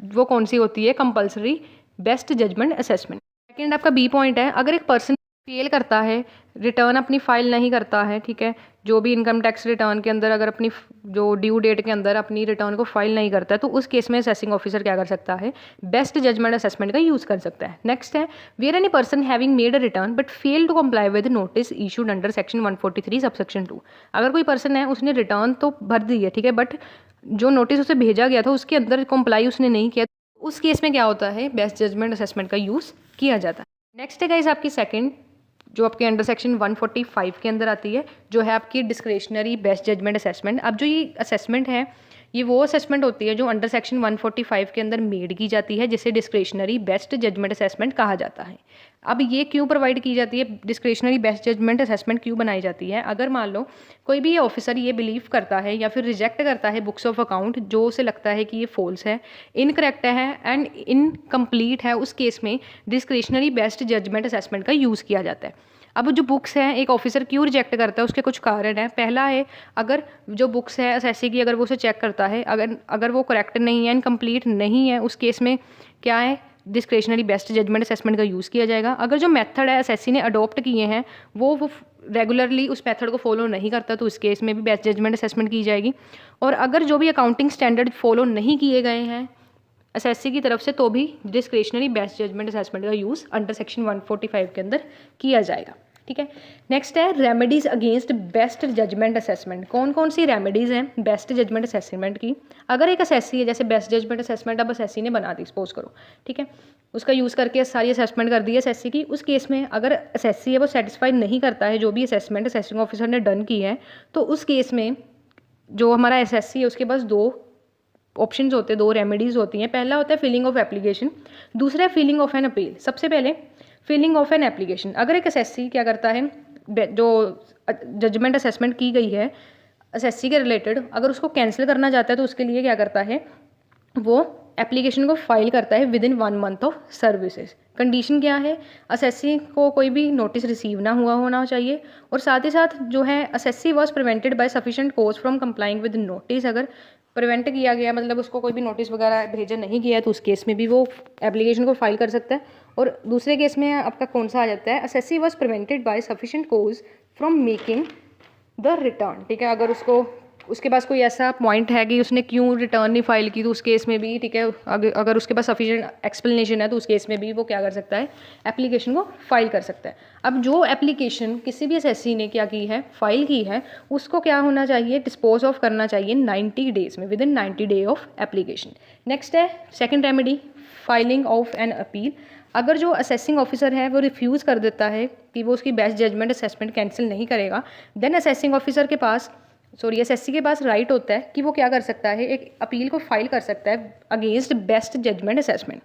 वो कौन सी होती है, compulsory best judgement assessment. Second आपका बी पॉइंट है, अगर एक पर्सन फेल करता है, रिटर्न अपनी फाइल नहीं करता है, ठीक है, जो भी इनकम टैक्स रिटर्न के अंदर अगर अपनी जो ड्यू डेट के अंदर अपनी रिटर्न को फाइल नहीं करता है, तो उस केस में असेसिंग ऑफिसर क्या कर सकता है, बेस्ट जजमेंट असेसमेंट का यूज़ कर सकता है। नेक्स्ट है where any person having made a return but fail to comply with notice issued under section 143 sub section 2। अगर कोई पर्सन है उसने रिटर्न तो भर दी है, ठीक है, बट जो नोटिस उसे भेजा गया था उसके अंदर कंप्लाई उसने नहीं किया, उस केस में क्या होता है, बेस्ट जजमेंट असेसमेंट का यूज़ किया जाता है। नेक्स्ट है गाइस आपकी सेकंड, जो आपके अंडर सेक्शन 145 के अंदर आती है, जो है आपकी डिस्क्रिशनरी बेस्ट जजमेंट असेसमेंट। अब जो ये असेसमेंट है, ये वो असेसमेंट होती है जो अंडर सेक्शन 145 के अंदर मेड की जाती है, जिसे डिस्क्रिशनरी बेस्ट जजमेंट असेसमेंट कहा जाता है। अब ये क्यों प्रोवाइड की जाती है, डिस्क्रिशनरी बेस्ट जजमेंट असेसमेंट क्यों बनाई जाती है? अगर मान लो कोई भी ऑफिसर ये बिलीव करता है या फिर रिजेक्ट करता है बुक्स ऑफ अकाउंट जो उसे लगता है कि ये फॉल्स है, इनकरेक्ट है एंड इनकम्प्लीट है, उस केस में डिस्क्रिशनरी बेस्ट जजमेंट असेसमेंट का यूज़ किया जाता है। अब जो बुक्स हैं एक ऑफिसर क्यों रिजेक्ट करता है, उसके कुछ कारण हैं। पहला है, अगर जो बुक्स है एसएससी की, अगर वो उसे चेक करता है, अगर वो करेक्ट नहीं है, इनकम्प्लीट नहीं है, उस केस में क्या है, डिस्क्रिशनरी बेस्ट जजमेंट असेसमेंट का यूज़ किया जाएगा। अगर जो मेथड है एसएससी ने अडॉप्ट किए हैं वो रेगुलरली उस मेथड को फॉलो नहीं करता, तो उस केस में भी बेस्ट जजमेंट असेसमेंट की जाएगी। और अगर जो भी अकाउंटिंग स्टैंडर्ड फॉलो नहीं किए गए हैं एसएससी की तरफ से, तो भी डिस्क्रिशनरी बेस्ट जजमेंट असेसमेंट का यूज़ अंडर सेक्शन 145 के अंदर किया जाएगा। ठीक है। नेक्स्ट है remedies against best judgement assessment. कौन कौन सी रेमेडीज़ हैं बेस्ट जजमेंट असेसमेंट की? अगर एक असेसी है, जैसे बेस्ट जजमेंट असेसमेंट अब असेसी ने बना दी, सपोज करो, ठीक है, उसका यूज़ करके सारी असेसमेंट कर दी है असेसी की। उस केस में अगर असेसी है वो सेटिस्फाई नहीं करता है जो भी असेसमेंट असेसिंग ऑफिसर ने डन की है, तो उस केस में जो हमारा एसएससी है उसके पास दो ऑप्शंस होते हैं, दो रेमेडीज़ होती हैं। पहला होता है फिलिंग ऑफ एप्लीकेशन, दूसरा है फिलिंग ऑफ एन अपील। सबसे पहले फिलिंग ऑफ एन एप्लीकेशन। अगर एक एसएससी क्या करता है, जो जजमेंट असेसमेंट की गई है एसएससी के रिलेटेड, अगर उसको कैंसिल करना चाहता है तो उसके लिए क्या करता है, वो एप्लीकेशन को फाइल करता है with in 1 month of services. Condition क्या है, एसएससी को कोई भी नोटिस रिसीव ना हुआ होना चाहिए, और साथ ही साथ जो है assessee was prevented by sufficient cause from complying with notice. अगर प्रिवेंट किया गया, मतलब उसको कोई भी नोटिस वगैरह भेजा नहीं गया, तो उस केस में भी वो एप्लीकेशन को फाइल कर सकता है। और दूसरे केस में आपका कौन सा आ जाता है, assessee was prevented by sufficient cause from making the return. ठीक है, अगर उसके पास कोई ऐसा पॉइंट है कि उसने क्यों रिटर्न नहीं फाइल की, तो उस केस में भी, ठीक है, अगर उसके पास सफिशिएंट एक्सप्लेनेशन है तो उस केस में भी वो क्या कर सकता है, एप्लीकेशन को फाइल कर सकता है। अब जो एप्लीकेशन किसी भी एसएससी ने क्या की है, फाइल की है, उसको क्या होना चाहिए, डिस्पोज ऑफ करना चाहिए 90 डेज़ में, within 90 day of application. Next है second remedy, filing of an appeal. अगर जो असेसिंग ऑफिसर है वो रिफ्यूज़ कर देता है कि वो उसकी बेस्ट जजमेंट असेसमेंट कैंसिल नहीं करेगा, देन असेसिंग ऑफिसर के पास एसएससी के पास राइट होता है कि वो क्या कर सकता है, एक अपील को फाइल कर सकता है अगेंस्ट बेस्ट जजमेंट असेसमेंट।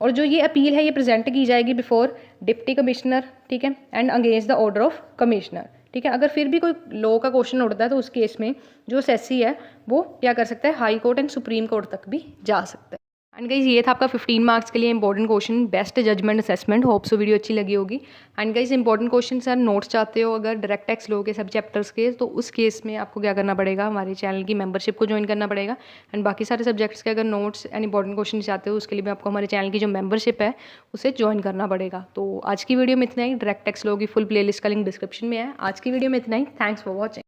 और जो ये अपील है ये प्रेजेंट की जाएगी बिफोर डिप्टी कमिश्नर, ठीक है, and against the order of commissioner. ठीक है, अगर फिर भी कोई लॉ का क्वेश्चन उठता है तो उस केस में जो एसएससी है वो क्या कर सकता है, high Court and supreme court तक भी जा सकता है। एंड गाइज ये था आपका 15 मार्क्स के लिए important question best judgement assessment. Hope so video अच्छी लगी होगी। And guys important question sir notes चाहते हो अगर डायरेक्ट टैक्स लो के सब चैप्टर्स के, तो उस केस में आपको क्या करना पड़ेगा, हमारे चैनल की मेंबरशिप को ज्वाइन करना पड़ेगा। एंड बाकी सारे सब्जेक्ट्स के अगर नोट्स एंड इंपॉर्टेंट क्वेश्चन चाहते हो उसके लिए भी आपको हमारे चैनल की जो मेंबरशिप है उसे ज्वाइन करना पड़ेगा। तो आज की वीडियो में इतना ही। डायरेक्ट टैक्स लो की फुल प्लेलिस्ट का लिंक डिस्क्रिप्शन में है। आज की वीडियो में इतना ही। Thanks for watching.